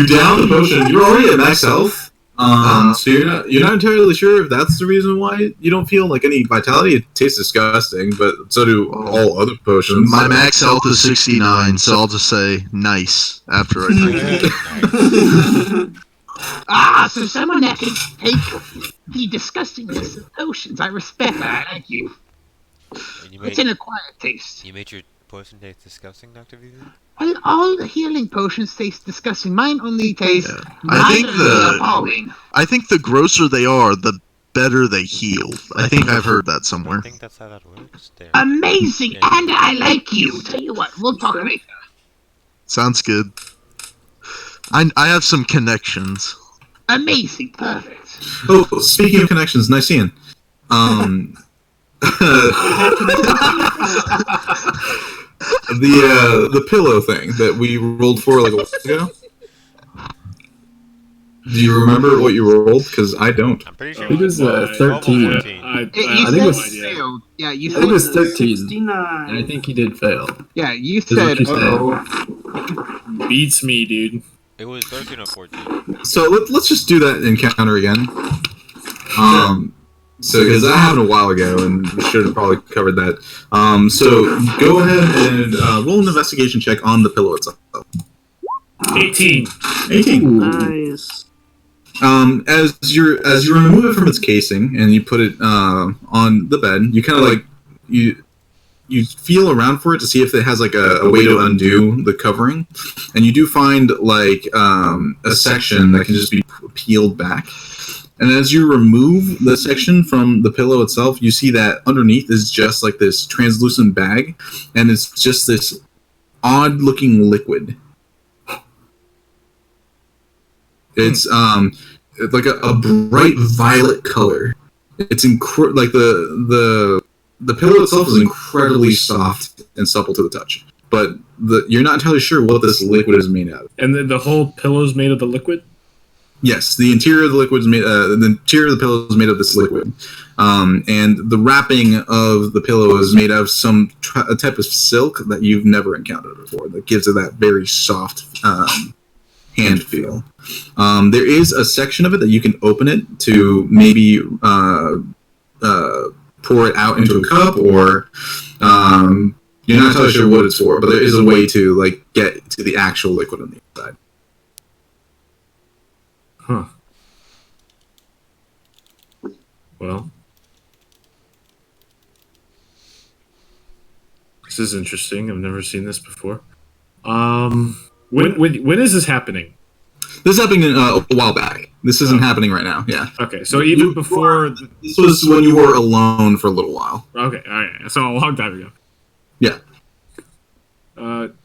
down the potion. You're already at max health. So you're not entirely sure if that's the reason why you don't feel like any vitality. It tastes disgusting, but so do all other potions. My max health is 69, so I'll just say nice after I drink it. So someone that can take the disgustingness of potions. I respect that. Thank you. It's an acquired taste. You made your potion taste disgusting, Dr. Vivi? Well, all the healing potions taste disgusting. Mine only taste appalling. I think the grosser they are, the better they heal. I think I've heard that somewhere. I think that's how that works. There. Amazing, and I like you. Tell you what, we'll talk later. Sounds good. I have some connections. Amazing, perfect. Oh, speaking of connections, Nicean. The pillow thing that we rolled for like a while ago. Do you remember what you rolled? Because I don't. I'm pretty sure it was 13. You I think said it was failed. Yeah, you I said think it was 13. 69. And I think he did fail. Yeah, you Is what said. you said. Uh-oh. Beats me, dude. It was 13 or 14. So let's just do that encounter again. So because that happened a while ago, and we should have probably covered that. So go ahead and roll an investigation check on the pillow itself. 18. 18. Nice. As you remove it from its casing and you put it on the bed, you kind of like you feel around for it to see if it has like a way to undo the covering, and you do find like a section that can just be peeled back. And as you remove the section from the pillow itself, you see that underneath is just like this translucent bag, and it's just this odd-looking liquid. It's like a bright violet color. It's like the pillow itself is incredibly soft and supple to the touch, but you're not entirely sure what this liquid is made out of. And then the whole pillow's made of the liquid? Yes, the interior of the liquid is made. The interior of the pillow is made of this liquid, and the wrapping of the pillow is made of a type of silk that you've never encountered before. That gives it that very soft hand feel. There is a section of it that you can open it to maybe pour it out into a cup, or you're not entirely sure what it's for. But there is a way to like get to the actual liquid on the inside. Huh. Well. This is interesting. I've never seen this before. When is this happening? This is happening a while back. This isn't happening right now. Yeah. Okay, so even before... This was when you were alone for a little while. Okay, alright. So a long time ago. Yeah.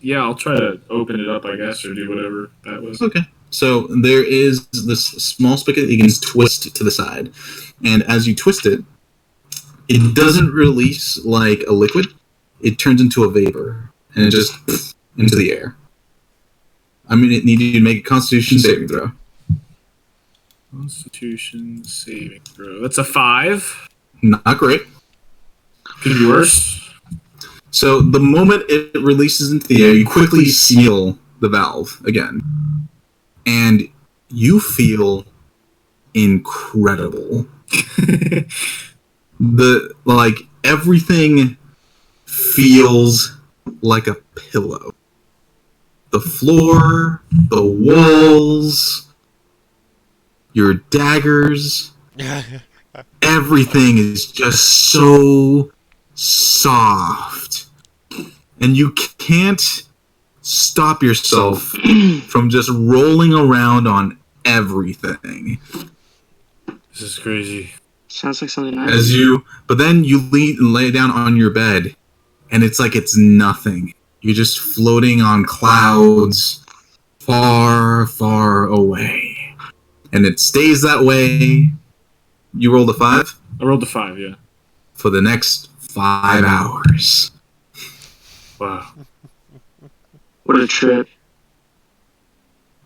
Yeah, I'll try to open it up, I guess, or do whatever that was. Okay. So there is this small spigot that you can twist to the side. And as you twist it, it doesn't release like a liquid. It turns into a vapor. and it just into the air. I'm going to need you to make a Constitution saving throw. Constitution saving throw. That's a 5. Not great. Could be worse. So the moment it releases into the air, you quickly seal the valve again. And you feel incredible. Everything feels like a pillow. The floor, the walls, your daggers, everything is just so soft. And you can't stop yourself from just rolling around on everything. This is crazy. Sounds like something nice. But then you lay down on your bed, and it's like it's nothing. You're just floating on clouds far, far away. And it stays that way. You rolled a 5? I rolled a 5, yeah. For the next 5 hours. Wow. What a trip.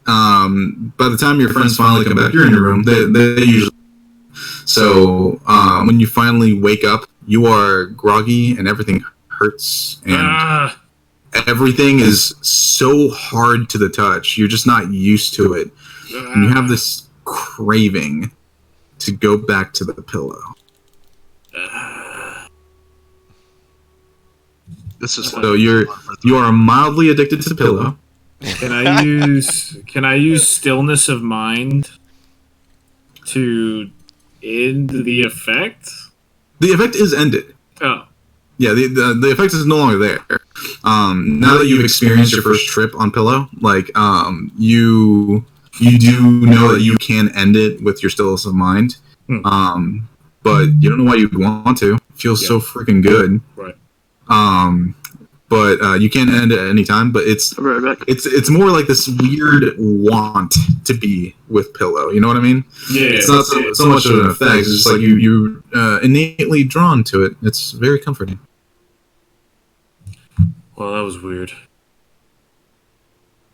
By the time your friends finally come back, you're in your room. They usually... So, when you finally wake up, you are groggy and everything hurts. And everything is so hard to the touch. You're just not used to it. And you have this craving to go back to the pillow. This is so you are mildly addicted to the pillow. Can I use stillness of mind to end the effect? The effect is ended. Oh. Yeah, the effect is no longer there. Now that you've experienced your first trip on pillow, you do know that you can end it with your stillness of mind. But you don't know why you'd want to. It feels so freaking good. Right. But you can end it at any time. But it's more like this weird want to be with pillow. You know what I mean? Yeah. It's not so much of an effect. It's just like you innately drawn to it. It's very comforting. Well, that was weird.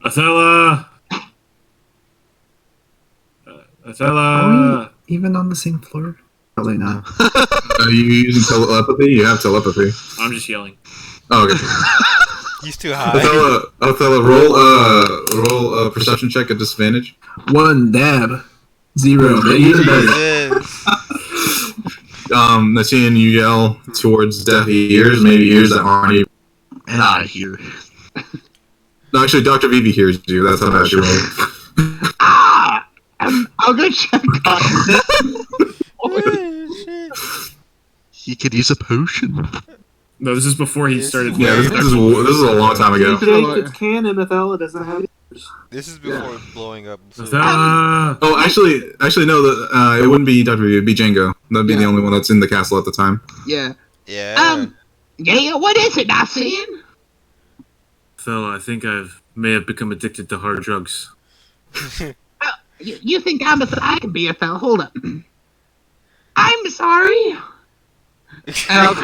Athela! Are we even on the same floor? Probably not. Are you using telepathy? You have telepathy. I'm just yelling. Oh, okay. He's too high. Othello, roll a perception check at disadvantage. 1 dab. 0. Seeing you yell towards deaf ears, maybe ears that aren't even. And I hear. No, actually, Dr. Vivi hears you. That's how bad you roll. I'll go check on He could use a potion. No, this is before he started. Yeah, this is a long time ago. It's canon. Athela doesn't have ears. This is before blowing up. Oh, actually, no. It wouldn't be Dr. Vivi. It'd be Django. That'd be the only one that's in the castle at the time. Yeah. Yeah. Yeah, what is it, Nassian? Fella, I think may have become addicted to hard drugs. You think I can be a fella? Hold up. I'm sorry. And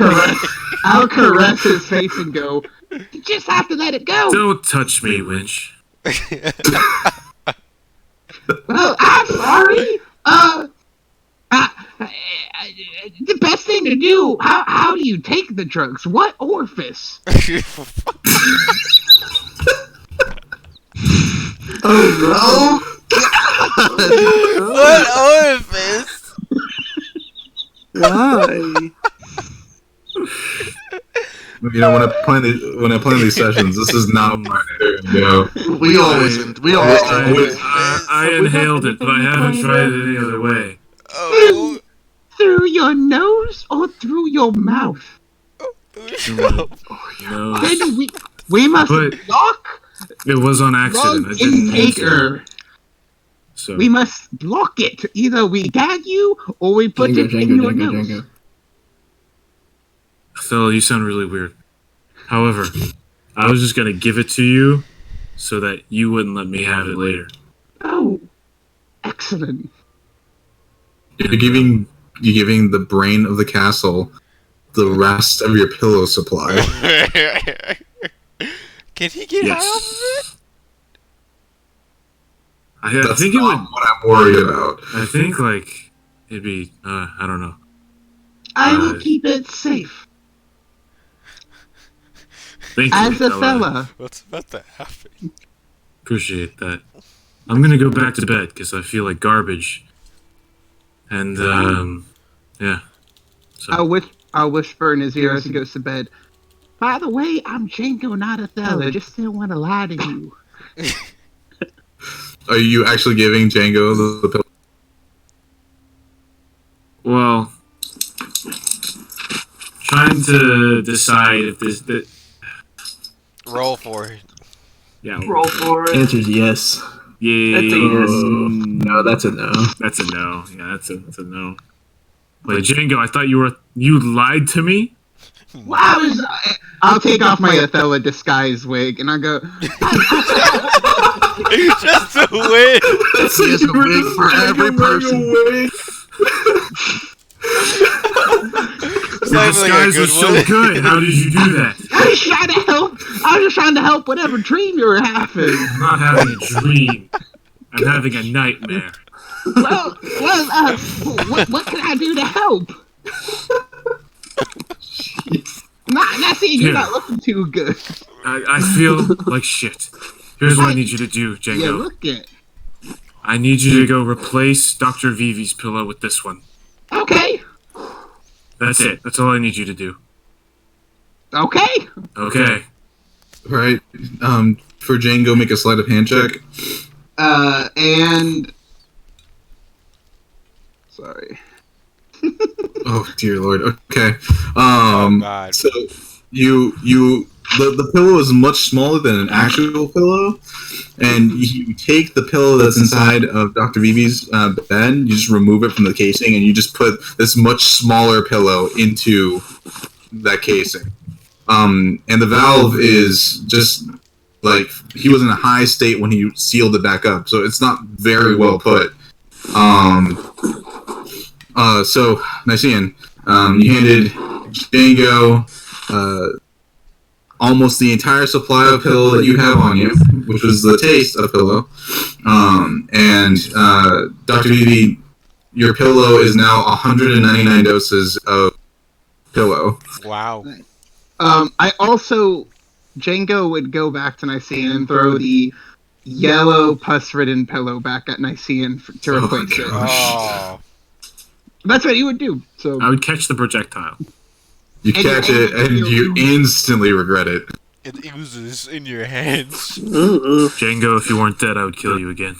I'll caress his face and go, you just have to let it go. Don't touch me, Winch. Well, I'm sorry. The best thing to do, how do you take the drugs? What orifice? Oh, What orifice? Why? You know, when I plan these sessions, this is not what I do. You know, we always do. I inhaled it, but I haven't tried it any other way. Oh. Through your nose or through your mouth? No. Then we must block. It was on accident. I didn't mean to. So We must block it. Either we gag you or we put it in your nose. Othello, you sound really weird. However, I was just gonna give it to you so that you wouldn't let me have it later. Oh, excellent. you're giving the brain of the castle the rest of your pillow supply. Can he get high off of it? I think it would. What I'm worried about. I think like it'd be. I don't know. I will keep it safe. Thank As you, a fella. What's about to happen? Appreciate that. I'm gonna go back to bed because I feel like garbage. And yeah. So. I'll whisper in his ear as he goes to bed. By the way, I'm Django, not Othello. Just didn't want to lie to you. Are you actually giving Django the pillow? Well, trying to decide if this. Roll for it. Yeah. Roll for it. Answer's yes. Yeah. That's a yes. No, that's a no. That's a no. Yeah, that's a no. Wait, Django, I thought you lied to me? Wow, I'll take off my Othello disguise wig and I'll go. Just a wig. He has a wig for every person. Your disguise was so good. How did you do that? I was trying to help. I was just trying to help whatever dream you were having. I'm not having a dream. I'm having a nightmare. Well, what can I do to help? Not seeing you're not looking too good. I feel like shit. Here's what I need you to do, Django. Yeah, look it. I need you to go replace Dr. Vivi's pillow with this one. Okay. That's it. That's all I need you to do. Okay. Okay. Right. For Django, make a sleight of hand check. And sorry. Oh dear lord. Okay. Oh God. So the pillow is much smaller than an actual pillow, and you take the pillow that's inside of Dr. Vivi's bed, you just remove it from the casing, and you just put this much smaller pillow into that casing. And the valve is just like he was in a high state when he sealed it back up, so it's not very well put. So Nicean, you handed Django almost the entire supply of pillow that you have on you, which was the taste of pillow. And Dr. Vivi, your pillow is now 199 doses of pillow. Wow. I also, Django would go back to Nicean and throw the yellow pus-ridden pillow back at Nicean to replace it. Oh. That's what you would do. So I would catch the projectile. You catch it, and you instantly regret it. It oozes in your hands. Django, if you weren't dead, I would kill you again.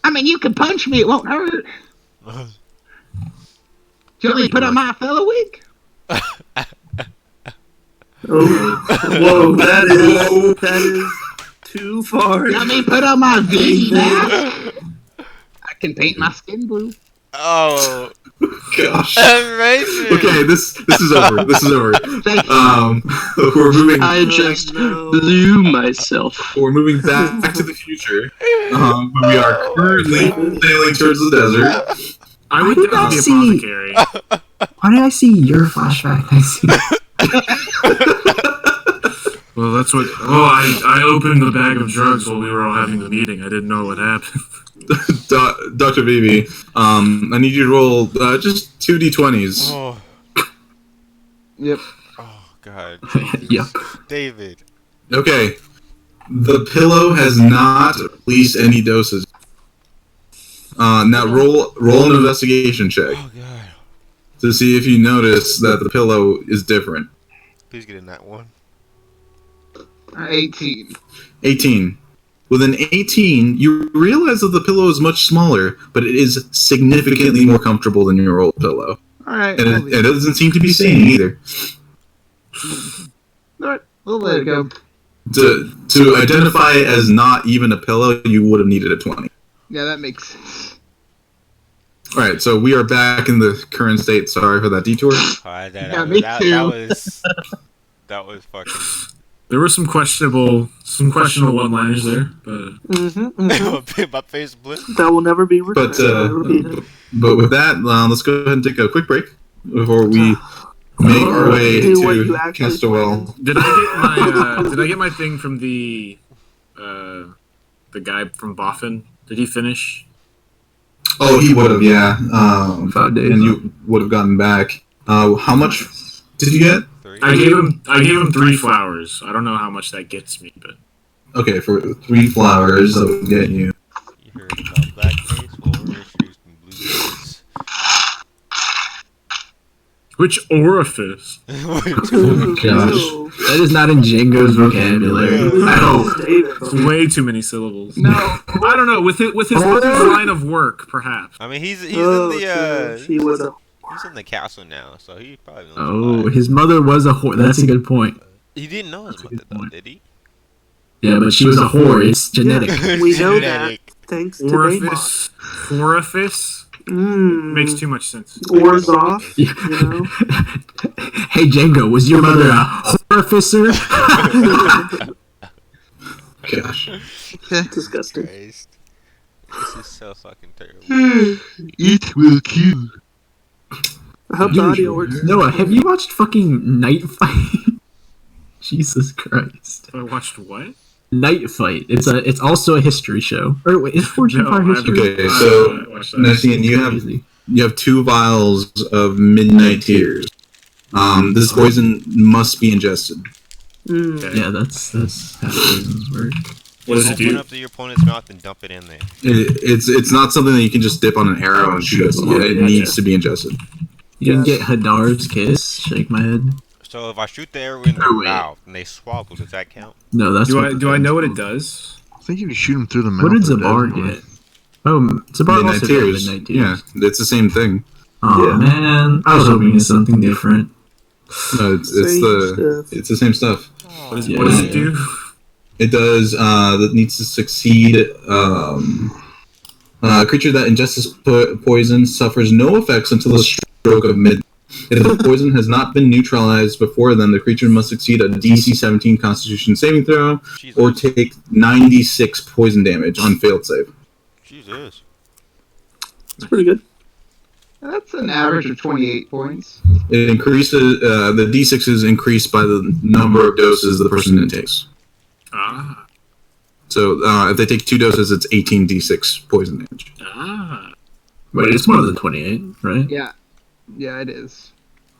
I mean, you can punch me; it won't hurt. Do you want me to put on my fellow wig? Whoa, that is too far. You want me to put on my V mask? I can paint my skin blue. Oh gosh! Amazing. Okay, this is over. This is over. We're moving. I just blew myself. We're moving back to the future. We are currently sailing towards the desert. I would did I the see? apothecary. Why did I see your flashback? I see. Well, that's what. Oh, I opened the bag of drugs while we were all having the meeting. I didn't know what happened. Dr. Vivi, I need you to roll just 2d20s. Oh. Yep. Oh God. Yep. David. Okay. The pillow has not released any doses. Now roll an investigation check. Oh God. To see if you notice that the pillow is different. Please get in that one. 18. 18. With an 18, you realize that the pillow is much smaller, but it is significantly more comfortable than your old pillow. Alright. And it doesn't seem to be staining either. Alright, we'll let it go. To identify it as not even a pillow, you would have needed a 20. Yeah, that makes sense. Alright, so we are back in the current state. Sorry for that detour. That was fucking... There were some questionable one-liners there, but my face blipped. That will never be repeated. But with that, let's go ahead and take a quick break before we make our way Do what you to actually Castawell. Did I get my thing from the guy from Boffin? Did he finish? Oh, he would have, yeah. 5 days. And you would have gotten back. How much did you get? 3. I gave him 3 flowers. I don't know how much that gets me, but Okay, for 3 flowers, that would get you. You heard about blackface, shoes, and blue jeans. which orifice? Gosh, that is not in Django's vocabulary. No, way too many syllables. No, I don't know. With his line of work, perhaps. I mean, he's in the He was a. he's in the castle now, so he probably knows. Oh, his mother was a whore. That's a good point. He didn't know his mother though, did he? Yeah, but she was a whore. It's genetic. We know that thanks to Orifice. Orifice. Makes too much sense. Wars off. You know. Hey Django, was your mother a whorificer? Gosh. Disgusting. Christ. This is so fucking terrible. It will kill. I hope the audio works. Noah, have you watched fucking Night Fight? Jesus Christ. I watched what? Night Fight. It's also a history show. Or wait, is Fortune Fire history? Okay, so Messian, you have 2 vials of Midnight Tears. This poison must be ingested. Yeah, that's how poisons work. What does it Open do? up to your opponent's mouth and dump it in there. It's not something that you can just dip on an arrow and shoot at someone. It needs to be ingested. You can get Hadar's kiss. Shake my head. So if I shoot the arrow in their mouth and they swallow, does that count? No, that's Do I know what it does? I think if you shoot him through the mouth. What did they're Zabar dead. get? Oh, Zabar Midnight also got Tears. Midnight Tears. Yeah, it's the same thing. Oh man, I was hoping it's something different. No, it's the same stuff. What does it do? It does. That needs to succeed. A creature that ingests this poison suffers no effects until the stroke of midnight. If the poison has not been neutralized before then, the creature must succeed a DC 17 Constitution saving throw or take 96 poison damage on failed save. Jesus. It's pretty good. That's an average of 28 points. It increases. The D6 is increased by the number of doses the person intakes. Ah. So if they take 2 doses, it's 18 D6 poison damage. Ah. Wait, it's more than 28, right? Yeah. Yeah, it is.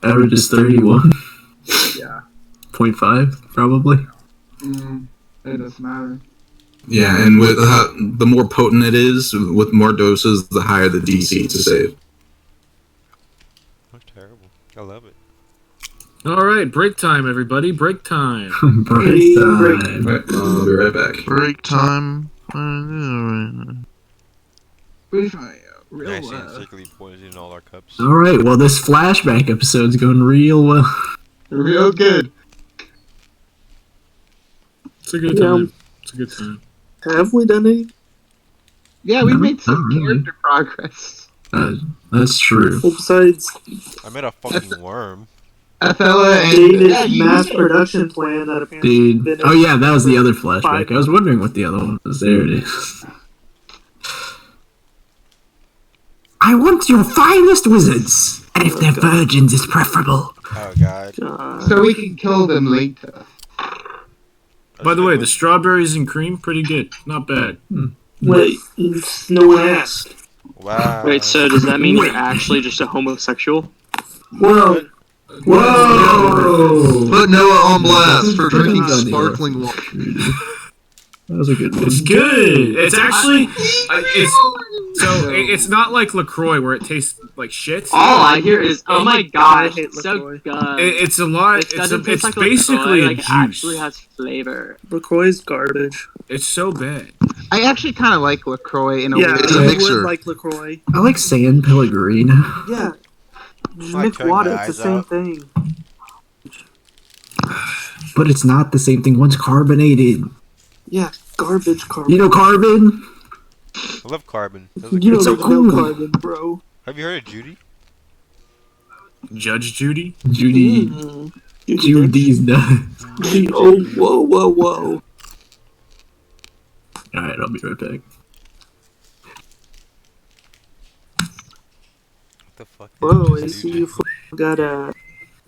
Average is 31. Yeah. 0.5, probably. It doesn't matter. Yeah, and with the more potent it is, with more doses, the higher the DC to save. That's terrible. I love it. All right, break time, everybody. Break time. Break time. Right, I'll be right back. Break time. Real Actually, secretly poisoning all our cups. All right, well, this flashback episode's going real well. Real good. It's a good time. It's a good time. Have we done any? Yeah, we made some not really. character progress. That's true. Well, besides I made a fucking worm. Athela and David's mass production plan that apparently Dude. Oh, yeah, that was the other flashback. I was wondering what the other one was. There it is. I want your finest wizards, and if they're virgins, it's preferable. Oh god. so we can kill them later. By the way, the strawberries and cream, pretty good. Not bad. Wait, no one asked. Wow. Wait, so does that mean you're actually just a homosexual? Whoa. Whoa! Put Noah on blast for drinking sparkling water. That was a good one. It's good. It's actually, it's not like LaCroix where it tastes like shit. All I hear is, oh my gosh, hate it's so LaCroix. good. It's a lot. It doesn't taste It's like basically LaCroix, a like, juice. It actually has flavor. LaCroix's garbage. It's so bad. I actually kind of like LaCroix in a Yeah, way. It's a I mixer. would like LaCroix. I like San Pellegrino. Yeah. Just Like mix turning water, my it's the eyes same out. thing. But it's not the same thing. One's carbonated. Yeah, garbage carbon. You know carbon? I love carbon. Those are You good. don't so even cool. know carbon, bro. Have you heard of Judy? Judge Judy. Judy. Judy's nuts. Oh, whoa. Alright, I'll be right back. What the fuck? Whoa, did AC, you you do? got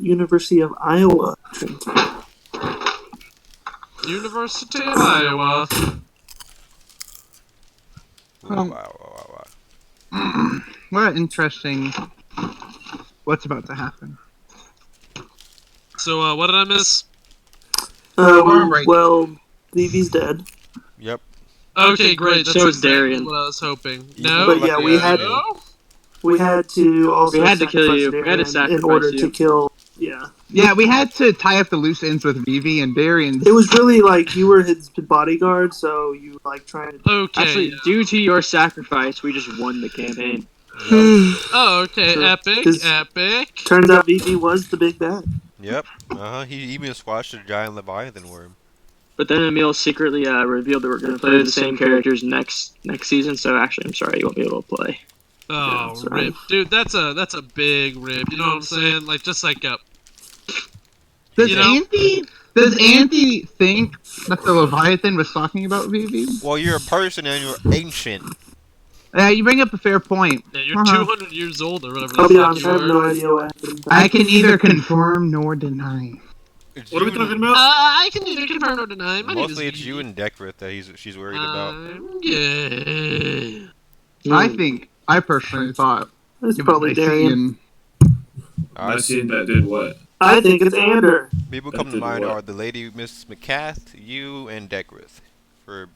University of Iowa. University of Iowa. What interesting. What's about to happen? So, what did I miss? Well, Vivi's dead. Yep. Okay, great. That's So is exactly Darian. what I was hoping. You No, But yeah, we had to also We had to kill sacrifice you. We had to Darian sacrifice in order you. to kill. Yeah, Yeah, we had to tie up the loose ends with Vivi and Darian. it was really like you were his bodyguard, so you like trying to. Okay. Actually, due to your sacrifice, we just won the campaign. Oh, okay. So, Epic. 'cause Epic. Turns out Vivi was the big bad. Yep. He even squashed a giant Leviathan worm. But then Emil secretly revealed that we're going to play the same characters next season. So actually, I'm sorry, you won't be able to play. Oh, sorry. rip, dude. That's a big rip. You know what I'm saying? Like just like a. Does you know? Andy think that the Leviathan was talking about Vivi? Well, you're a person and you're ancient. You bring up a fair point. Yeah, you're 200 years old or whatever. I'll the be fuck honest, you I have are. no idea what happened. I can neither confirm nor deny. What are we talking about? I can neither confirm nor deny. My name is Mostly it's you and Deckrith that she's worried about. Yeah. I personally thought It's it was probably Darian. I seen that did what? I think it's Ander. People That come to did mind what? are the lady Miss McCath, you, and Deckrith for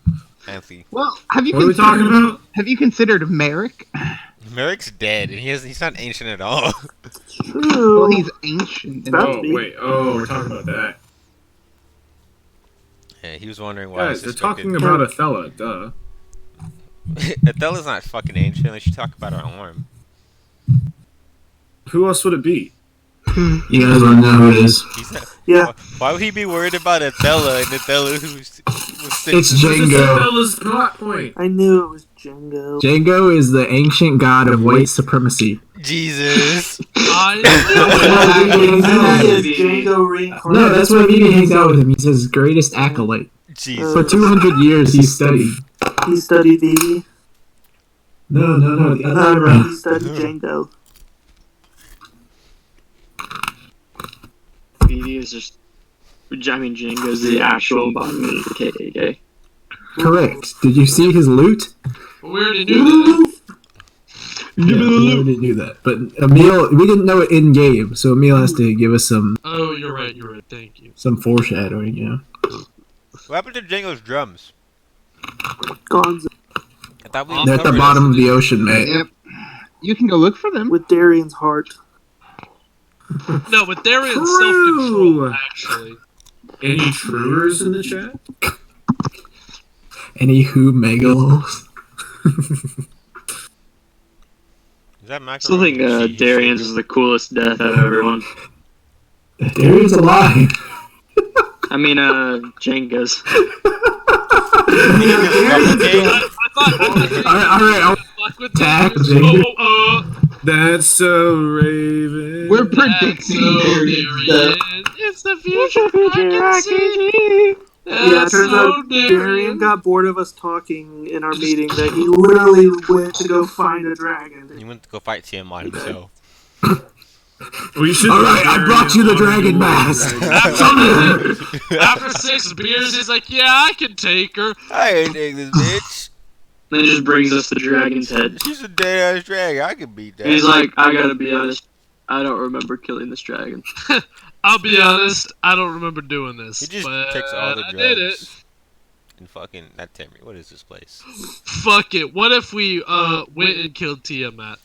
Anthony. Well, have you What are we talking about? Have you considered Merrick? Merrick's dead, and he's not ancient at all. Well, he's ancient. Oh, wait. Oh, we're talking about that. Yeah, he was wondering why. Guys, they're talking about Othello, duh. Othella's not fucking ancient. Let's talk about her arm. Who else would it be? You guys want to know who it is? Yeah. Why would he be worried about Othella and Othella who's It's Django. Othella's plot point. I knew it was Django. Django is the ancient god of white supremacy. Jesus. Django reincarnated. No, that's why Vivi hangs out with him. He's his greatest acolyte. Jesus. For 200 years, he studied. He studied Vivi. No, the other way around. He studied Django. Vivi is just. I mean, Django's the actual embodiment of the KKK. Correct. Did you see his loot? We already knew that. Yeah, we already knew that. But Emil, we didn't know it in game, so Emil has to give us some Oh, you're right. Thank you. some foreshadowing. Yeah. What happened to Django's drums? Gonzo. I thought we They're at the covered bottom this. of the ocean, mate. Yep. You can go look for them. With Darian's heart. No, but Darian's True. self-control, actually. Any truers in the chat? Any who megalos? Is that macaroni? Still think and cheese? Darian's is the coolest death out of everyone. Darian's alive. I mean, Django's. Alright, I'll Fuck with tag Darian's. Django. That's so Raven. We're predicting Darian's death. It's the future I can see. Yeah, it turns out Darian got bored of us talking in our meeting that he literally went to go find a dragon. He went to go fight Tiamat himself. We should. Alright, I brought you the dragon mask. After 6 beers, he's like, yeah, I can take her. I ain't take this bitch. Then it just brings us the dragon's head. She's a dead ass dragon. I can beat that. And he's like, I gotta be honest, I don't remember killing this dragon. I'll be honest, I don't remember doing this. He just but takes all the drugs. I did it. And fucking that Timmy. What is this place? Fuck it. What if we went and killed Tiamat?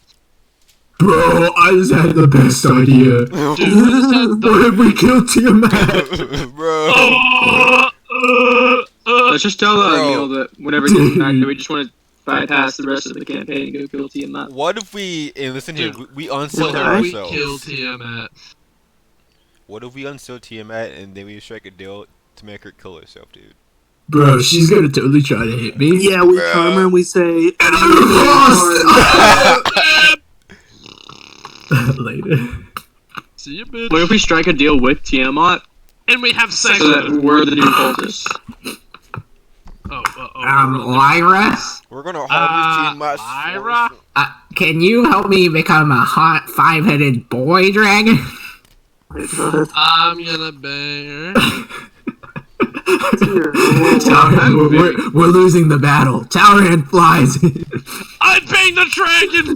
Bro, I just had the best idea. Dude, I just had What if we killed Tiamat? Bro. Let's just tell Emil that whenever he gets back, that we just want to bypass the rest of the campaign and go kill Tiamat. What if we, and listen here, Dude, we unseal her What if we ourselves? kill Tiamat? What if we unseal Tiamat and then we strike a deal to make her kill herself, dude? Bro, she's gonna totally try to hit me. Yeah, we come and we say, And I lost! Later. See you, bitch. What if we strike a deal with Tiamat And we have sex so with that her. we're the new cultists? Lyra? We're gonna harvest Tiamat's Lyra? Can you help me become a hot 5-headed boy dragon? I'm gonna bang her. We're losing the battle. Talrand flies. I bang the dragon!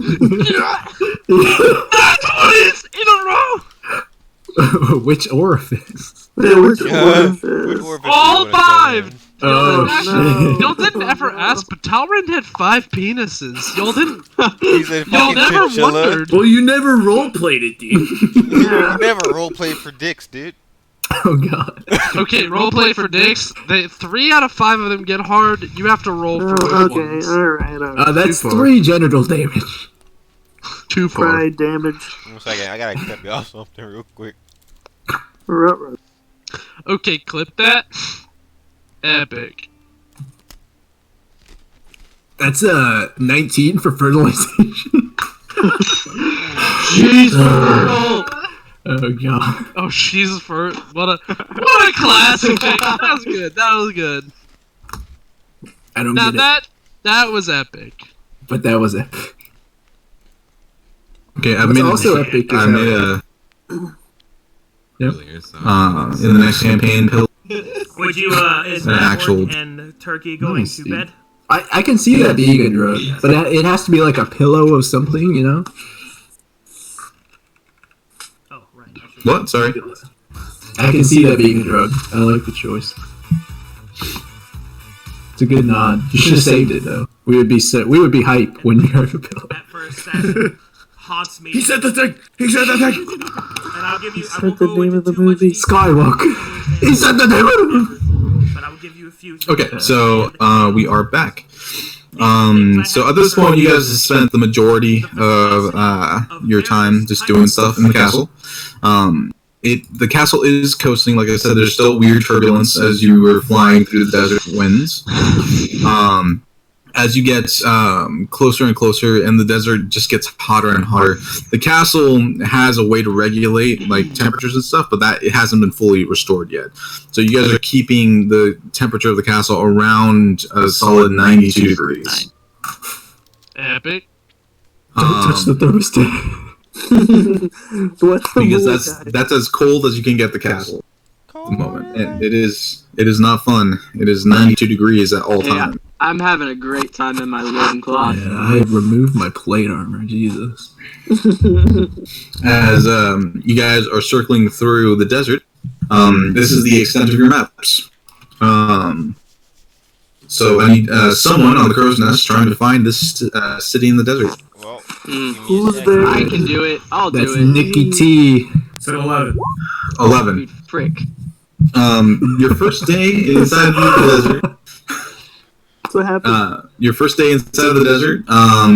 That's twice in a row! Which orifice? Which orifice? All five! Oh, shit. Y'all didn't ever ask, but Talrand had 5 penises. Y'all didn't. He's a Y'all fucking never chinchilla. wondered. Well, you never role-played it, dude. You never roleplay for dicks, dude. Oh god. Okay, roleplay for dicks. 3 out of 5 of them get hard. You have to roll for which ones. alright. That's Too far. 3 genital damage. Too far. Pride damage. One second, I gotta cut you off something real quick. Okay, clip that. Epic. That's 19 for fertilization. She's fertile. Oh god. Oh, she's fertile. What a classic thing. That was good. That was good. I don't Now get it. that was epic. But that was epic. Okay, I What's made also epic is I made a. Yep. In the next campaign, Would you, is An Matt actual- and Turkey going Nice, to dude. bed? I can see that being a drug, but it has to be like a pillow of something, you know? Oh, right. I should- what? Sorry. I can see that being a drug. I like the choice. It's a good nod. You should have saved it though. We would be hype when we heard a pillow. At first, that haunts me. He said the thing! He said the thing! And I'll give you. I Said won't the go name into of the too much movie. detail, Skywalker. He said the name of the movie. but I will give you a few. Okay, so we are back. So at this point, you guys have spent the majority of your time just doing stuff in the castle. The castle is coasting, like I said. There's still weird turbulence as you were flying through the desert winds. As you get closer and closer, and the desert just gets hotter and hotter. The castle has a way to regulate like temperatures and stuff, but that it hasn't been fully restored yet. So you guys are keeping the temperature of the castle around a solid 92 degrees. Epic. Don't touch the thermostat. What's the Because rule, that's as cold as you can get the castle at the moment, and it is not fun. It is 92 degrees at all times. I'm having a great time in my loincloth. Yeah, I removed my plate armor. Jesus. As you guys are circling through the desert, this is the extent of your maps. So I need someone on the crow's nest trying to find this city in the desert. Well, Who's there? I can do it. I'll That's do it. Nikki T. It's at 11. 11. Frick. Your first day inside the desert. That's what happened. Your first day inside the desert,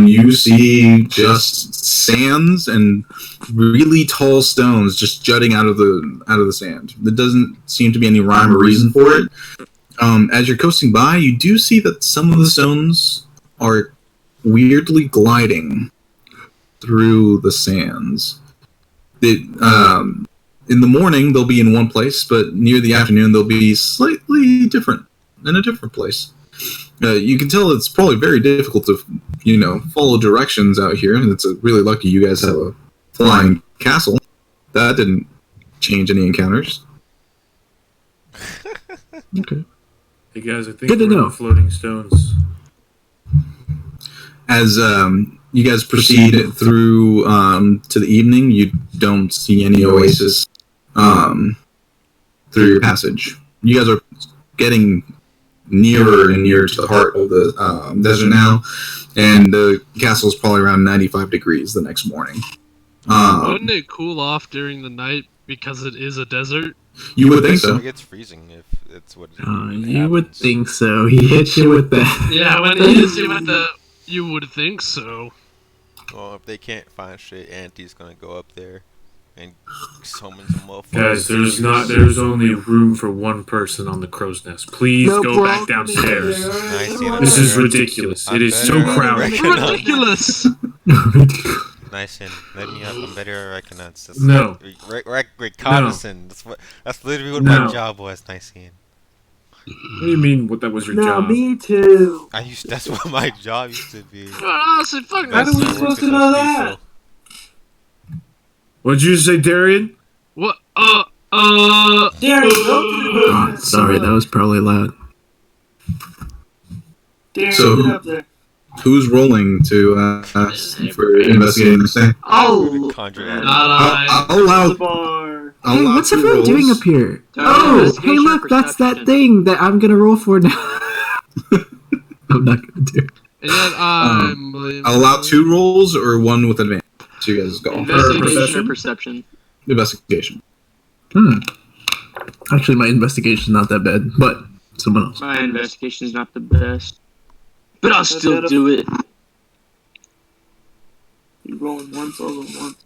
you see just sands and really tall stones just jutting out of the sand. There doesn't seem to be any rhyme or reason for it. As you're coasting by, you do see that some of the stones are weirdly gliding through the sands. In the morning, they'll be in one place, but near the afternoon, they'll be slightly different, in a different place. You can tell it's probably very difficult to, follow directions out here, and it's really lucky you guys have a flying castle. That didn't change any encounters. Okay. Hey guys, I think Good to we're on know. the floating stones. As you guys proceed through to the evening, you don't see any oasis through your passage. You guys are getting nearer and nearer to the heart of the desert now, and the castle is probably around 95 degrees the next morning. Wouldn't it cool off during the night because it is a desert? You would think so. It gets freezing if it's what. You would think so. He hit you with that. Yeah, when it hits you with the, you would think so. Well, if they can't find shit, Auntie's gonna go up there and summon some motherfuckers. Guys, there's only room for one person on the crow's nest. Please go back downstairs. This is ridiculous. It is so crowded. Ridiculous. Nice, let me up. I'm better at reconnaissance. That's No. Reconnaissance. That's literally what No. my job was. Nice. What do you mean? What that was your No, job? me too. That's what my job used to be. Honestly, fuck That's that. not working for people. What'd you say, Darian? What? Darren, go. Sorry, that was probably loud. Darren, So- get up there. Who's rolling to for investigating this thing? Oh, Conjure animal. I'll allow. The bar. I'll Hey, allow what's 2 everyone rolls. doing up here? Oh, hey, investigation look, or that's that perception? thing that I'm gonna roll for now. I'm not gonna do it. And then I'll allow 2 rolls or 1 with advantage. So you guys go. Investigation or perception? Investigation. Actually, my investigation's not that bad, but someone else. My investigation's not the best, but I'll still do it. You rolling once, I'll roll once.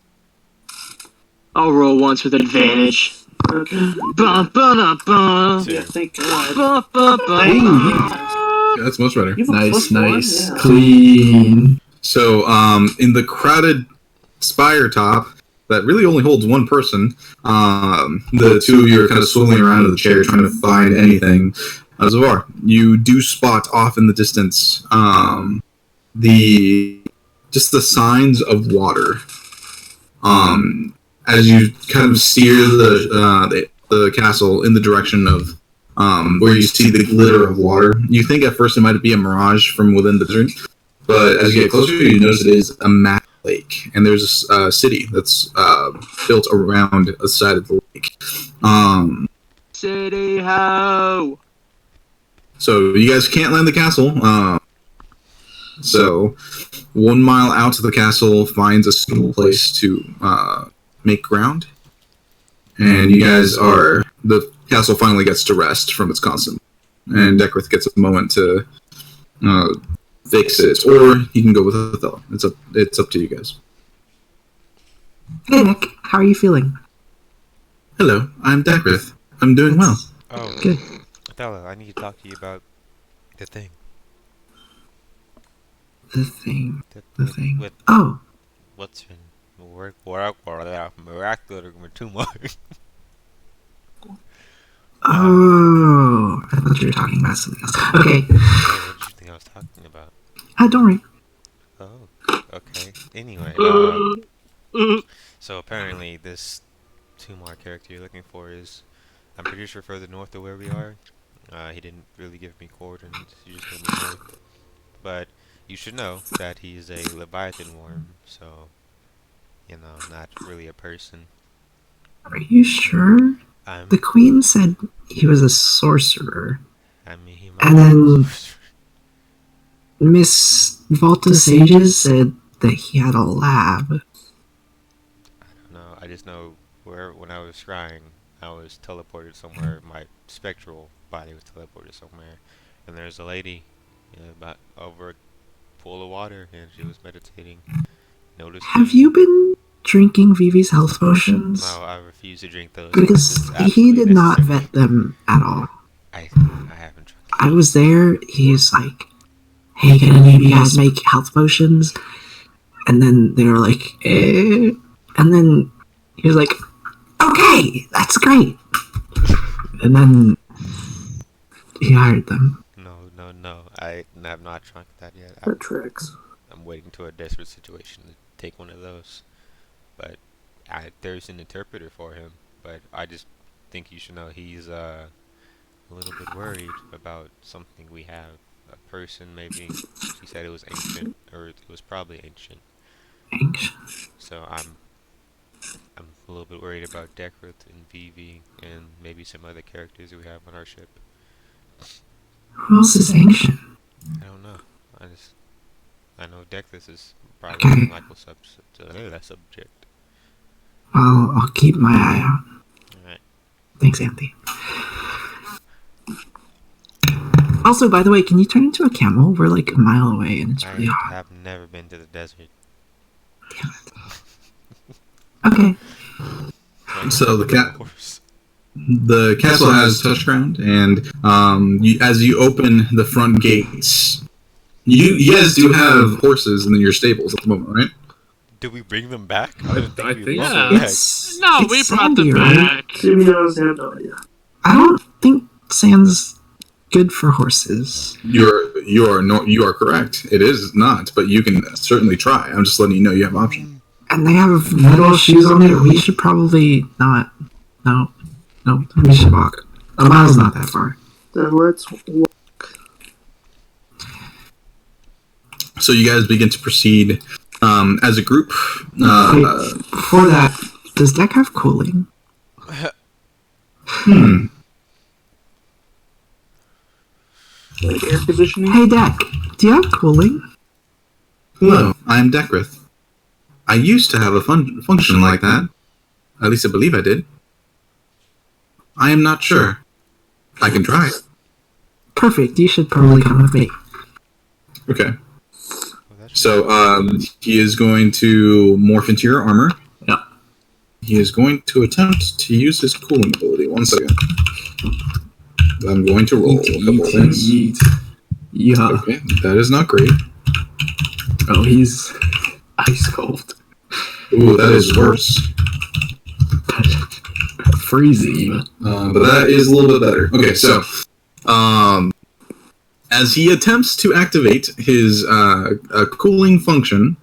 I'll roll once with advantage. Okay. Ba ba da ba. Yeah, thank God. Ba ba ba. Yeah, that's much better. You have a Nice, plus 1? nice, Yeah. clean. So, in the crowded spire top that really only holds 1 person, the 2 of you are kind of swiveling around in the chair trying to find anything. Zavar, you do spot off in the distance the signs of water. As you kind of steer the castle in the direction of where you see the glitter of water, you think at first it might be a mirage from within the desert, but as you get closer, you notice it is a massive lake, and there's a city that's built around the side of the lake. City ho. So you guys can't land the castle. So 1 mile out of the castle finds a suitable place to make ground, and you guys are the castle finally gets to rest from its constant, and Deckworth gets a moment to fix it, or he can go with Othello. It's up to you guys. Hey, Nick, how are you feeling? Hello, I'm Deckworth. I'm doing well. Oh, Good. Othello, I need to talk to you about the thing. The thing. The thing. With Oh, what's been miraculous tumor. oh, I thought you were talking about something else. Okay, What did you think I was talking about? don't worry. Oh, okay. Anyway, so apparently this Tumar character you're looking for is, I'm pretty sure, further north of where we are. He didn't really give me coordinates, he just told me north. But you should know that he's a Leviathan worm, so, you know, not really a person. Are you sure? I'm, The queen said he was a sorcerer. I mean, he And might then Miss Volta Sages said that he had a lab. I don't know, I just know when I was scrying, I was teleported somewhere, my spectral body was teleported somewhere, and there's a lady about over a pool of water, and she was meditating. Noticed Have you been drinking Vivi's health potions? No, I refuse to drink those. Because It's he absolutely did not necessary. vet them at all. I haven't drunk. I was there, he's like, hey, can any of you guys make health potions? And then they were like, eh. And then he was like, okay, that's great. And then he hired them. No. I have not drunk that yet. That tracks. I'm waiting to a desperate situation to take one of those. But there's an interpreter for him. But I just think you should know he's a little bit worried about something we have. A person, maybe. She said it was ancient, or it was probably ancient. Ancient. So I'm a little bit worried about Deckworth and Vivi and maybe some other characters we have on our ship. Who else is ancient? I don't know. I know Deckworth is probably Okay. Michael's subject. Well, I'll keep my eye out. Alright. Thanks, Anthony. Also, by the way, can you turn into a camel? We're like a mile away and it's really I hot. have never been to the desert. Okay. So the castle has touch ground, and as you open the front gates, you guys do have horses in your stables at the moment, right? Did we bring them back? I didn't think I we think brought so. them back. No, It's we brought them sandy, right? back. To be honest, I have no idea. I don't think sand's good for horses. You are correct. It is not, but you can certainly try. I'm just letting you know you have options. And they have metal shoes on it. We should probably not No. We should walk. A mile's not that far. Then let's walk. So you guys begin to proceed as a group. Wait, before that, does Deck have cooling? Like air conditioning? Hey, Deck, do you have cooling? Hello, I am Decrith. I used to have a function like that. At least I believe I did. I am not sure. I can try. Perfect, you should probably come with me. Okay. So, he is going to morph into your armor. Yeah. He is going to attempt to use his cooling ability. 1 second. I'm going to roll a couple things. Yeah. Okay, that is not great. Oh, he's ice cold. Ooh, that is worse. Freezing. But that is a little bit better. Okay, so, as he attempts to activate his cooling function,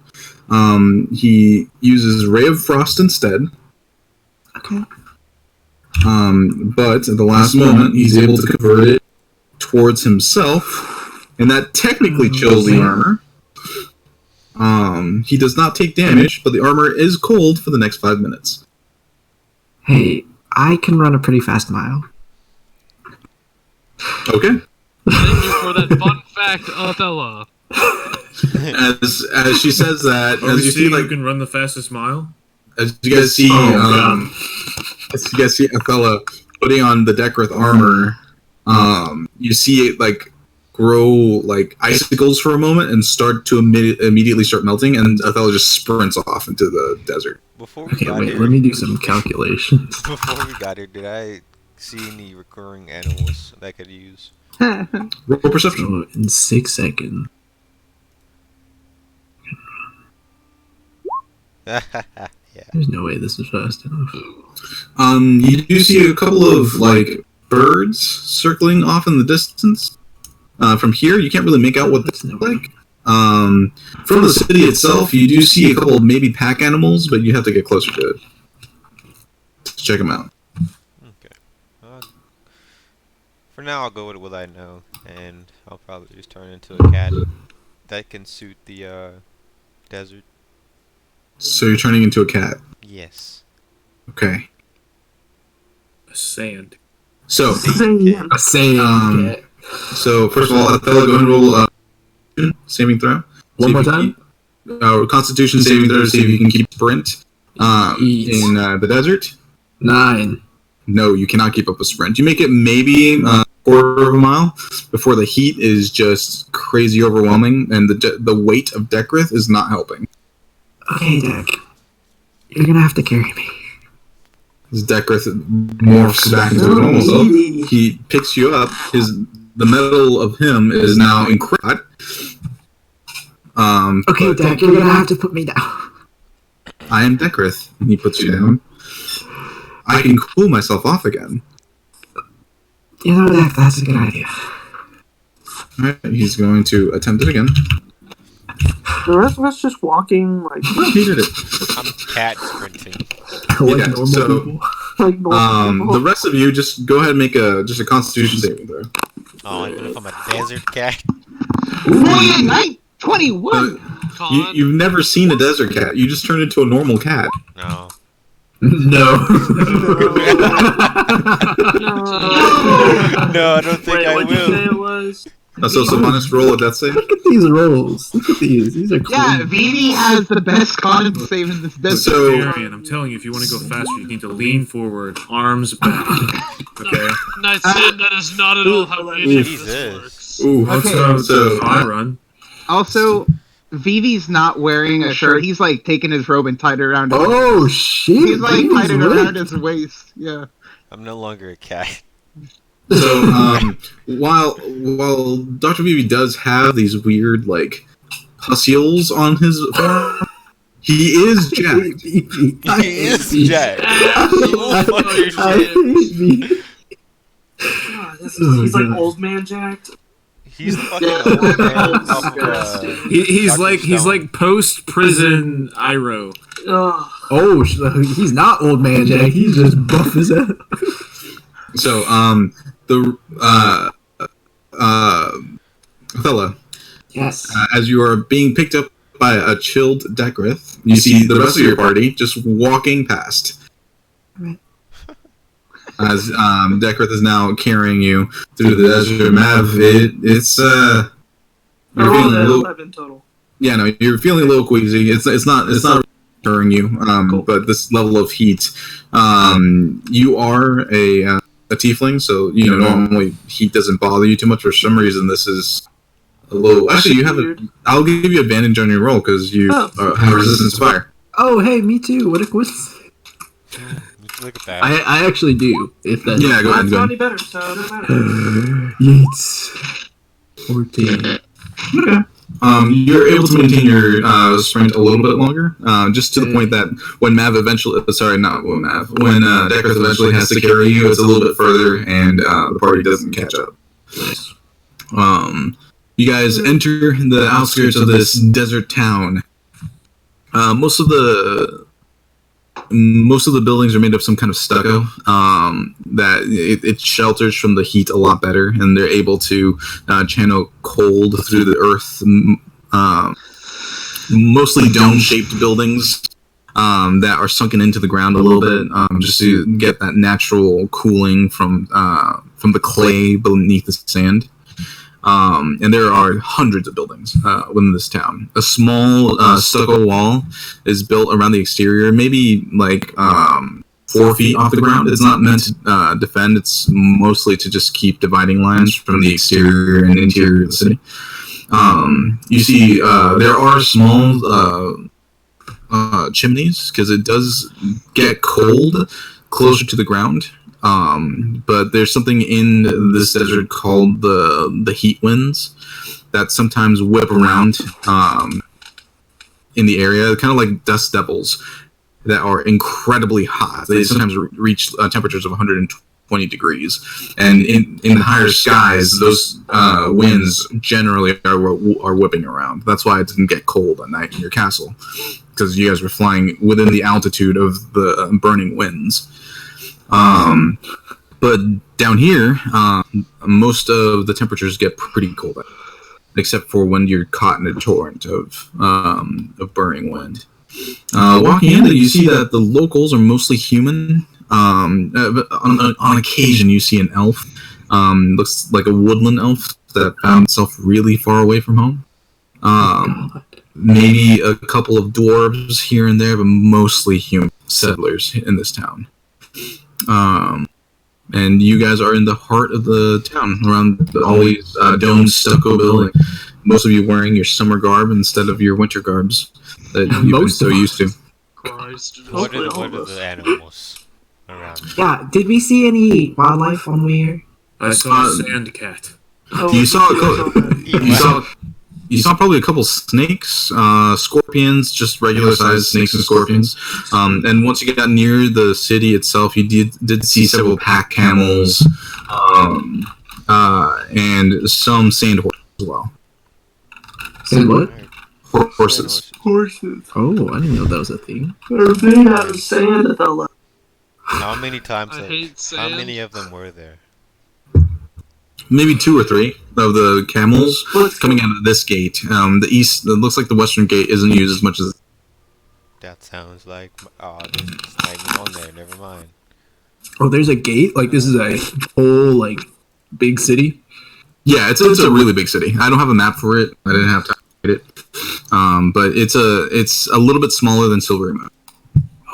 he uses Ray of Frost instead. Okay. But at the last moment, he's able to convert it towards himself, and that technically chills the armor. He does not take damage, but the armor is cold for the next 5 minutes. Hey, I can run a pretty fast mile. Okay. Thank you for that fun fact, Othello. As she says that, Are as we you see, seeing like, who can run the fastest mile? as you guys see, as you guys see Othello putting on the Decrith armor, you see it like grow like icicles for a moment and start to immediately start melting, and Othello just sprints off into the desert. Before we Okay, got wait, here, let me do some calculations. before we got here, did I see any recurring animals that I could use? Roll perception. So in 6 seconds. Yeah. There's no way this is fast enough. You do see a couple of like birds circling off in the distance. From here, you can't really make out what they look like. From the city itself, you do see a couple of maybe pack animals, but you have to get closer to it to check them out. Okay. For now, I'll go with what I know, and I'll probably just turn into a cat that can suit the desert. So you're turning into a cat. Yes. Okay. A sand. So, A sand. So first of all, Othello, go and roll saving throw. One more time. Constitution saving throw to see if you can keep sprint in the desert. 9. No, you cannot keep up a sprint. You make it maybe a quarter of a mile before the heat is just crazy overwhelming, and the weight of Decrith is not helping. Okay, Deck. You're gonna have to carry me. As Decrith morphs back into his normal self, he picks you up. The metal of him is now encrusted. Okay, Deck, you're gonna have to put me down. I am Decrith. And he puts you down. I can cool myself off again. You know, Deck, that's a good idea. Alright, he's going to attempt it again. The rest of us just walking like. He did it. I'm cat sprinting. Like normal people. Like normal people. The rest of you just go ahead and make a Constitution saving throw. Oh, even if I'm a desert cat? Night 21. You've never seen a desert cat. You just turned into a normal cat. No. No. No, I don't think I What'd you say will. it was? So minus roll a death save. Look at these rolls. Look at these. These are cool. Yeah, Vivi has the best con save in this desert. So Marion, I'm telling you, if you want to go faster, you need to lean forward, arms back. Okay? Nice, that is not at all how any of this works. Ooh, Okay. so I run. Also, Vivi's not wearing a shirt. He's like taking his robe and tied it around his Oh, shit. He's like Vivi's tied it ripped. around his waist. Yeah. I'm no longer a cat. So while Dr. Vivi does have these weird like pustules on his arm, he is jacked. He is jacked. God, he's like old man jacked. He's fucking old man. Off of, He's Dr. like Stone. post prison Iroh. Ugh. Oh, he's not old man Jack. He's just buff as hell. So, fella. Yes. As you are being picked up by a chilled Dekrith, you see the rest of your party just walking past. Right. As Dekrith is now carrying you through the desert. Mav, it's you're feeling a little. 11 total. Yeah, no, you're feeling a little queasy. It's not hurting you. But this level of heat, you are a tiefling, so normally heat doesn't bother you too much. For some reason, this is a little. Actually, you have I'll give you advantage on your roll because you have resistance to fire. Oh, hey, me too. What a coincidence. Look at that. I actually do. If that's go ahead. It's not any better, so it doesn't matter. Yeats. 14. Okay. You're able to maintain your sprint a little bit longer, just to the point that when Mav eventually, when Dekrith eventually has to carry you, it's a little bit further, and the party doesn't catch up. You guys enter the outskirts of this desert town. Most of the buildings are made of some kind of stucco that it shelters from the heat a lot better, and they're able to channel cold through the earth. Mostly dome-shaped buildings that are sunken into the ground a little bit, just to get that natural cooling from the clay beneath the sand. And there are hundreds of buildings within this town. A small stucco wall is built around the exterior, maybe like 4 feet off the ground. It's not meant to defend. It's mostly to just keep dividing lines from the exterior and interior of the city. You see there are small chimneys because it does get cold closer to the ground. But there's something in this desert called the heat winds that sometimes whip around in the area, kind of like dust devils that are incredibly hot. They sometimes reach temperatures of 120 degrees, and in the higher skies, those winds generally are whipping around. That's why it didn't get cold at night in your castle, because you guys were flying within the altitude of the burning winds. But down here, most of the temperatures get pretty cold, except for when you're caught in a torrent of burning wind. Walking in, you see that the locals are mostly human. On occasion, you see an elf. Looks like a woodland elf that found itself really far away from home. Maybe a couple of dwarves here and there, but mostly human settlers in this town. And you guys are in the heart of the town, around all these domed stucco buildings. Most of you wearing your summer garb instead of your winter garbs that you've been so used to. What are the animals around? Yeah, did we see any wildlife on the way here? I saw a sand cat. You saw probably a couple snakes, scorpions, just regular sized snakes and scorpions. And once you got near the city itself, you did see several pack camels, and some sand horses as well. Sand what? Horses. Horses. Oh, I didn't know that was a thing. They're made out of sand, fella. How many times? How many of them were there? Maybe 2 or 3 of the camels coming out of this gate. The east, it looks like the western gate isn't used as much as. That sounds like there's not even on there. Never mind. Oh, there's a gate? Like this is a whole big city? Yeah, it's a really big city. I don't have a map for it. I didn't have time to get it. But it's a little bit smaller than Silvery Moon.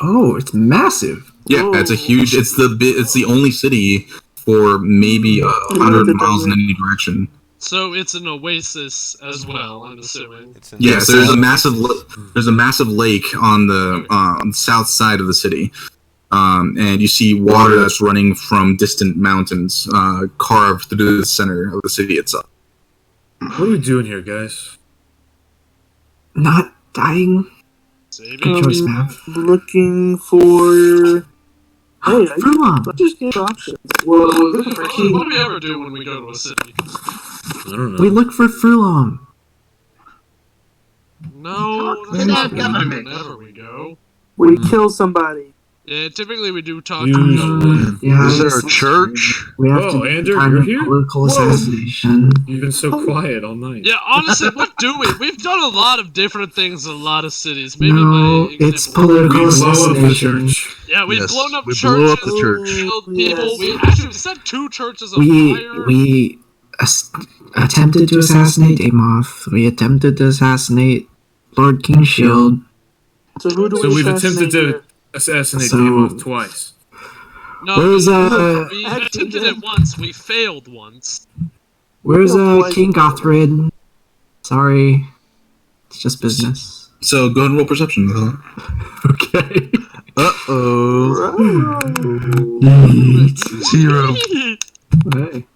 Oh, it's massive. Yeah, it's a huge. It's the only city for maybe 100 miles in any direction. So it's an oasis as well, I'm assuming. Yes, there's a massive lake on the south side of the city, and you see water that's running from distant mountains carved through the center of the city itself. What are we doing here, guys? Not dying. Good choice, Mav. Looking for. Hey, Furlong. Just get options. Well, What do we ever do when we go to a city? I don't know. We look for Furlong. No, that's not whenever we go. We kill somebody. Yeah, typically we do talk. Yeah, Is there I a guess church? we have Whoa, to do Andrew, kind you're of here? political Whoa. assassination. You've been so quiet all night. Yeah, honestly, what do we? We've done a lot of different things in a lot of cities. Maybe No, my it's example- political We blow up the assassination. church. Yeah, we've Yes, blown up we churches, blew up the church. killed people. Yes. We actually set 2 churches on We fire. attempted to assassinate Amoth. We attempted to assassinate Lord King Shield. So who do So we we've assassinate attempted to here? assassinate So- Amoth twice. No, Where's we attempted it once. We failed once. Where's King Gothrid? Sorry, it's just business. So go ahead and roll perception. Okay. Uh-oh. 0. Hey.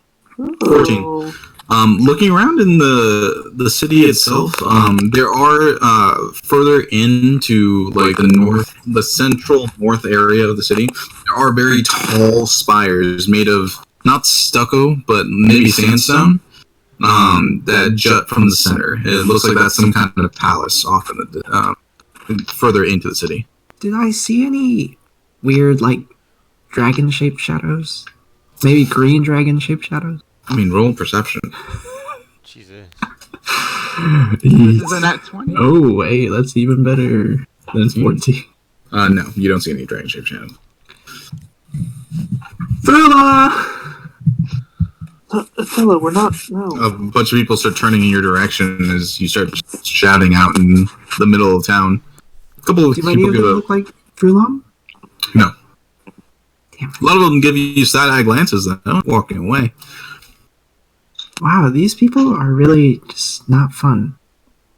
14. Looking around in the city itself, there are further into like the central north area of the city. There are very tall spires made of not stucco, but maybe sandstone. That jut from the center. It looks like that's some kind of palace off in the further into the city. Did I see any weird, like, dragon-shaped shadows? Maybe green dragon-shaped shadows? I mean, roll perception. Jesus. Isn't that 20? Oh, hey, that's even better. That's 14. No, you don't see any dragon-shaped shadows. Frula! Attila, we're not. No. A bunch of people start turning in your direction as you start shouting out in the middle of town. A couple of Do any people of give them a look like Frulam? no. A lot of them give you side-eye glances, though, walking away. Wow, these people are really just not fun.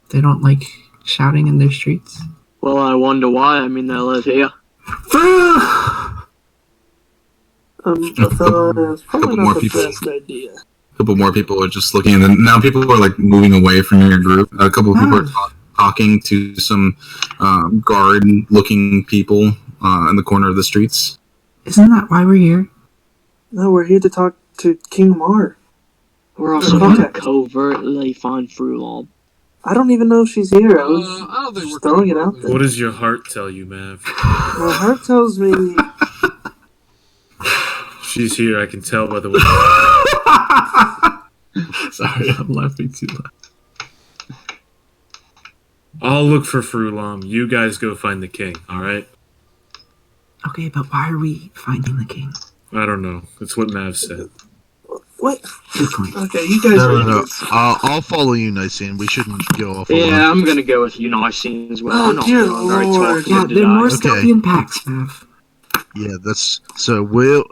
They don't like shouting in their streets. Well, I wonder why. I mean, they live here. Attila, it's probably more not the people. best idea. A couple more people are just looking, and now people are like moving away from your group. A couple of people are talking to some guard-looking people in the corner of the streets. Isn't that why we're here? No, we're here to talk to King Mar. We're also going to covertly find Frulam. I don't even know if she's here. I was I don't think just throwing it out there. What does your heart tell you, Mav? My heart tells me She's here, I can tell by the way. Sorry, I'm laughing too loud. I'll look for Frulam. You guys go find the king, alright? Okay, but why are we finding the king? I don't know. It's what Mav said. what? Good point. Okay, you guys. No. I'll follow you, Nicene. We shouldn't go off alone. Yeah, I'm gonna go with you, Nicene, as well. Oh, I'm not dear feeling very Lord. talkative Yeah, they're more today. stealthy in packs, Mav. Yeah, that's so. We'll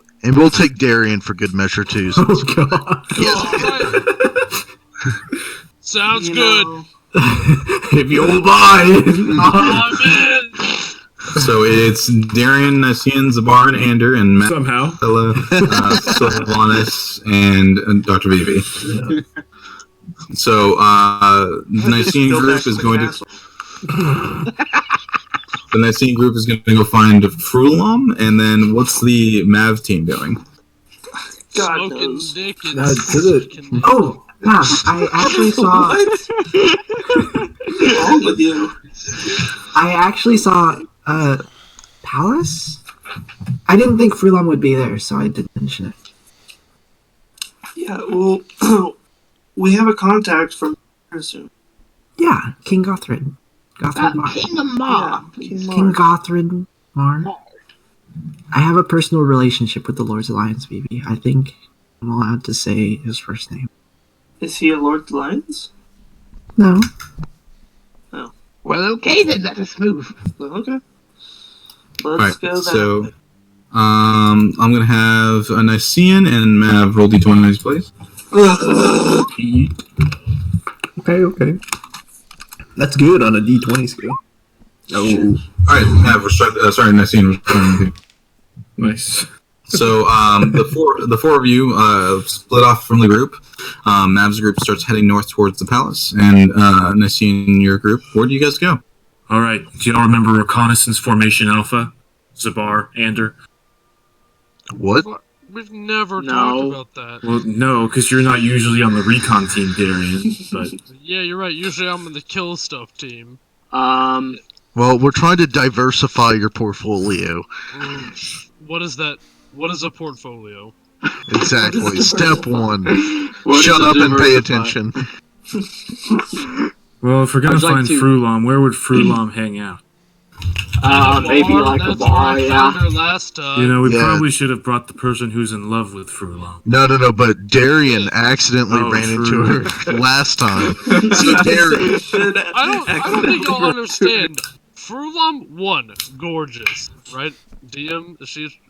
take Darian for good measure too. So Oh god. Alright. Sounds You good. know, If you'll buy. I'm in. So it's Darian, Nicene, Zabar, and Ander, and Matt, Somehow. Sylvanas, and Dr. Vivi. So the Nicene go group back is the going castle. the Nicene group is going to go find Frulam, and then what's the Mav team doing? God Smoking knows. dick and That's it. sucking- Oh, Mav, I actually saw. What's wrong with you? I actually saw Palace. I didn't think Frulam would be there, so I didn't mention it. Yeah, well, we have a contact from soon. Yeah, King Gothrid. Gothrid Mar. King of Ma. Yeah, King King Mar. Gothrid Mar. I have a personal relationship with the Lord's Alliance, BB. I think I'm allowed to say his first name. Is he a Lord Lions? No. Well, okay then. Let us move. Well, okay. Let's Alright, go that so way. I'm going to have a Nicene and Mav roll d20s, please. Okay. That's good on a D20 scale. Oh. Alright, Mav, sorry, Nicene. we're starting with you. Nice. So the four of you split off from the group. Mav's group starts heading north towards the palace, and Nicene, your group, where do you guys go? Alright, do y'all remember Reconnaissance Formation Alpha? Zabar, Ander? what? We've never No. talked about that. Well, no, because you're not usually on the recon team, Darian. But Yeah, you're right. Usually I'm on the kill stuff team. Well, we're trying to diversify your portfolio. What is that? What is a portfolio? Exactly. Step 1. What Shut is up and pay diversify? attention. Well, if we're gonna I'd like find to- Frulam, where would Frulam hang out? Maybe like a That's where bar, I yeah. found her last time. You know, we Yeah. probably should have brought the person who's in love with Frulam. No, but Darian accidentally Oh, ran into true. her last time. So Darian, I don't think you'll understand. Frulam 1, gorgeous, right? DM, is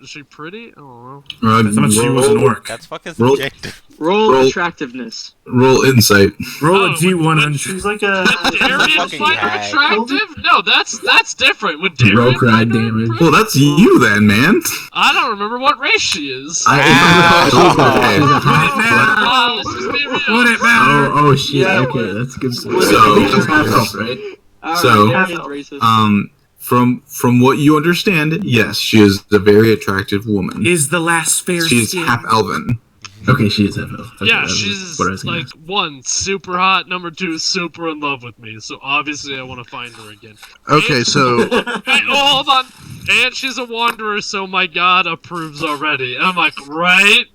she pretty? I don't know. I thought she was an orc. That's fucking Roll- subjective. Roll attractiveness. Roll insight. Roll a Oh, D100. She's like a. Darian fucking find her hag. attractive? No, that's different. Would Darian Roll crime find her damage. Well, that's you then, man. I don't remember what race she is. Okay. Oh, this is me real. Put it down. Oh shit. Yeah, Okay, that's good. So, So- she's half elf, right? So, Darian's racist. From what you understand, yes, she is a very attractive woman. Is the last fair She's skin. half elven. Okay, she is half elf. Okay, Yeah, that was she's what I was gonna like 1, super hot. Number 2, super in love with me. So obviously, I want to find her again. okay, so Hey, oh, hold on. And she's a wanderer, so my god approves already. And I'm like, right?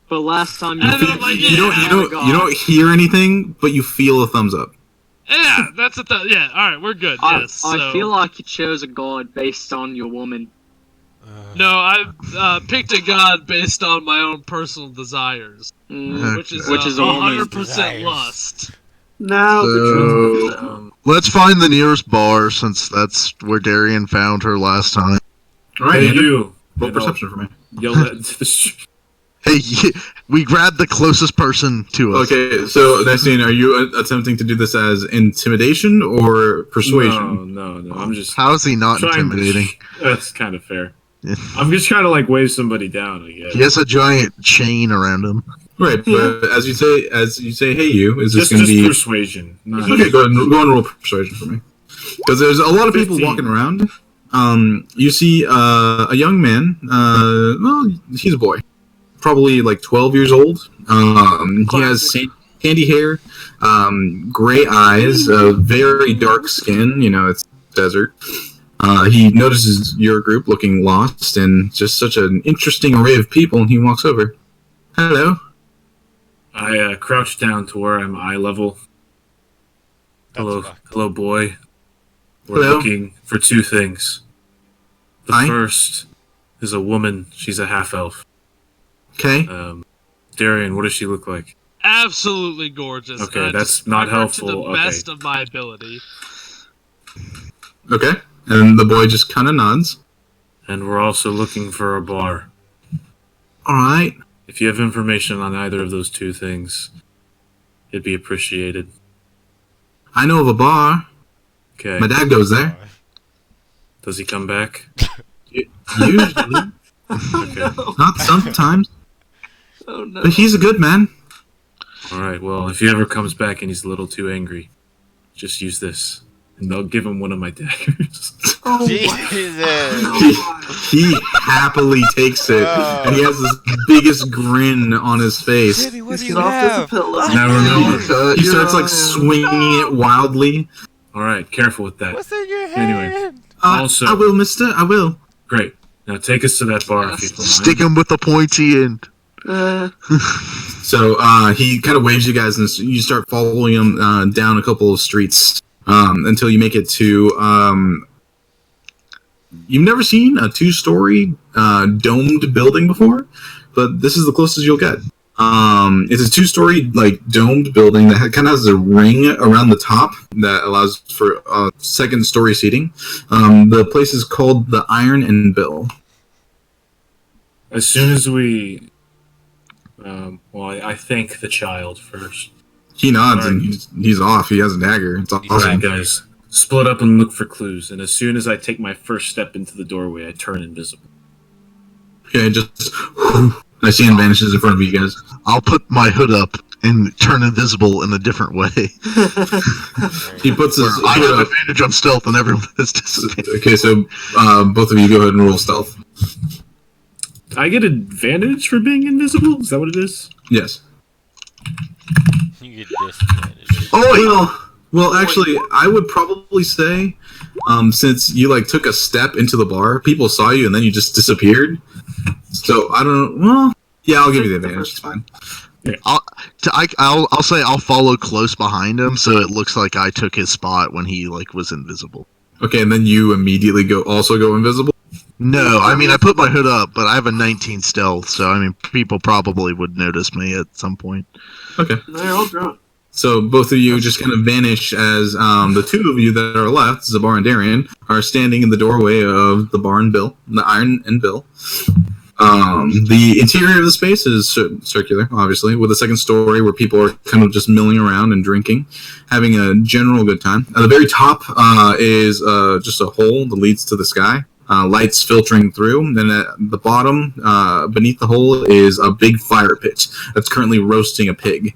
But last time And then I'm like, You yeah, don't hear anything, but you feel a thumbs up. yeah, that's a yeah. All right, we're good. I Yes. So. feel like you chose a god based on your woman. No, I picked a god based on my own personal desires, which is a woman's 100% desires. lust. Now So, let's find the nearest bar since that's where Darian found her last time. All right, Hey, Andrew, you. roll perception for me. Yell at Hey, we grabbed the closest person to us. Okay, so Nestine, are you attempting to do this as intimidation or persuasion? No. I'm just. How is he not trying to- intimidating? That's kind of fair. I'm just trying to like wave somebody down. I guess. He has a giant chain around him. Right, but as you say, hey, you, is this Just, going to be persuasion. Not okay? Go and roll persuasion for me, because there's a lot of people 15. walking around. You see a young man. Well, he's a boy, probably like 12 years old. He has sandy hair, gray eyes, very dark skin. You know, it's desert. He notices your group looking lost and just such an interesting array of people, and he walks over. Hello. I crouch down to where I'm eye level. Hello, boy. We're Hello. looking for 2 things. The Hi. first is a woman. She's a half elf. Okay. Darian, what does she look like? Absolutely gorgeous. Okay, and I that's just not find her helpful. To the Okay. best of my ability. Okay. And the boy just kind of nods. And we're also looking for a bar. All right. If you have information on either of those 2 things, it'd be appreciated. I know of a bar. Okay. My dad goes there. Does he come back? Usually. Okay. Not sometimes. Oh no. But he's a good man. Alright, well, if he ever comes back and he's a little too angry, just use this. And I'll give him one of my daggers. Oh, Jesus. He happily takes it. And he has this biggest grin on his face. Jimmy, what do He's you soft as a have? pillow. Now remember. He starts like swinging it wildly. Alright, careful with that. What's in your hand? Anyway, also, I will, mister. I will. great. Now take us to that bar if you don't mind. Stick him with the pointy end. So he kind of waves you guys, and you start following him down a couple of streets until you make it to. You've never seen a 2-story domed building before, but this is the closest you'll get. It's a 2-story like domed building that kind of has a ring around the top that allows for 2nd-story seating. The place is called the Iron and Bill. As soon as we... I thank the child first. He nods Alright. and he's off. He has a dagger. It's awesome. Alright, guys. Split up and look for clues, and as soon as I take my first step into the doorway, I turn invisible. Okay, just I see him vanishes in front of you guys. I'll put my hood up and turn invisible in a different way. He puts his I hood have up. advantage on stealth and everyone has disappeared. Okay, so both of you go ahead and roll stealth. I get advantage for being invisible? Is that what it is? Yes. You get disadvantage. Oh, Well, actually, I would probably say, since you like took a step into the bar, people saw you and then you just disappeared. So I don't know. Well, yeah, I'll give you the advantage. It's fine. I'll say I'll follow close behind him, so it looks like I took his spot when he like was invisible. Okay, and then you immediately go invisible. No, I mean I put my hood up, but I have a 19 stealth, so I mean people probably would notice me at some point. Okay. They're all drunk. So both of you just kind of vanish as the two of you that are left, Zabar and Darian, are standing in the doorway of the bar and Bill, the Iron and Bill. The interior of the space is circular, obviously, with a second story where people are kind of just milling around and drinking, having a general good time. At the very top is just a hole that leads to the sky, lights filtering through. And at the bottom, beneath the hole, is a big fire pit that's currently roasting a pig.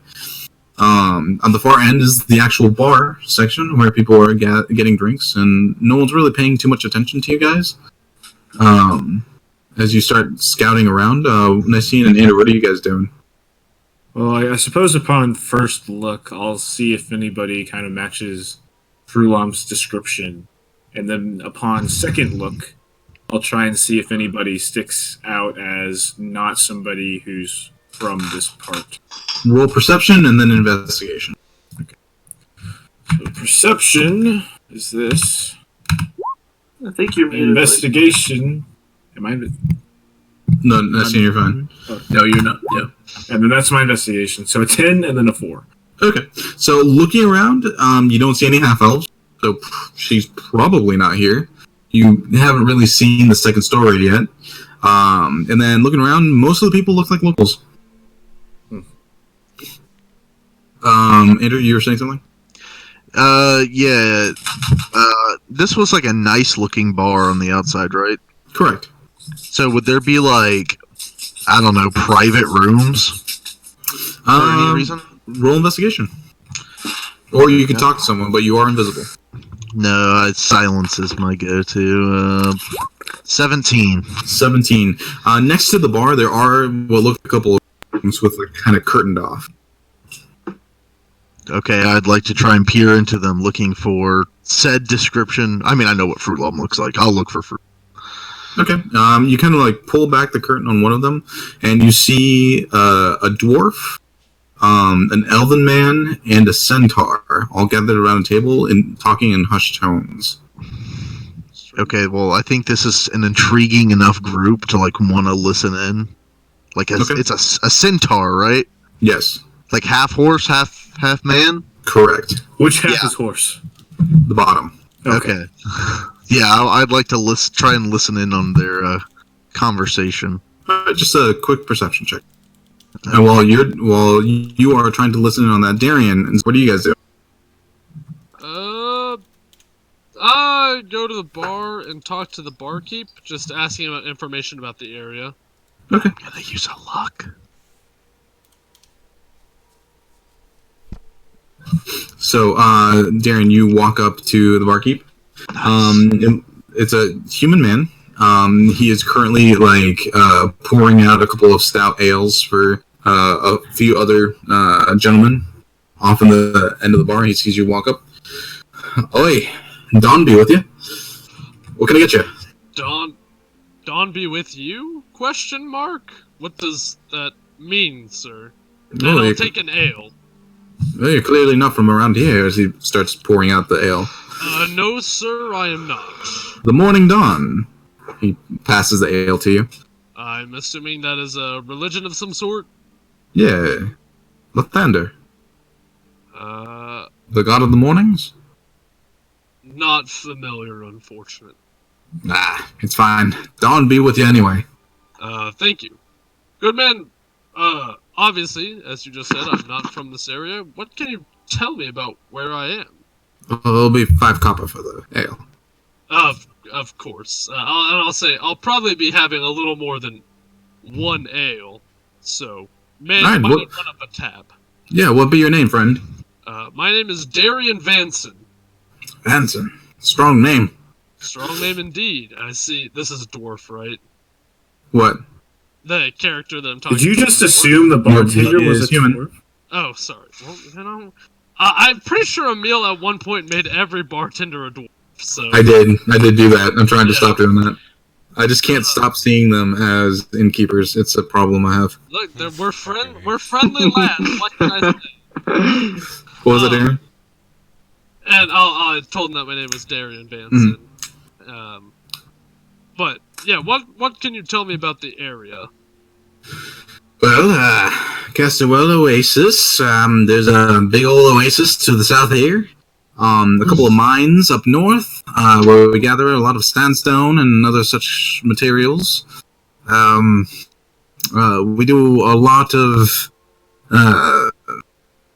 On the far end is the actual bar section where people are getting drinks, and no one's really paying too much attention to you guys. As you start scouting around, Nicene and Andrew, what are you guys doing? Well, I suppose upon first look, I'll see if anybody kind of matches Frulam's description. And then upon second look, I'll try and see if anybody sticks out as not somebody who's from this part. Roll perception and then investigation. Okay. So perception is this. I think you're muted. Investigation. Am I? No, Nicene, you're fine. Oh, no, you're not. Yeah. And then that's my investigation. So a 10 and then a 4. Okay. So looking around, you don't see any half-elves, so she's probably not here. You haven't really seen the second story yet. And then looking around, most of the people look like locals. Andrew, you were saying something? Yeah. This was like a nice looking bar on the outside, right? Correct. So would there be like, I don't know, private rooms? For any reason? Roll investigation. Or you can talk to someone, but you are invisible. No, silence is my go-to. 17. 17. Next to the bar, there are what look like a couple of rooms with like kind of curtained off. Okay, I'd like to try and peer into them, looking for said description. I mean, I know what Fruit Lum looks like. I'll look for fruit. Okay. You kind of like pull back the curtain on one of them, and you see a dwarf, an elven man, and a centaur all gathered around a table and talking in hushed tones. Okay, well, I think this is an intriguing enough group to like want to listen in. Like, it's a centaur, right? Yes. Like half horse, half man. Correct. Which half is horse? The bottom. Okay. Yeah, I'd like to try and listen in on their conversation. Just a quick perception check. And while you are trying to listen in on that, Darian, what do you guys do? I go to the bar and talk to the barkeep, just asking about information about the area. Okay. I'm gonna use a luck. So, Darren, you walk up to the barkeep. It's a human man. He is currently pouring out a couple of stout ales for a few other gentlemen off in the end of the bar. He sees you walk up. Oi, Don be with you. What can I get you? Don be with you? Question mark? What does that mean, sir? Well, I'll take an ale. Well, you're clearly not from around here, as he starts pouring out the ale. No, sir, I am not. The Morning Dawn. He passes the ale to you. I'm assuming that is a religion of some sort? Yeah. Lathander. The god of the mornings? Not familiar, unfortunately. Nah, it's fine. Dawn be with you anyway. Thank you. Good man, obviously, as you just said, I'm not from this area. What can you tell me about where I am? It'll be 5 copper for the ale. Of course. I'll say I'll probably be having a little more than 1 ale, so might run up a tab. Yeah, what be your name, friend? My name is Darian Vanson. Vanson. Strong name. Strong name indeed. I see. This is dwarf, right? What? The character that I'm talking Did you about. just assume the bartender was a human? dwarf? Oh, sorry. Well, I'm pretty sure Emil at one point made every bartender a dwarf. So I did do that. I'm trying to stop doing that. I just can't stop seeing them as innkeepers. It's a problem I have. Look, we're friendly lads. What can I say? What was it, Aaron? And I told him that my name was Darian Vance. But yeah, what can you tell me about the area? Well, Castlewell Oasis. There's a big old oasis to the south here. A couple of mines up north, where we gather a lot of sandstone and other such materials. We do a lot of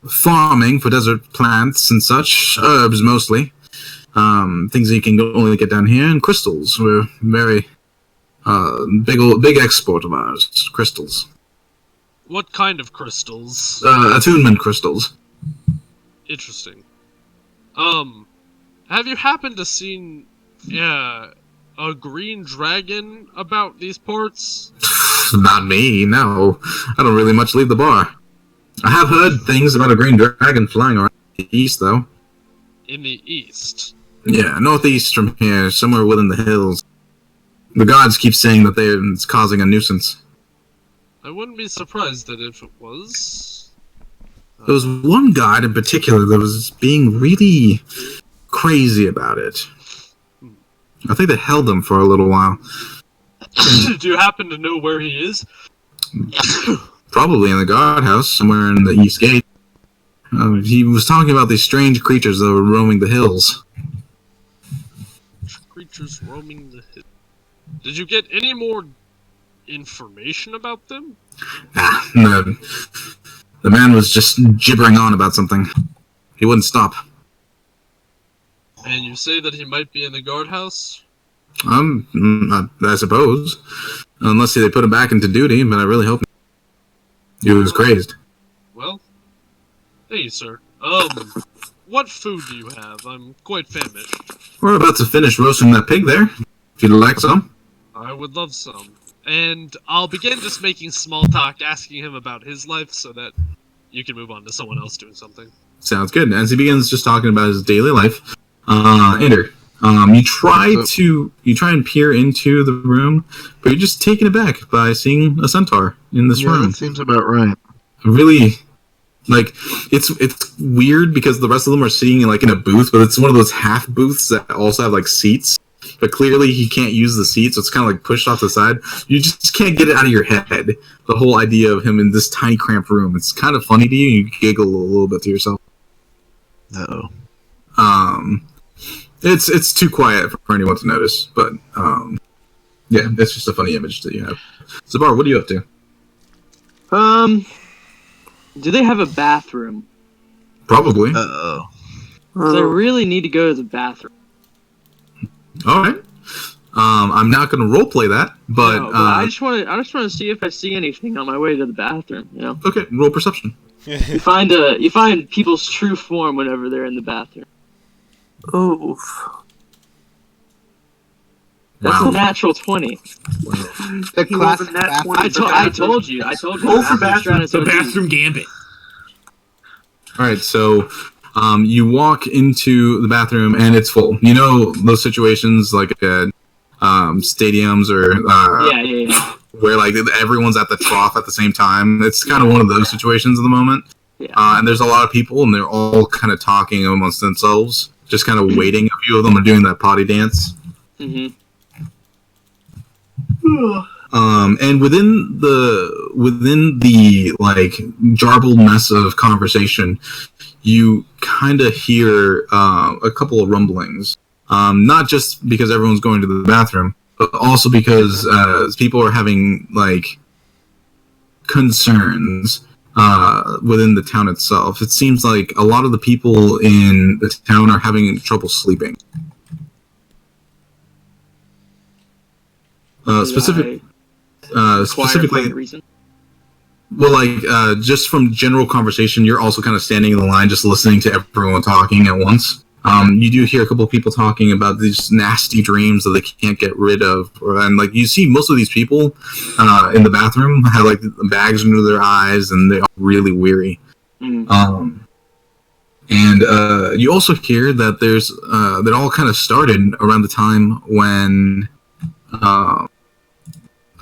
farming for desert plants and such, herbs mostly. Things that you can only get down here, and crystals. We're very big export of ours, crystals. What kind of crystals? Attunement crystals. Interesting. Have you happened to seen a green dragon about these parts? Not me, no. I don't really much leave the bar. I have heard things about a green dragon flying around the east, though. In the east? Yeah, northeast from here, somewhere within the hills. The gods keep saying that it's causing a nuisance. I wouldn't be surprised that if it was. There was one god in particular that was being really crazy about it. I think they held him for a little while. Do you happen to know where he is? Probably in the guardhouse, somewhere in the east gate. He was talking about these strange creatures that were roaming the hills. Creatures roaming the hills. Did you get any more information about them? The man was just gibbering on about something. He wouldn't stop. And you say that he might be in the guardhouse? I suppose. Unless they put him back into duty, but I really hope not. He was crazed. Well, thank you, sir. What food do you have? I'm quite famished. We're about to finish roasting that pig there. If you'd like some. I would love some. And I'll begin just making small talk, asking him about his life, so that you can move on to someone else doing something. Sounds good. As he begins just talking about his daily life, Ender, you try and peer into the room, but you're just taken aback by seeing a centaur in this room. That seems about right. Really, it's weird because the rest of them are sitting in a booth, but it's one of those half booths that also have seats. But clearly he can't use the seat, so it's kind of pushed off to the side. You just can't get it out of your head. The whole idea of him in this tiny, cramped room. It's kind of funny to you. You giggle a little bit to yourself. Uh-oh. It's too quiet for anyone to notice, but yeah, it's just a funny image that you have. Zabar, what are you up to? Do they have a bathroom? Probably. Uh-oh. I really need to go to the bathroom. All right. I'm not going to roleplay that, but, No, but I just want to see if I see anything on my way to the bathroom. You know. Okay, roll perception. You find people's true form whenever they're in the bathroom. Oh. That's Wow. a natural 20. The He rolled classic a nat bathroom. 20 I told you. Roll for bathroom. The bathroom gambit. All right, so you walk into the bathroom and it's full. You know those situations like at stadiums or Yeah. where everyone's at the trough at the same time. It's kind of one of those situations at the moment. Yeah. And there's a lot of people and they're all kind of talking amongst themselves, just kind of waiting. A few of them are doing that potty dance. Mm-hmm. And within the jarbled mess of conversation, you kind of hear a couple of rumblings. Not just because everyone's going to the bathroom, but also because people are having concerns within the town itself. It seems like a lot of the people in the town are having trouble sleeping. Specifically, well, just from general conversation, you're also kind of standing in the line, just listening to everyone talking at once. You do hear a couple of people talking about these nasty dreams that they can't get rid of, and you see most of these people in the bathroom have bags under their eyes, and they're all really weary. And And you also hear that there's that all kind of started around the time when a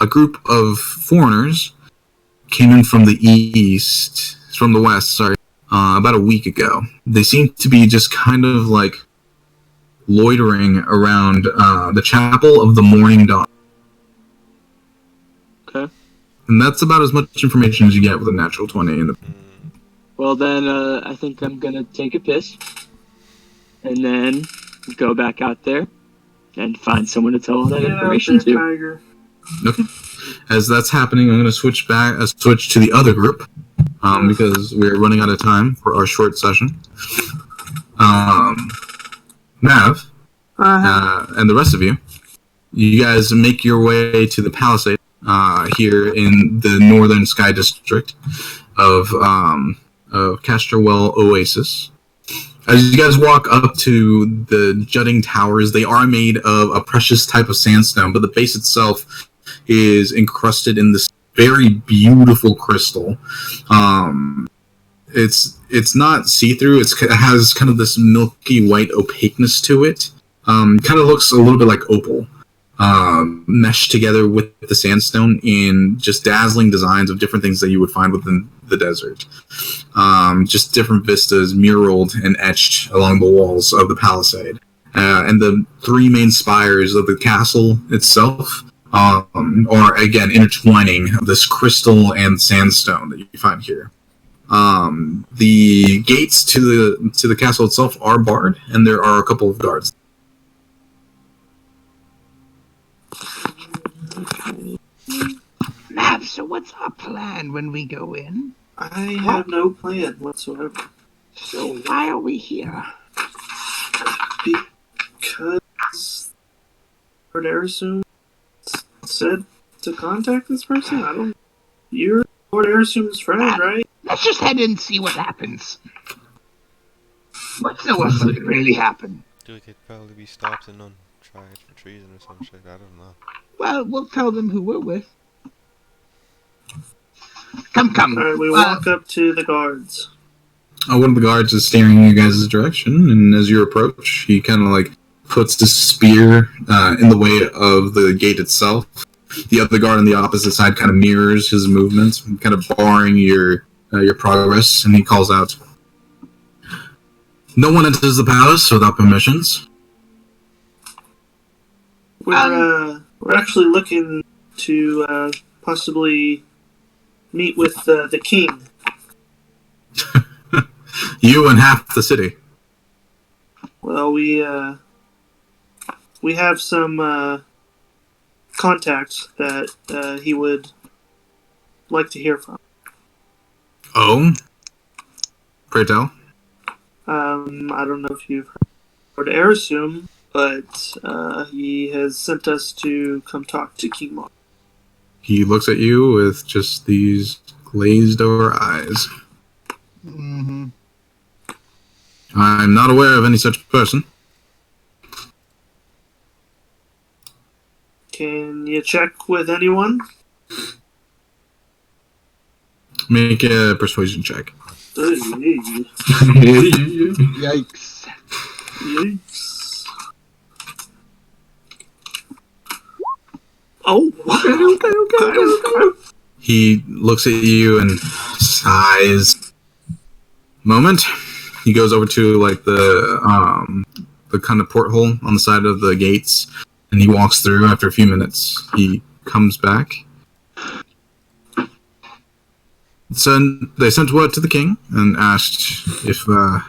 group of foreigners came in from the west, sorry, about a week ago. They seem to be just kind of like loitering around the Chapel of the Morning Dawn. Okay. And that's about as much information as you get with a natural 20 in the... Well, then I think I'm gonna take a piss, and then go back out there and find someone to tell all that information to. Tiger. Okay. As that's happening, I'm going to switch to the other group, because we're running out of time for our short session. Nav, and the rest of you, you guys make your way to the palisade here in the northern sky district of Casterwell Oasis. As you guys walk up to the jutting towers, they are made of a precious type of sandstone, but the base itself is encrusted in this very beautiful crystal. It's not see-through. It has kind of this milky white opaqueness to it. Kind of looks a little bit like opal, meshed together with the sandstone in just dazzling designs of different things that you would find within the desert. Just different vistas muraled and etched along the walls of the palisade. And the three main spires of the castle itself are, again, intertwining this crystal and sandstone that you find here. The gates to the castle itself are barred, and there are a couple of guards. Mav, so what's our plan when we go in? I have no plan whatsoever. So why are we here? Because Lord Erasum said to contact this person? You're Lord Erasum's friend, right? Let's just head in and see what happens. What's what could really happen? Dude, they'd probably be stopped and on tried for treason or some shit. I don't know. Well, we'll tell them who we're with. Come. Alright, we walk up to the guards. One of the guards is staring in your guys' direction, and as you approach, he kind of like puts the spear in the way of the gate itself. The other guard on the opposite side kind of mirrors his movements, kind of barring your progress, and he calls out, "No one enters the palace without permissions." We're actually looking to possibly meet with the king. You and half the city. Well, we have some contacts that he would like to hear from. Oh? Pray tell. I don't know if you've heard of Erasum, but he has sent us to come talk to King Mark. He looks at you with just these glazed over eyes. Mm-hmm. I'm not aware of any such person. Can you check with anyone? Make a persuasion check. Yikes. Yikes. Oh, okay. He looks at you and sighs. Moment. He goes over to like the kind of porthole on the side of the gates, and he walks through. After a few minutes, he comes back. So they sent word to the king and asked if you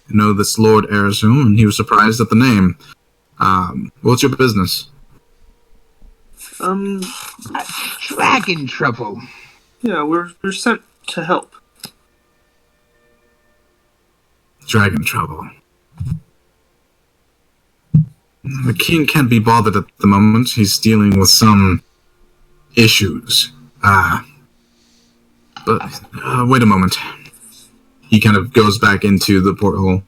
know this Lord Erasum, and he was surprised at the name. What's your business? Dragon trouble. Yeah, we're sent to help. Dragon trouble. The king can't be bothered at the moment. He's dealing with some issues. But wait a moment. He kind of goes back into the porthole.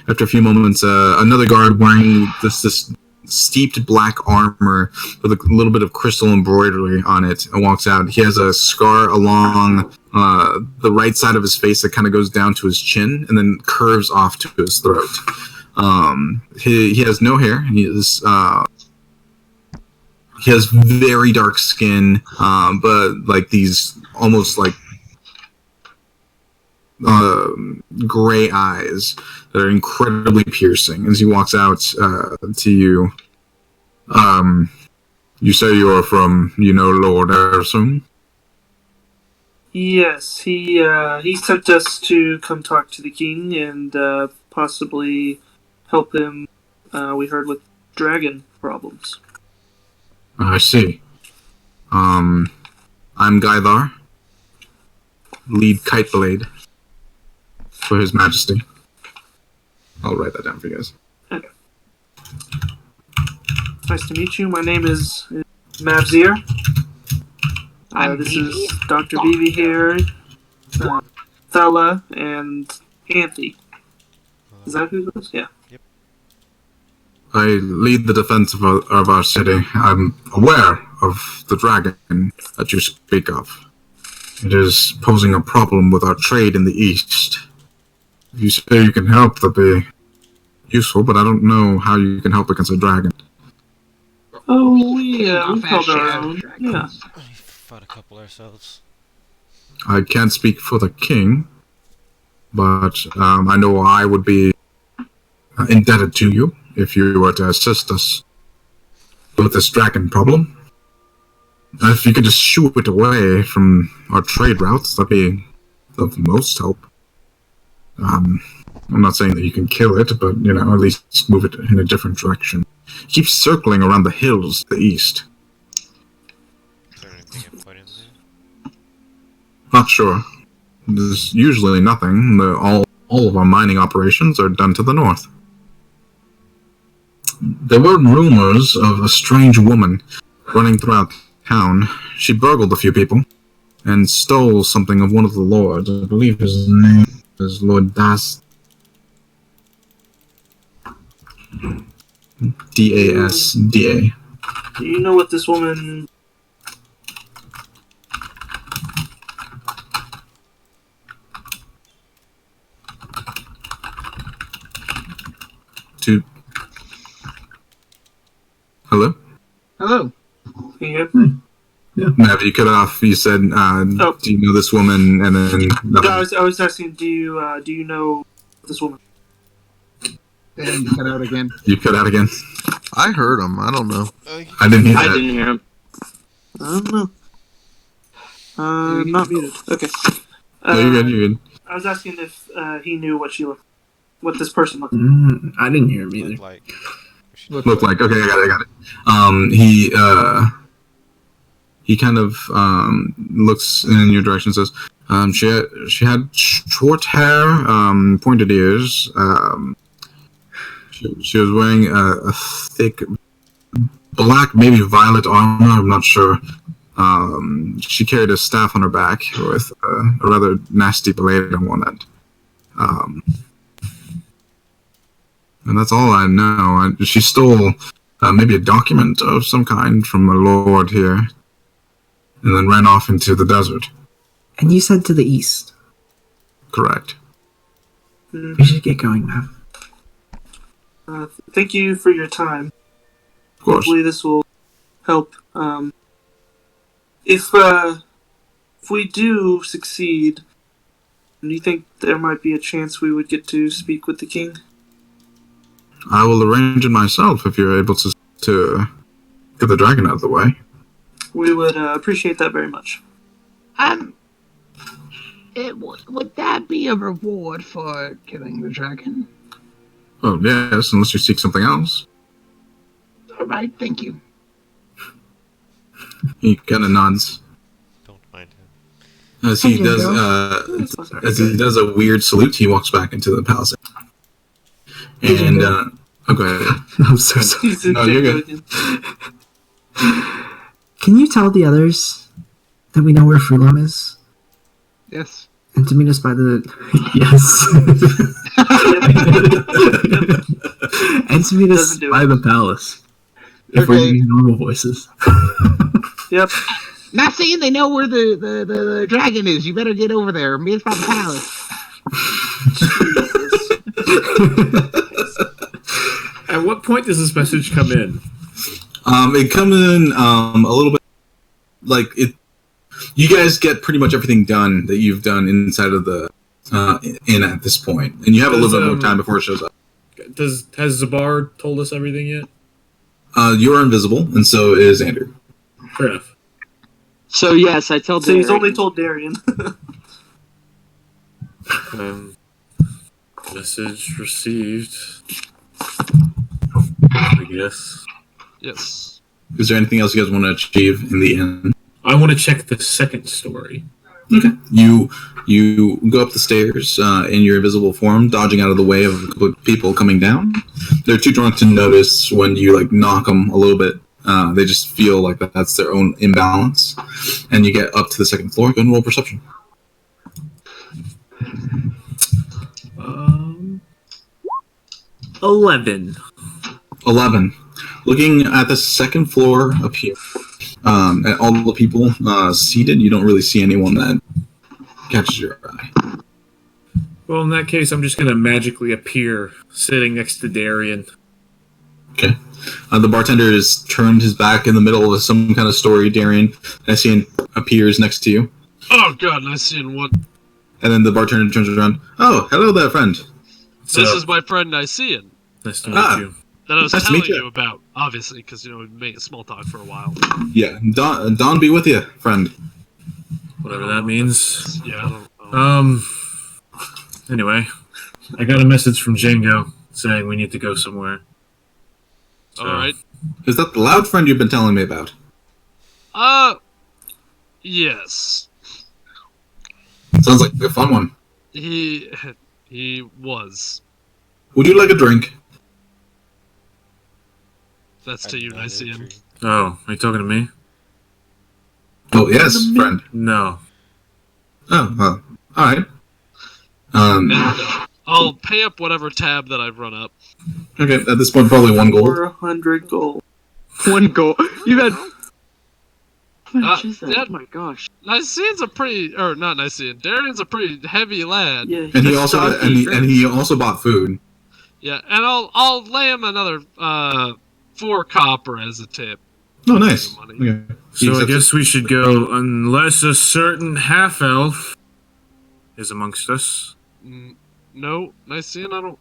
After a few moments, another guard wearing this steeped black armor with a little bit of crystal embroidery on it and walks out. He has a scar along the right side of his face that kind of goes down to his chin and then curves off to his throat. He has no hair. He has very dark skin, but like these almost like gray eyes that are incredibly piercing. As he walks out to you, you say you are from, Lord Erson? Yes, he sent us to come talk to the king and possibly help him. We heard with dragon problems. I see. I'm Gaithar, lead Kiteblade for His Majesty. I'll write that down for you guys. Okay. Nice to meet you. My name is Mavzir. This is Dr. Beebe here, Thella, and Anthe. Is that who it is? Yeah. Yep. I lead the defense of our city. I'm aware of the dragon that you speak of. It is posing a problem with our trade in the east. If you say you can help, that'd be useful, but I don't know how you can help against a dragon. Oh, yeah, we've held our own. Yeah. We've fought a couple ourselves. I can't speak for the king, but I know I would be indebted to you if you were to assist us with this dragon problem. If you could just shoo it away from our trade routes, that'd be of the most help. I'm not saying that you can kill it, but, at least move it in a different direction. It keeps circling around the hills to the east. Is there anything important there? Not sure. There's usually nothing. All of our mining operations are done to the north. There were rumors of a strange woman running throughout town. She burgled a few people and stole something of one of the lords. I believe his name is Lord Das. D-A-S-D-A. Do you know what this woman... Hello? Hello. Can you hear me? Mav, you cut off. You said, do you know this woman? And then nothing. I was asking, do you know this woman? And you cut out again. You cut out again? I heard him. I don't know. I didn't hear that. I didn't hear him. I don't know. Not muted. Okay. No, you're good. I was asking if he knew what this person looked like. I didn't hear him either. Looked like. Okay, I got it. He kind of looks in your direction and says, she had short hair, pointed ears. She was wearing a thick black, maybe violet armor. I'm not sure. She carried a staff on her back with a rather nasty blade on one end. And that's all I know. She stole maybe a document of some kind from a lord here, and then ran off into the desert. And you said to the east. Correct. We should get going, Mav. Thank you for your time. Of course. Hopefully this will help. If we do succeed, do you think there might be a chance we would get to speak with the king? I will arrange it myself if you're able to get the dragon out of the way. We would appreciate that very much. Would that be a reward for killing the dragon? Oh, yes, unless you seek something else. All right, thank you. He kind of nods. Don't mind him. As he does a weird salute, he walks back into the palace. And, go ahead. I'm so sorry. No, you're good. Can you tell the others that we know where Frulam is? Yes. And to meet us by the... Yes. And to meet us by the palace. If we're using normal voices. Yep. Not saying they know where the dragon is. You better get over there. Me, it's by the palace. At what point does this message come in? It comes in a little bit like it. You guys get pretty much everything done that you've done inside of the inn at this point, and you have a little bit more time before it shows up. Has Zabar told us everything yet? You're invisible, and so is Andrew. Fair enough. So yes, I tell. So he's only told Darian. Message received. I guess. Yes. Is there anything else you guys want to achieve in the inn? I want to check the second story. Okay. You go up the stairs in your invisible form, dodging out of the way of people coming down. They're too drunk to notice when you like knock them a little bit. They just feel like that's their own imbalance. And you get up to the second floor. Go and roll perception. 11. 11. Looking at the second floor up here, at all the people seated, you don't really see anyone that catches your eye. Well, in that case, I'm just going to magically appear sitting next to Darian. Okay. The bartender has turned his back in the middle of some kind of story. Darian, Nicean appears next to you. Oh god, Nicean, what? And then the bartender turns around. Oh, hello there, friend. This is my friend Nicean. Nice to meet you. That I was Nice to telling meet you. you about, obviously, because, you know, we've been making small talk for a while. Yeah, Don be with you, friend. Whatever that means. Yeah, I don't. Anyway, I got a message from Django saying we need to go somewhere. So, Alright. Is that the loud friend you've been telling me about? Yes. Sounds like a fun one. He was. Would you like a drink? That's to you, Nicean. Oh, are you talking to me? Oh, yes, friend. No. Oh, well, alright. I'll pay up whatever tab that I've run up. Okay, at this point, probably 1 gold. 400 gold. 1 gold. You had. How much is that? yeah. Oh my gosh. Nicean's a pretty, or not Nicean, Darian's a pretty heavy lad. Yeah, And he also bought food. Yeah, and I'll lay him another 4 copper as a tip. Oh, nice. Okay. So I guess we should go unless a certain half-elf is amongst us. No, Nicean, I don't.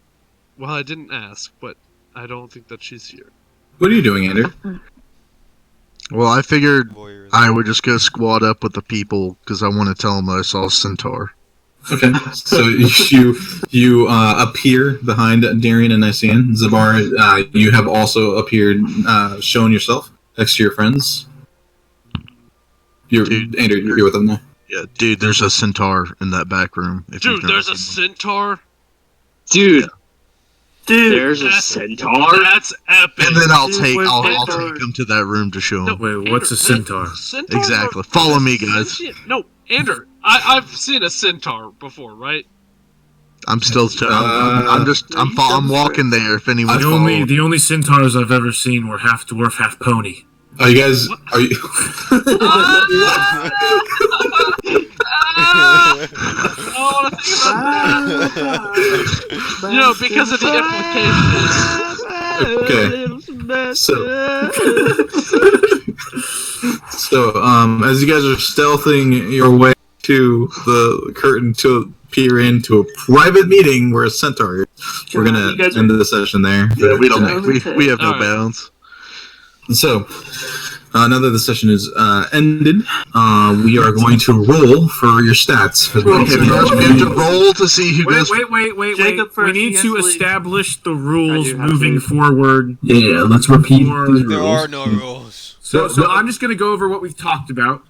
Well, I didn't ask, but I don't think that she's here. What are you doing, Andrew? Well, I figured I would just go squad up with the people because I want to tell them that I saw a centaur. Okay, so you appear behind Darian and Nicean. Zabar, you have also appeared, shown yourself next to your friends. Andrew, you're with them now. Yeah, dude, there's a centaur in that back room. Dude, there's a centaur? Dude. Dude, there's a centaur? That's epic. And then I'll take him to that room to show him. Wait, what's a centaur? Exactly. Follow me, guys. No, Andrew, I've seen a centaur before, right? I'm still. I'm walking there. If anyone's The only centaurs I've ever seen were half dwarf, half pony. Are you guys? Are you? I want to think about that. You know, because of the implications. Okay. So, as you guys are stealthing your way to the curtain to peer into a private meeting where a centaur is, we're gonna end the session there. Yeah, we have no bounds. So, now that the session is ended, we are going to roll for your stats. We have to roll to see who goes. Wait. Jacob first, We need he has to to leave. establish the rules moving forward. Yeah, let's repeat these rules. There are no rules. So I'm just going to go over what we've talked about.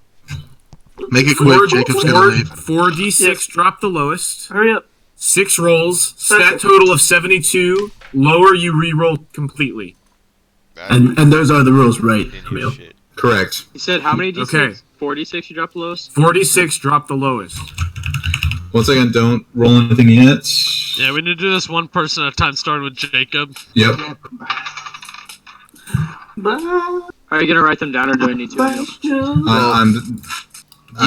Make it quick. Jacob's gonna leave. 4d6 drop the lowest. Hurry up. 6 rolls. Stat total of 72. Lower, you re-roll completely. And those are the rules, right, Camille? Correct. You said how many d6? Okay. 46 you dropped the lowest? 46 drop the lowest. Once again, don't roll anything yet. Yeah, we need to do this one person at a time, starting with Jacob. Yep. Bye. Are you gonna write them down, or do I need to? I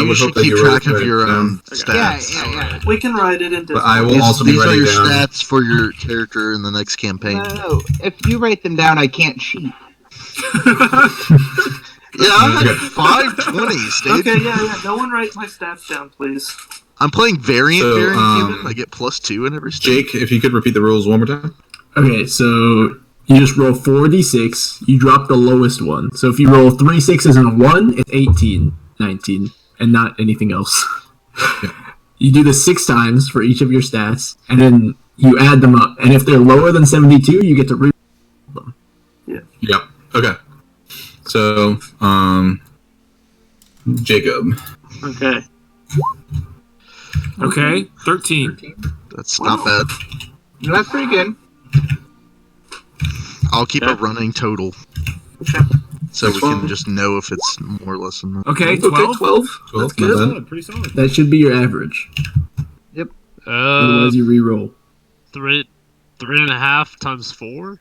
You would should hope that keep you track wrote of it your down. stats. Yeah. We can write it in Discord. But I will also be These are writing your down. stats for your character in the next campaign. No, if you write them down, I can't cheat. Yeah, I had 520s, dude. Okay, yeah. No one write my stats down, please. I'm playing variant So, human. I get +2 in every stat. Jake, if you could repeat the rules one more time. Okay, so you just roll 4d6. You drop the lowest one. So if you roll 3 6s and a 1, it's 18, 19, and not anything else. You do this 6 times for each of your stats, and then you add them up. And if they're lower than 72, you get to re them. Yeah. Yep. Okay. So, Jacob. Okay. Okay, 13. That's not bad. That's pretty good. I'll keep a running total. So we can just know if it's more or less than that. Okay, 12. 12. That's not good. bad. Pretty solid. That should be your average. Otherwise, you re-roll. 3.5 times 4.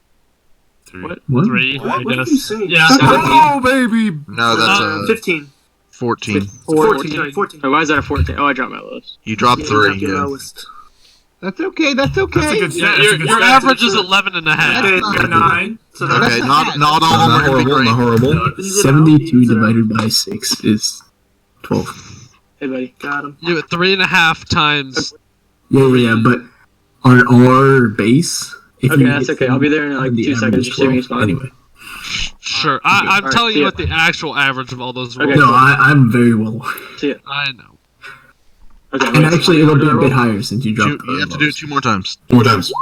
What? 3. What I did guess. you say? Yeah. Oh, baby! No, that's 15. 14. 14. Oh, why is that a 14? Oh, I dropped my lowest. You dropped 3, Your yeah. lowest. That's okay. That's okay. That's a good Yeah, stat. your average is 11.5. Okay, not you're 9. So that's Okay, not all of Not them are horrible. Not horrible. 72 divided by 6 is 12. Hey, buddy. got him. You at 3.5 times. Yeah, but on our base... If Okay, you that's hit okay. I'll be there in like the 2 average seconds. is Just give me a 12. spot. Anyway. Sure. I'm Alright, telling see you ya. what the actual average of all those Okay. rolls. No, I'm very well. See ya. I know. Okay. And actually, it'll be a bit higher since you dropped You have to do it 2 more times. 2 more times.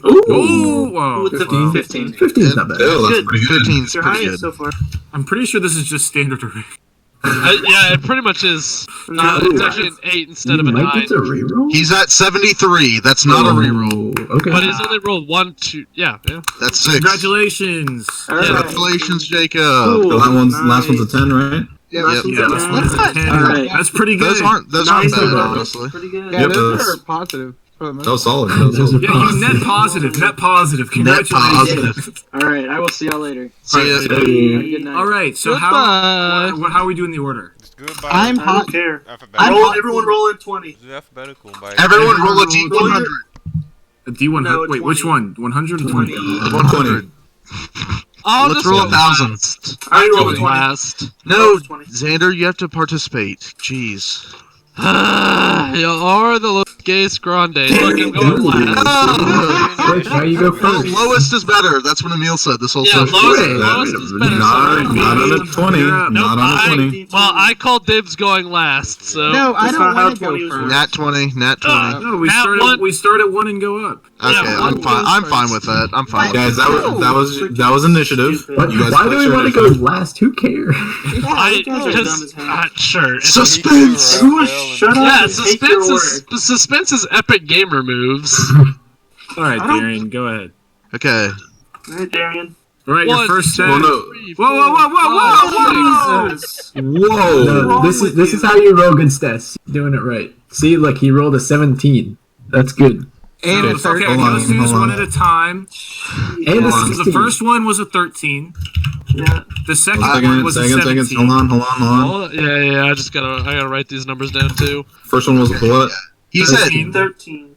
Ooh, whoa. What's 15? 15. 15 is not bad. Oh, that's Good. pretty good. 15's Your pretty highest good. so far. I'm pretty sure this is just standard array. Yeah, it pretty much is. It's actually an 8 instead of a You might 9. get to reroll? He's at 73. That's not a reroll. Okay. But he's only rolled 1, 2. Yeah. That's 6. Congratulations. Congratulations, Jacob. The last one's a 10, right? Yeah, Yep. Yeah, that's That's what- not Alright. That's pretty good. Those aren't bad, honestly. Pretty good. Yeah, Yep, those those- are positive. For the most That was solid. That was solid. Yeah, you net positive. Net positive. Net Congratulations. positive. Alright, I will see y'all later. See ya. Have a good night. All right, so Goodbye. how are we doing the order? Just go by I'm I hot. don't care. alphabetical. Everyone roll at 20. Do alphabetical by Everyone roll a D100. A D100. No, Wait, 20. which one? 100 or 20? 100. Oh, Let's roll 1,000. I roll Going 20. last. No, 20. Xander, you have to participate. Jeez. You are the gayest grande. Look, I'm going last. Wait, how you go No, first? lowest is better. That's what Emil said this whole Yeah, session. lowest is better. Not on a 20. Nope, Not on a 20. Well, I called dibs going last, so. No, I That's don't not how want to 20 go was first. Nat 20. Nat 20. No, we That start one- at, we start at 1 and go up. Okay, Yeah, I'm one fine. goes I'm first. fine with that. I'm fine. Guys, that was initiative. What? You guys Why do we put want to your go last? Who cares? I just. Sure. It's Suspense. Shut up Yeah, and take your suspense is epic gamer moves. All right, I don't- Darian, go ahead. Okay. Alright, Darian. All right, One, your first two, stat. Well, no. three, Whoa, whoa, whoa, whoa, whoa, whoa! Jesus. Whoa. No, this is how you roll good stats. You're doing it right. See, like he rolled a 17. That's good. And Okay, a 13. Okay, Hold let's on, do this hold one on. at a time. And a Hold on. 16. The first one was a 13. Yeah. The second one was a Second. 17. Hold on. Oh, yeah. I gotta write these numbers down too. First one was what? He said 13. 13?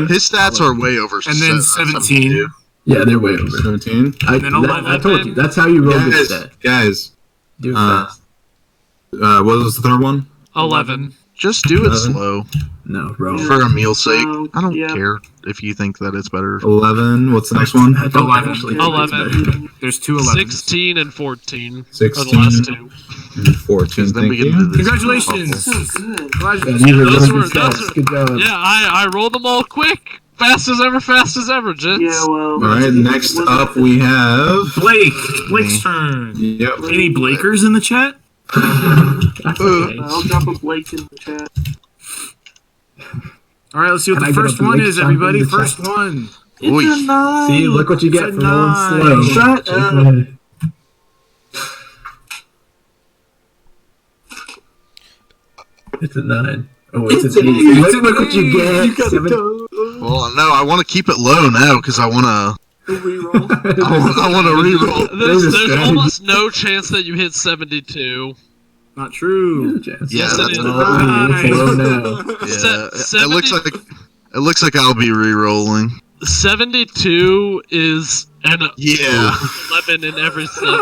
his stats are way over. And then 17. Yeah, they're way over. 17? I, then that- 11. I told you. That's how you roll good stats. Guys. Do it Uh, fast. What was the third one? 11. Just do it 11. slow No, roll. for Emil's sake. I don't Yeah. care if you think that it's better. 11. What's the next one? I don't 11. actually. 11. There's 2 11s. 16 and 14 are the 16 last two. and 14. Then we Thank get you. into this. Congratulations! So good. Yeah, Congratulations. these are those really were- good stats. those were- Good job. Yeah, I rolled them all quick. Fast as ever, gents. Yeah, well. All right, next up we have. Blake. Blake's turn. Yep. Any Blakers in the chat? That's okay. I'll drop a Blake in the chat. All right, let's see what Can I the get first a one Blake is, chunk in everybody. the First chat? one. It's a 9. See, look what you get It's for a rolling slow. Shut up. It's a 9. Oh, it's It's a an 8. eight. Look what you get. You got a 7. toe. Well, no, I want to keep it low now because I want to. reroll. I want to reroll. There's almost no chance that you hit 72. Not true. Yeah, Yes, it is. Yeah, it looks like I'll be re-rolling. 72 is an 11 in every set.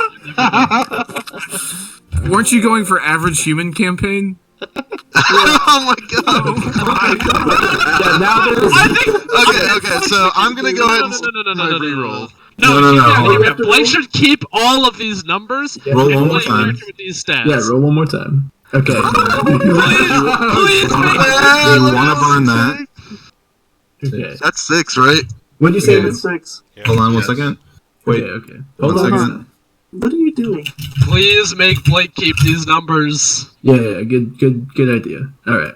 Weren't you going for average human campaign? Oh my god! Yeah, now there's... Okay. So I'm gonna go ahead and re-roll. No. Blake should keep all of these numbers. Roll and one more play time. character with these stats. Yeah, roll one more time. Okay. Please You want to burn that? Okay. That's 6, right? What did you say? Yeah. 6. Hold on 1 second. Wait. Okay. Hold Hold on. on. What are you doing? Please make Blake keep these numbers. Yeah. Good idea. All right.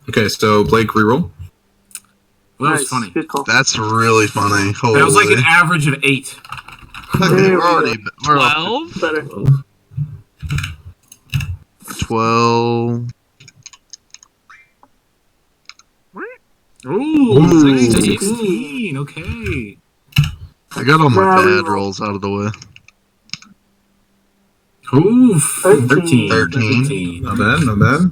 Okay, so Blake, reroll. Well, that was Nice. funny. Good call. That's really funny. Holy. That was like an average of 8. Okay, we're up 12? Better. 12. Ooh, 16. 16. Okay. I got all my Yeah, bad reroll. rolls out of the way. Ooh, 13. 13. Not bad.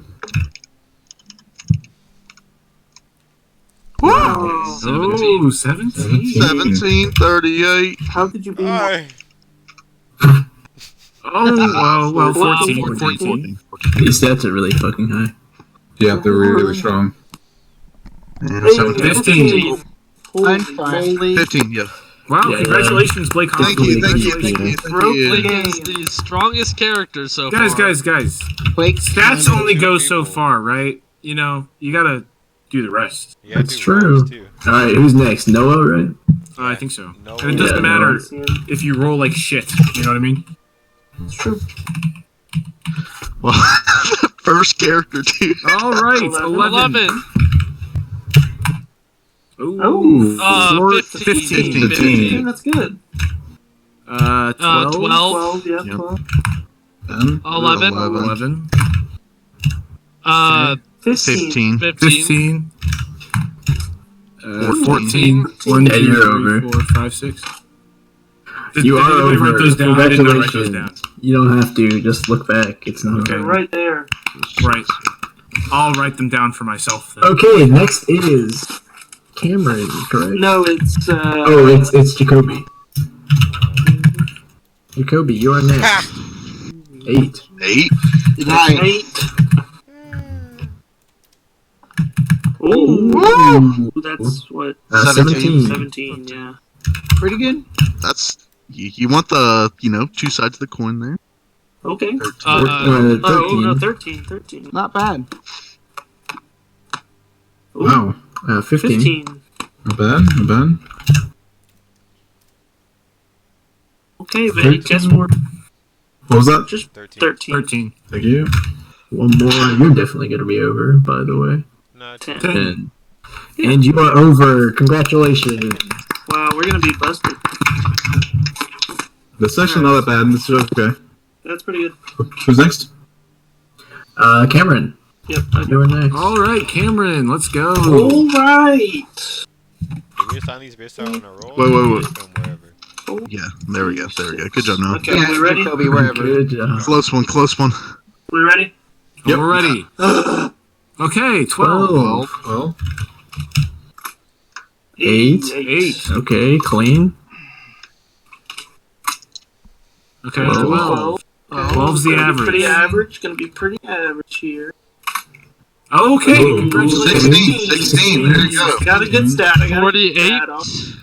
Wow. 17. Oh, 17. 17, 38. How did you be? Oh, well, Wow, 14. 14. These stats are really fucking high. Yeah, they're really strong. Yeah, Hey, 17. 15. Holy I'm fine. moly. 15, yeah. Wow, Yeah, congratulations, Blake Thank Hoffman. you. Congratulations. Blake game. is the strongest character so Guys, far. guys. Blake, Stats only go so far, right? You know, you gotta do the rest. Yeah, That's do true. rolls, too. All right, who's next? Noah, right? I think so. No And it doesn't Yeah, matter no. if you roll like shit. You know what I mean? It's true. Well, first character, too. All right, 11. Ooh. Oh. 15. 15. That's good. 12. 12. 12. Yeah, Yep. 12. 11. 11. 15. 15. 14. 14. 1, Yeah, 2, you're 3, over. 4, 5, 6. You are Did anybody over. write those down? I did not write those Congratulations. down. You don't have to. Just look back. It's not Okay. hard. Right there. Right. I'll write them down for myself. Then. Okay, next is Cameron, correct? No, it's Oh, it's Jacoby. Jacoby, you are next. 8. 8. nice. 8. Ooh. Ooh. That's what? 17. 17, yeah. Pretty good. That's. You want the, 2 sides of the coin there. Okay. 13. Oh, no, 13. 13. Not bad. Wow. 15. 15. Not bad. Okay, but I guess we're What was that? just 13. 13. 13. Thank you. One more. You're definitely going to be over, by the way. No, 10. 10. And you are over. Congratulations. Wow, we're gonna be busted. That's actually not that bad. This is okay. That's pretty good. Who's next? Cameron, Yep. you're next. All right, Cameron, let's go. All right. Did we assign these based on a roll? Wait. Or just from wherever? Yeah, there we go. Good job, Noah. Okay, we ready? Jacoby, wherever. Good job. Close one. We ready? Yep. We're ready. Okay, 12. 12. 8. 8. Okay, clean. Okay, 12. 12. Oh, 12's the gonna be average. Pretty average. Gonna be pretty average here. Okay, Ooh. congratulations. 16. There you go. Got a good stat. I got a 48. good stat.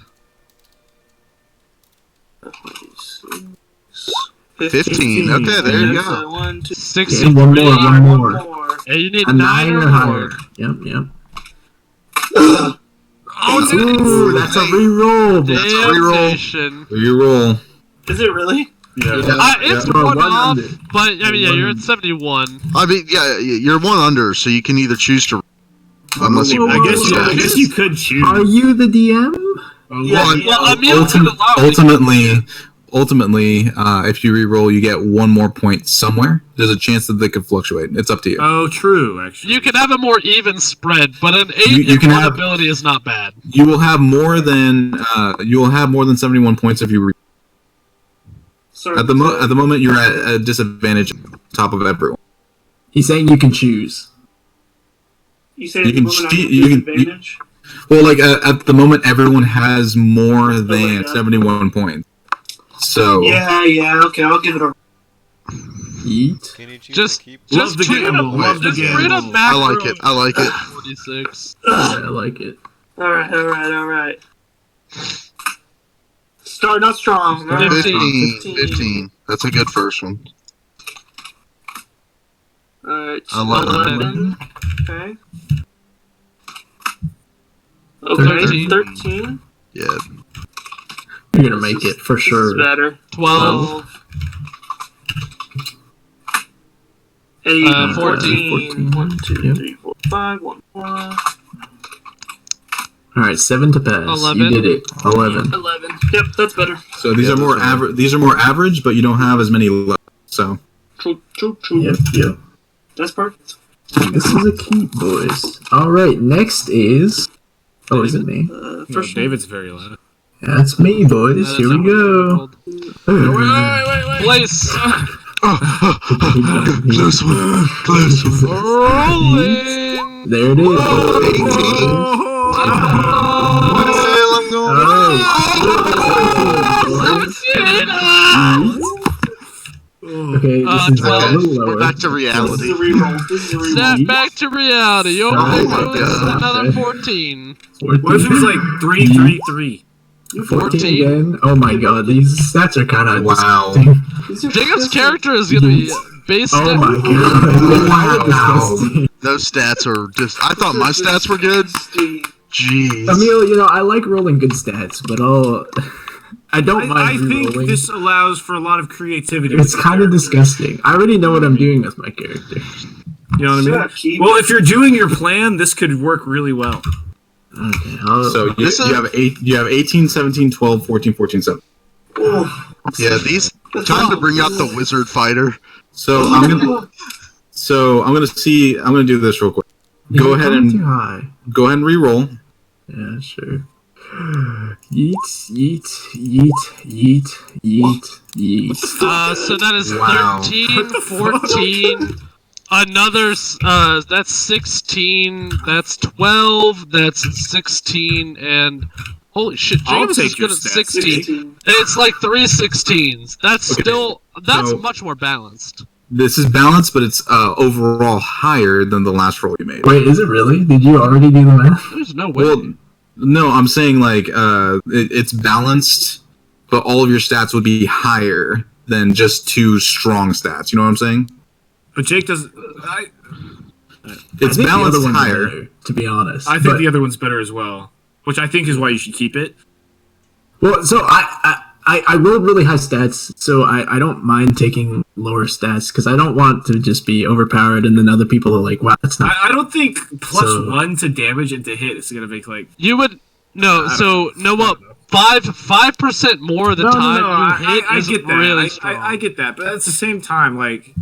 15. Okay, there you go. 1, 2, 63. One more. Hey, you need A 9 or more. higher. Yep. Oh, Ooh, that's a reroll. Damnation. Reroll. Is it really? It's Yeah. one One off, under. but I mean, yeah, you're at 71. I mean, yeah, you're 1 under, so you can either choose to. Unless you. I guess you could choose. Are you the DM? Yeah, One. yeah. Well, I'm using the loud. Ultimately, ultimately, if you re-roll, you get one more point somewhere. There's a chance that they could fluctuate. It's up to you. Oh, true. Actually, You can have a more even spread, but an 8 You can in one have- ability is not bad. You will have more than 71 points if you. Sorry, At the moment, you're at a disadvantage on top of everyone. He's saying you can choose. you say you at the can moment I'm cheat- at you can- disadvantage? Well, like at the moment, everyone has more than God. 71 points. So Yeah, okay, I'll give it a... Eat. Can you choose Just, to keep? Love the treat gamble. a- Love the just treat a gamble. I like macro it. I like it. 46. I like it. Alright. Start not strong. All right. 15. That's a good first one. Alright, 11. Okay. Okay, 13. Yeah. You're gonna make it for This is sure. better. 12. 8, 14. 1, 2, Yep. 3, 4, 5, 1 more. All right, 7 to pass. 11. You did it. 11. 11. Yep, that's better. So these are more average. These are more average, but you don't have as many levels. So True. Yep. That's perfect. This is a keep, boys. All right, next is. Oh, is it me? No, First David's very loud. That's me, boys. Here we go. Wait. Place. Close one. Rolling. There it is. I'm Okay, this is a 12. little lower. We're back to reality. Snap back to reality. Your Oh my pick was God. another 14. 14. What if it was like 3-3-3? 14 again? Oh my god, these stats are kind of wow. Jacob's character is gonna be based Oh on. my god. Wow. Those stats are just. I thought my stats were good. Jeez. Emil, I like rolling good stats, but I don't I mind think re-rolling. this allows for a lot of creativity. It's kind of disgusting. I already know what I'm doing with my character. You know what I mean? Well, if you're doing your plan, this could work really well. Okay, So you have 8. You have 18, 17, 12, 14, 14, 7. Yeah, these. Time to bring out the wizard fighter. So I'm gonna do this real quick. Go ahead and re-roll. Yeah, sure. Yeet. So that is Wow. 13, 14, another, that's 16, that's 12, that's 16, and holy shit, I'll James is take your good at stats, 16. It's like 3 16s. That's Okay. that's So- much more balanced. This is balanced, but it's overall higher than the last roll you made. Wait, is it really? Did you already do the math? There's no way. Well, no, I'm saying like it's balanced, but all of your stats would be higher than just 2 strong stats. You know what I'm saying? But Jake does. It's I think the balanced other one's higher. better, to be honest. I think But- the other one's better as well, which I think is why you should keep it. Well, so I rolled really high stats, so I don't mind taking lower stats because I don't want to just be overpowered and then other people are like, wow, that's not. I don't think So- +1 to damage and to hit is gonna make like. You would no. I So don't know. no. What 5% more of the time you hit I is get that. really strong. I get that, but at the same time, like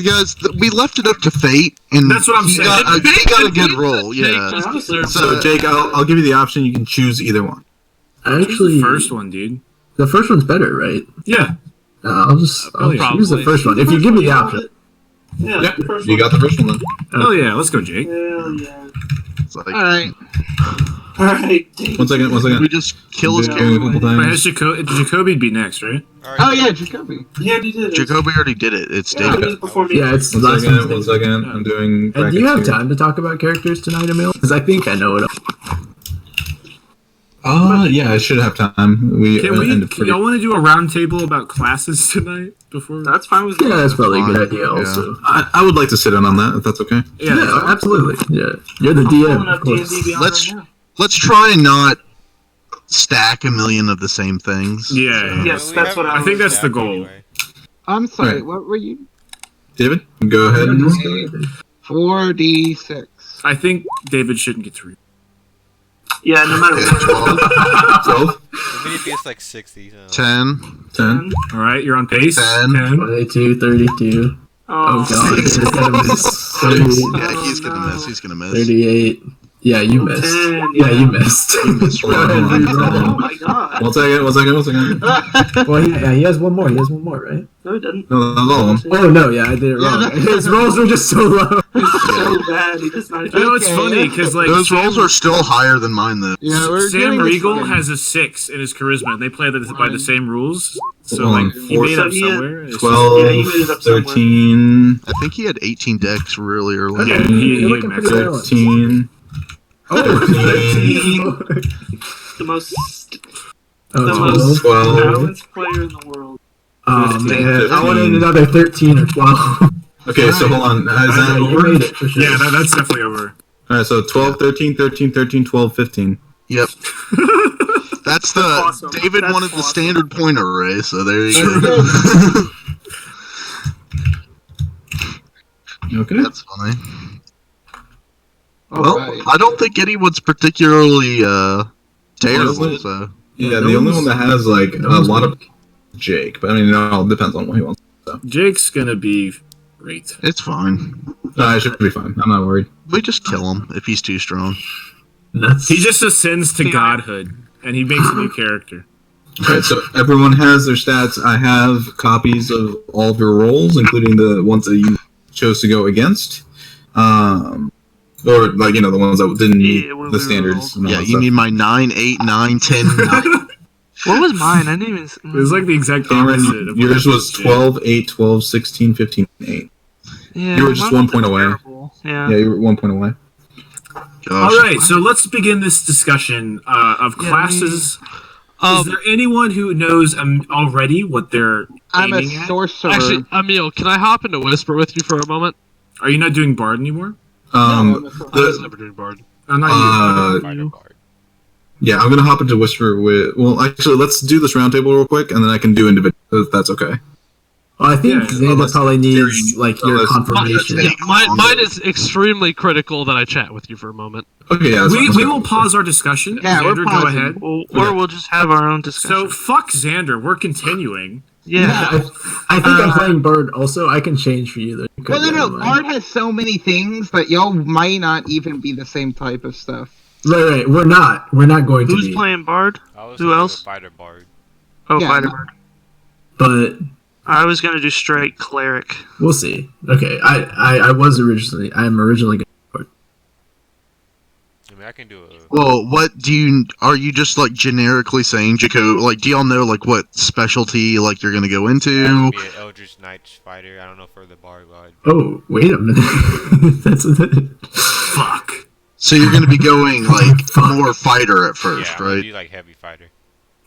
Guys, we left it up to fate, and That's what I'm he saying. He got a good roll. Jake Yeah. just deserves So Jake, I'll give you the option. You can choose either one. Actually, the first one, dude. the first one's better, right? Yeah. I'll choose the first one if you give me the option. Yeah, Yeah, the first you one. got the first one then. Oh yeah, let's go, Jake. Hell yeah. It's like, Alright. One second. we just kill his Yeah, character. a couple Wait, times. Jacoby'd be next, right? Oh yeah, Jacoby. Yeah, he did it. Jacoby already did it. It's Yeah, he David. was before me. Yeah, it's One last second. one's One second. I'm doing. And do you have brackets here. time to talk about characters tonight, Emil? Because I think I know it. Yeah, I should have time. We Can we? ended pretty. Y'all want to do a round table about classes tonight before? That's fine with me. Yeah, that's probably a good idea. Yeah. Also, I would like to sit in on that if that's okay. yeah, absolutely. Yeah, you're the DM, of course. Let's try and not stack a million of the same things. Yeah. Yes, that's what I think that's the goal. Anyway. I'm sorry. Right. What were you? David, go ahead. 4d6. I think David shouldn't get 3. Yeah, no matter what. 12. Maybe it's like 60. So. 10. 10. All right, you're on pace. 10. 22, 32. Oh god, he's gonna miss. 38. Yeah, he's gonna miss. He's gonna miss. 38. Yeah, you missed. 10, Yeah, you missed. You missed. Go ahead, Oh reroll. my god. One second. Well, yeah, he has one more. He has one more, right? No, it doesn't. No, that's all of them. Oh no, yeah, I did it wrong. His rolls were just so low. So bad. He does not. You know, it's funny because like Those rolls are still higher than mine, though. Yeah, we're Sam doing this Regal fine. has a 6 in his charisma, and they play by the same rules. So Hold on. like he made up So he had somewhere. It's just- 12, Yeah, he made it up somewhere. 13, I think he had 18 decks really early. Yeah, he You're had looking maxed pretty out. balanced. 13. Oh, 13. The most, Oh, the most 12. balanced player in the world. Oh 15, man, I 15. wanted another 13 or 12. Okay, so hold on. Is that You over? made it for sure. Yeah, that's definitely over. Alright, so 12, 13, 13, 13, 12, 15. Yep. That's the awesome. David That's wanted the awesome. standard point array, so there you go. Okay. That's funny. All Well, right. I don't think anyone's particularly terrible. Honestly, So Yeah, the only one that has like a lot of Jake, but I mean, it all depends on what he wants. Jake's gonna be great. it's fine. No, I should be fine. I'm not worried. We just kill him if he's too strong. Nuts. He just ascends to godhood, and he makes a new character. Alright, so everyone has their stats. I have copies of all of your rolls, including the ones that you chose to go against. Or like, the ones that didn't meet Yeah, what the we standards. and all Yeah, that you stuff. need my 9, 8, 9, 10, 9. What was mine? I didn't even. It was like the exact Cameron, opposite. Of yours what was Jake. 12, 8, 12, 16, 15, 8. Yeah, You were just mine 1 point was away. terrible. Yeah. Yeah, you were 1 point away. All right, so let's begin this discussion of Yeah, classes. Is there anyone who knows already what they're I'm a aiming at? sorcerer. Actually, Emil, can I hop into Whisper with you for a moment? Are you not doing Bard anymore? I was never doing Bard. I'm not Fighter Bard. Yeah, I'm gonna hop into Whisper with. Well, actually, let's do this roundtable real quick, and then I can do individual. If that's okay. Well, I think Yeah, Xander unless- probably needs like your unless- confirmation. Yeah. Mine is extremely critical that I chat with you for a moment. Okay, yeah. that's fine, let's we go. will pause our discussion. Yeah, we're Xander, go pausing. ahead. Or we'll just have our own discussion. So fuck Xander. We're continuing. yeah. I think I'm playing Bird also. I can change for you though. You Well, could no, get mine. Bard has so many things that y'all might not even be the same type of stuff. Right. We're not going to Who's be. playing Bard? I was Who thinking of else? Fighter Bard. Oh, Yeah, Fighter no. Bard. But I was gonna do straight cleric. we'll see. Okay. I am originally going Bird. I mean, I can do a. Well, are you just like generically saying, Jaco? Like, do y'all know like what specialty like you're gonna go into? Be an Eldritch Knight fighter. I don't know for the Bard God. Oh, wait a minute. That's Fuck. So you're gonna be going like more fighter at first, Yeah, I right? do like heavy fighter.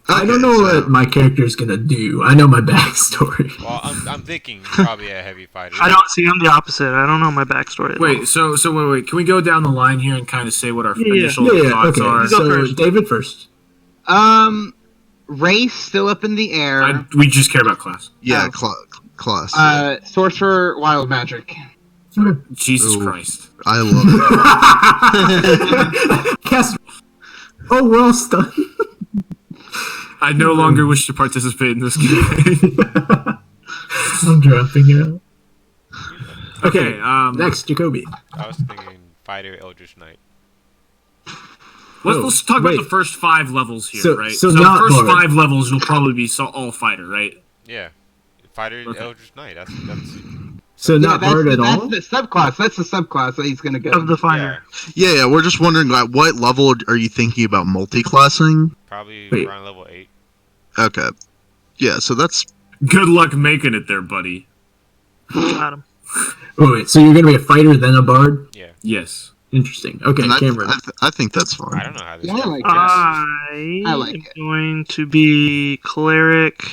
I don't Okay, know so- what my character's gonna do. I know my backstory. Well, I'm thinking probably a heavy fighter. I don't see. I'm the opposite. I don't know my backstory. at all. Wait. So wait. Can we go down the line here and kind of say what our initial Yeah. thoughts Okay. are? You go So first. David first. Race still up in the air. We just care about class. Yeah, Oh. class. Sorcerer, wild magic. Jesus Ooh. Christ. I love it. Cast. Oh, we're all stunned. I no longer wish to participate in this game. I'm dropping out. Okay. Next, Jacoby. I was thinking fighter Eldritch Knight. Let's talk about wait. the first 5 levels here, So- right? so the not first Bard. 5 levels will probably be all fighter, right? Yeah, fighter Okay. Eldritch Knight. That's So not that's Bard the, at that's all. the subclass. That's the subclass that he's gonna go. Of the fighter. Yeah, we're just wondering like what level are you thinking about multi-classing? probably Wait. around level 8. Okay. Yeah, so that's Good luck making it there, buddy. Got him. Wait, so you're gonna be a fighter then a bard? Yeah, Yes. Interesting. Okay, and Cameron. I think that's fine. I don't know how this. Yeah, I goes. like I like am it. going to be cleric.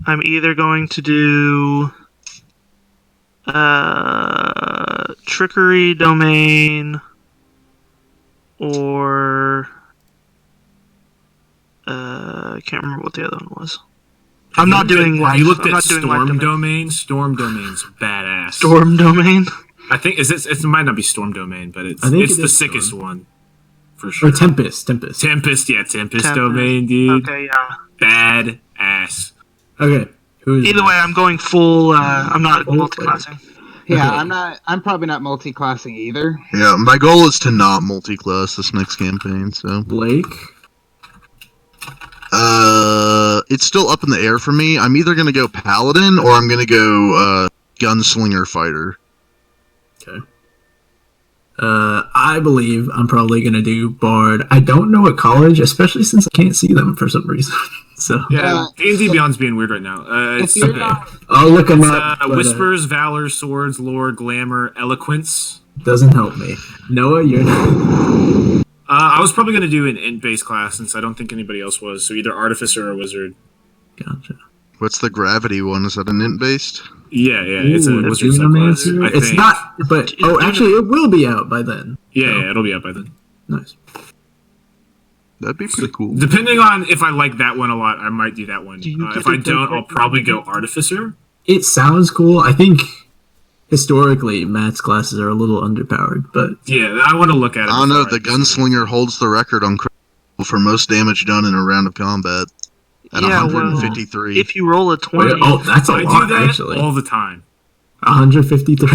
I'm either going to do trickery domain or I can't remember what the other one was. I'm not doing life. You looked I'm at not doing life Storm domain. Domain. Storm Domain's badass. Storm domain. I think it might not be Storm Domain, but I think it's it the is sickest Storm. one. for sure. Or Tempest. Tempest, yeah, Tempest Tempest. domain, dude. Okay, yeah. Bad ass. Okay. Who's Either way, I'm going full. I'm not multi-classing. Yeah, Okay. I'm probably not multi-classing either. Yeah, my goal is to not multi-class this next campaign. So Blake? it's still up in the air for me. I'm either gonna go paladin or I'm gonna go gunslinger fighter. Okay. I believe I'm probably gonna do Bard. I don't know what college, especially since I can't see them for some reason. So Yeah, D&D Beyond's being weird right now. It's you're okay. not- I'll look them up. but, Whispers, Valor, Swords, Lore, Glamour, Eloquence. doesn't help me. Noah, you're not. I was probably going to do an int-based class since I don't think anybody else was, so either Artificer or Wizard. Gotcha. What's the gravity one? Is that an int based? Yeah, it's a Ooh, Wizard Dunamancer? subclass. I It's think. not, but actually, it will be out by then. Yeah, it'll be out by then. Nice. That'd be pretty cool. Depending on if I like that one a lot, I might do that one. If I don't, I'll probably go Artificer. It sounds cool. I think historically, Matt's classes are a little underpowered, but Yeah, I want to look at it. I don't know. before The gunslinger holds the record on critical for most damage done in a round of combat at Yeah, 153. If you roll a 20. oh, that's a I lot do that actually. all the time. 153.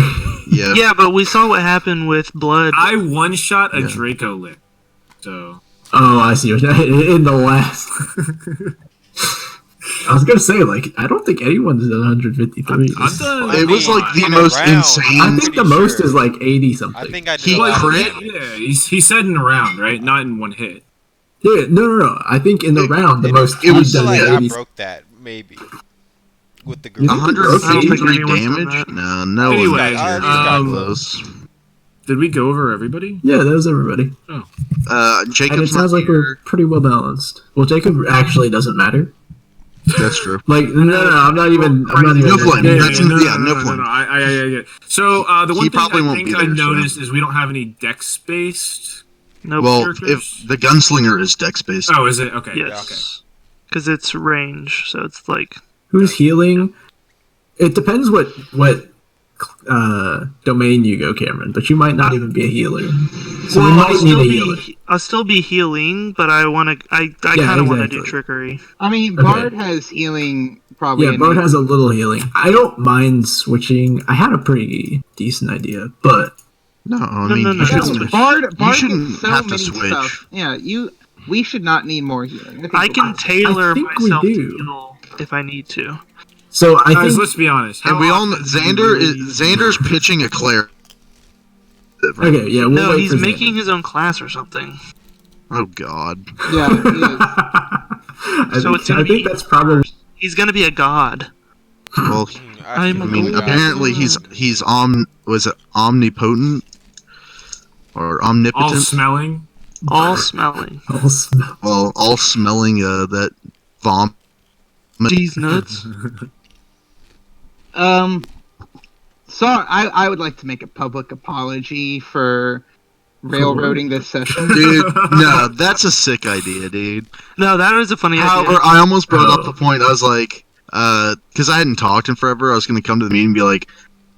Yeah. Yeah, but we saw what happened with Blood. I one-shot a Yeah. Draco lick. So Oh, I see. In the last. I was gonna say, like, I don't think anyone's done 153. I've done. It was like the in a most round. insane. I think the most is like 80 something. I think I did He a lot of crit? damage. Yeah, he said in a round, right? Not in one hit. Yeah, no. I think in the round, the most it was he's done like is I 80. broke that maybe with the You group. think you broke it? 153 anyone's done damage? that. No one Anyway, got close. Did we go over everybody? Yeah, that was everybody. Oh, And it Jacob's sounds not like we're pretty well balanced. Well, Jacob actually doesn't matter. That's true. Like, no, I'm not even. No flame. yeah, That's no, no no, flame. no. I. So the one He thing probably I won't think be I there, so. noticed is we don't have any dex-based. Nope. Well, characters? if the gunslinger is dex based. Oh, is it? Okay. Okay. Yes. Because it's range, so it's like. Who's healing? It depends what domain you go, Cameron. But you might not even be a healer, so we might need a healer. I'll still be healing, but I want to. I kind of want to do exactly. trickery. I mean, Okay. Bard has healing probably. Yeah, in Bard it. has a little healing. I don't mind switching. I had a pretty decent idea, but No, I No, mean, no, no, you no. shouldn't, Bard you shouldn't gets so have to many switch. stuff. Yeah, we should not need more healing. think I can we're- tailor I think we myself to do. heal if I need to. so I Guys, think let's be honest. And How we all know, often do we- Xander's pitching a cleric. okay. Yeah, we'll No, wait he's for making his own class or something. Oh God. Yeah, So it's gonna I think be- that's probably. He's gonna be a god. Well, I'm I a mean, god. apparently he's was it omnipotent or all omnipotent? smelling? All smelling. All smell. Well, all smelling that vomit. These nuts. So I would like to make a public apology for railroading this session. Dude, no, that's a sick idea, dude. No, that was a funny However, idea. I almost brought up the point. I was like, because I hadn't talked in forever, I was going to come to the meeting and be like,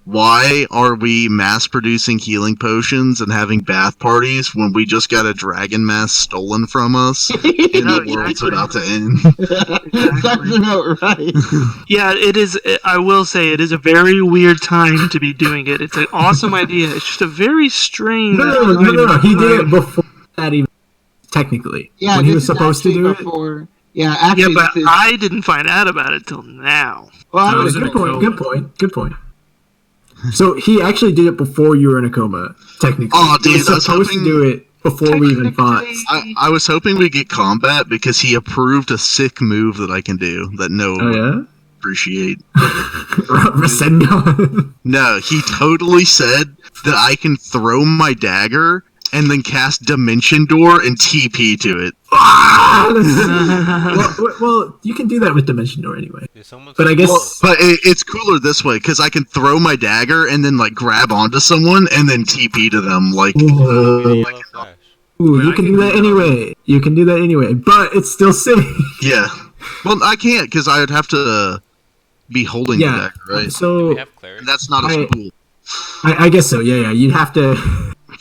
why are we mass producing healing potions and having bath parties when we just got a dragon mask stolen from us and the world's about to end? That's about right. Yeah, it is. I will say it is a very weird time to be doing it. It's an awesome idea. It's just a very strange. No. He did it before that even. Technically, Yeah, when he this was is supposed to actually do it. before. Yeah, Yeah, actually, but this is, I didn't find out about it till now. well, I No, would was it Good a point. coma? Good point. Good point. So he actually did it before you were in a coma. Technically, Oh, he dude, was I was supposed to hoping- do it before we even fought. I was hoping we get combat because he approved a sick move that I can do that no one would appreciate. Resendo. No, he totally said that I can throw my dagger and then cast Dimension Door and TP to it. well, you can do that with Dimension Door anyway. Did someone But I say- guess Well, but it's cooler this way because I can throw my dagger and then like grab onto someone and then TP to them like. Ooh, Yellow Flash. you can do that anyway. You can do that anyway, but it's still safe. Yeah. Well, I can't because I would have to be holding the Yeah. dagger, right? Do So we have clerics? And that's not a I- spool. I guess so. Yeah. You'd have to.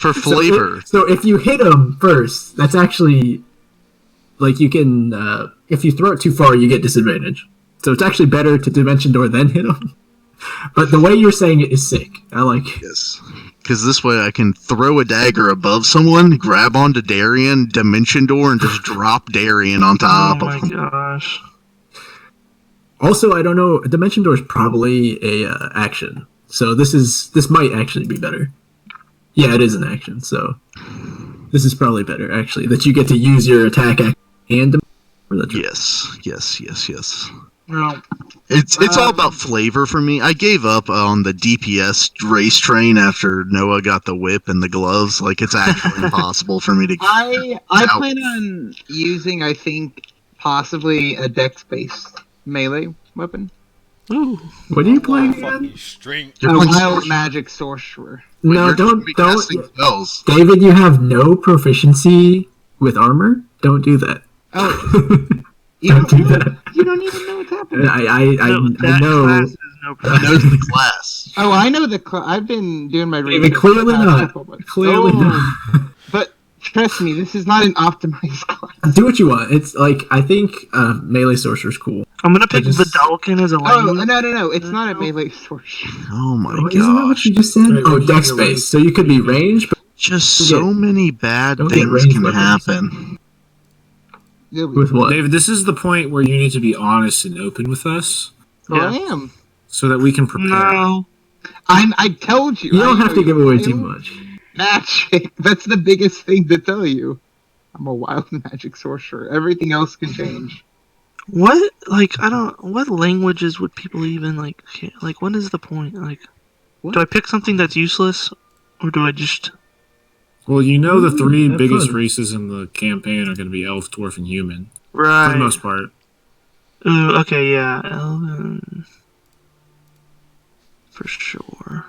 For flavor. So if you hit him first, that's actually like you can. If you throw it too far, you get disadvantage. So it's actually better to Dimension Door then hit him. But the way you're saying it is sick. I like it. Yes. Because this way I can throw a dagger above someone, grab onto Darian, Dimension Door, and just drop Darian on top Oh of my him. gosh. Also, I don't know. Dimension Door is probably a action, so this might actually be better. Yeah, it is an action, so this is probably better actually. That you get to use your attack and Yes. No. It's all about flavor for me. I gave up on the DPS race train after Noah got the whip and the gloves. Like, it's actually impossible for me to. I plan on using, I think, possibly a dex-based melee weapon. Ooh. What are you playing again? A wild magic sorcerer. No, don't. Spells. David, you have no proficiency with armor. Don't do that. Oh, don't do that. You don't even know what's happening. I know. He knows the class. Oh, I know the class. I've been doing my reading. David, clearly not. Clearly not. But trust me, this is not an optimized class. Do what you want. It's like I think melee sorcerer's cool. I'm gonna pick Vidalkin as a Oh, language. no. It's not a melee sorcerer. Oh my Isn't that what gosh. you just said? Oh, dex based. So you could be ranged, but Just so many bad don't get things ranged can weapons. happen. with what? David, this is the point where you need to be honest and open with us, Well, I am. so that we can prepare. No. I told you. You don't I have to know give you. away I too am much. Magic. That's the biggest thing to tell you. I'm a wild magic sorcerer. Everything else can change. What? Like, I don't. What languages would people even like? Like, what is the point? Like, do I pick something that's useless, or do I just? Well, you know the three have biggest fun. races in the campaign are going to be elf, dwarf, and human. Right. For the most part. Ooh, okay, yeah, Elven. For sure.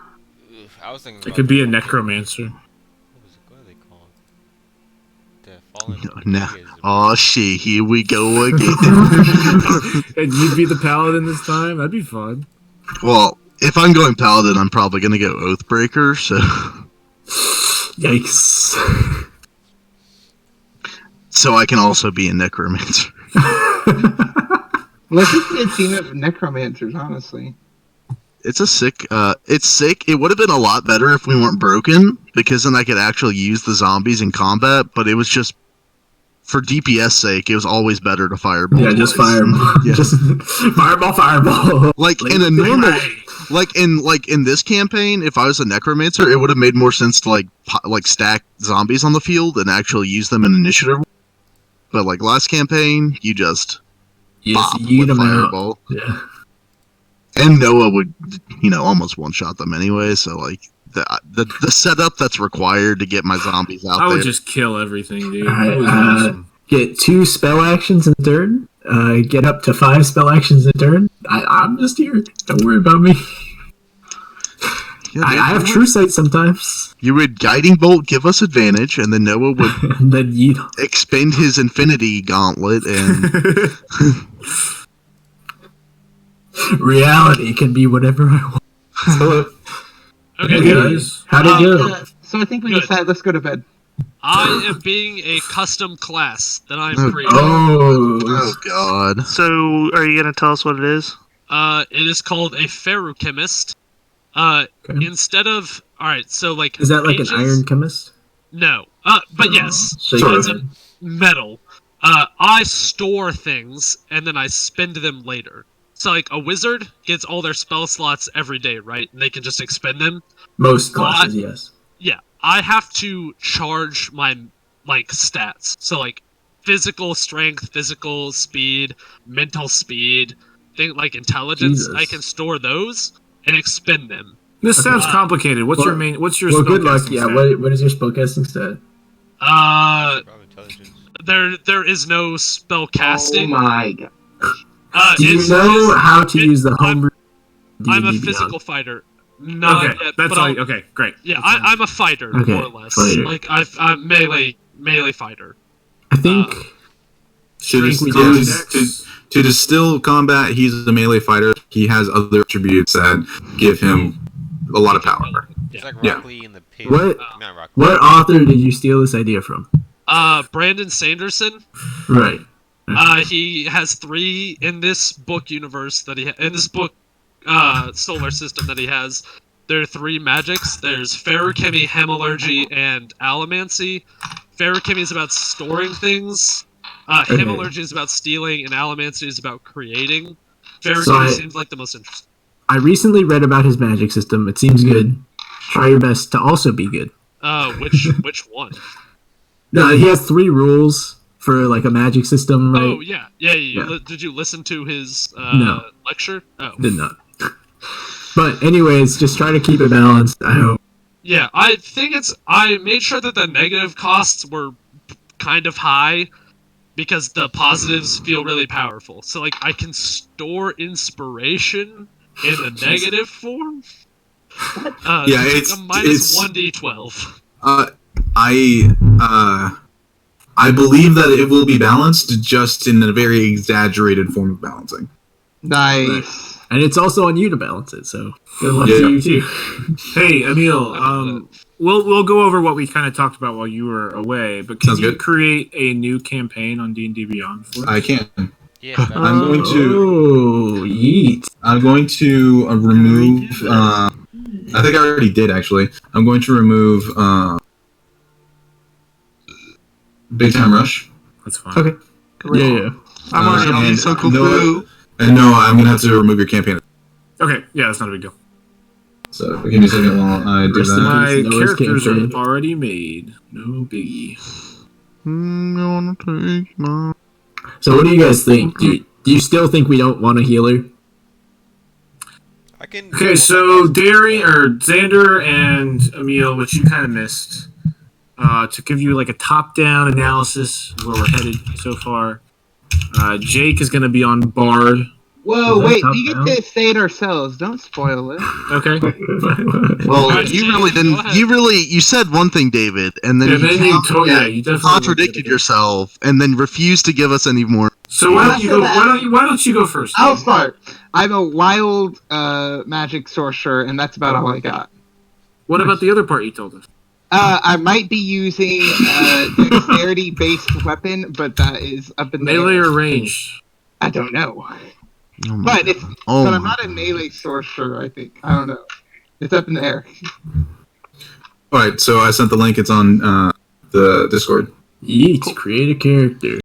I was thinking It about could be a necromancer. what are they called? The fallen. No. Oh shit, here we go again. And you'd be the paladin this time? That'd be fun. Well, if I'm going paladin, I'm probably going to go Oathbreaker, so. Yikes. So I can also be a necromancer. Let's just be a team of necromancers, honestly. It's sick. It would have been a lot better if we weren't broken, because then I could actually use the zombies in combat, but it was just, for DPS sake, it was always better to fireball. Yeah, just fireball. Yeah. Just fireball. Like in a normal, like in this campaign, if I was a necromancer, it would have made more sense to like stack zombies on the field and actually use them in initiative. But like last campaign, you just bop yeet with them fireball. out. Yeah. And Noah would, almost one shot them anyway. So like the setup that's required to get my zombies out I there. would just kill everything, dude. Alright, That was awesome. Get 2 spell actions in turn. Get up to 5 spell actions in turn. I'm just here. Don't worry about me. Yeah, I have true sight sometimes. You would guiding bolt give us advantage, and then Noah would And then yeet. expend his infinity gauntlet and. Reality can be whatever I want. So, Okay, hey guys, how'd it go? So I think we Good. decided let's go to bed. I am being a custom class that I'm creating. Oh God! So, are you gonna tell us what it is? It is called a ferrochemist. Instead of alright, so like Is that like mages- an iron chemist? No. But yes. So So you- it's a metal. I store things and then I spend them later. So like a wizard gets all their spell slots every day, right? And they can just expend them. Most classes, yes. Yeah. I have to charge my like stats. So like physical strength, physical speed, mental speed, thing like intelligence. Jesus. I can store those and expend them. This sounds complicated. What's your main? What's your? Well, good luck. spellcasting Yeah. stat? What is your spellcasting stat? There is no spell casting. Oh my god. Do you it's- know how to use the homebrew? I'm a D&D physical Beyond? fighter. Not Okay, yet, that's but all. I'll- Okay, great. Yeah, I'm a fighter, Okay, more or less. fighter. Like I'm melee fighter. I think. To distill combat, he's a melee fighter. He has other attributes that give him a lot of power. It's like Yeah. Rock Lee in the pig. What? Not Rock Lee. What author did you steal this idea from? Brandon Sanderson. Right. He has 3 in this book universe that in this book solar system that he has. There are 3 magics. There's Ferrochemy, Hemalurgy, and Allomancy. Ferrochemy is about storing things. Hemalurgy is about stealing, and Allomancy is about creating. Ferrochemy seems like the most interesting. I recently read about his magic system. It seems good. Try your best to also be good. Which one? No, he has 3 rules for like a magic system, right? Oh yeah. Did you listen to his No. lecture? Oh, Did not. But anyways, just try to keep it balanced. I hope. Yeah, I think I made sure that the negative costs were kind of high because the positives feel really powerful. So like I can store inspiration in the negative form. It's a minus 1d12. I believe that it will be balanced, just in a very exaggerated form of balancing. Nice. And it's also on you to balance it, so good luck to you too. Hey, Emil, we'll go over what we kind of talked about while you were away, but can you create a new campaign on D&D Beyond for us? I can. Yeah, I'm going to. Oh, yeet! I'm going to remove. I think I already did actually. I'm going to remove Big Time Rush. That's fine. Okay. Yeah. I'm already on and so cool. And no, I'm gonna have to remove your campaign. Okay, yeah, that's not a big deal. So give me a second while I do that. My characters are already made. No biggie. So what do you guys think? Do you still think we don't want a healer? Okay, so Xander and Emil, which you kind of missed, to give you like a top-down analysis of where we're headed so far. Jake is going to be on Bard. Whoa, wait, we get to say it ourselves. Don't spoil it. Okay. Well, you really didn't. You said one thing, David, and then you definitely contradicted yourself, and then refused to give us any more. So why don't you go first? I'll start. I'm a wild magic sorcerer, and that's about all I got. What about the other part you told us? I might be using a dexterity-based weapon, but that is up in the melee air. or range? I don't know. But I'm not a melee sorcerer, I think. I don't know. It's up in the air. Alright, so I sent the link. It's on the Discord. Yeet, create a character.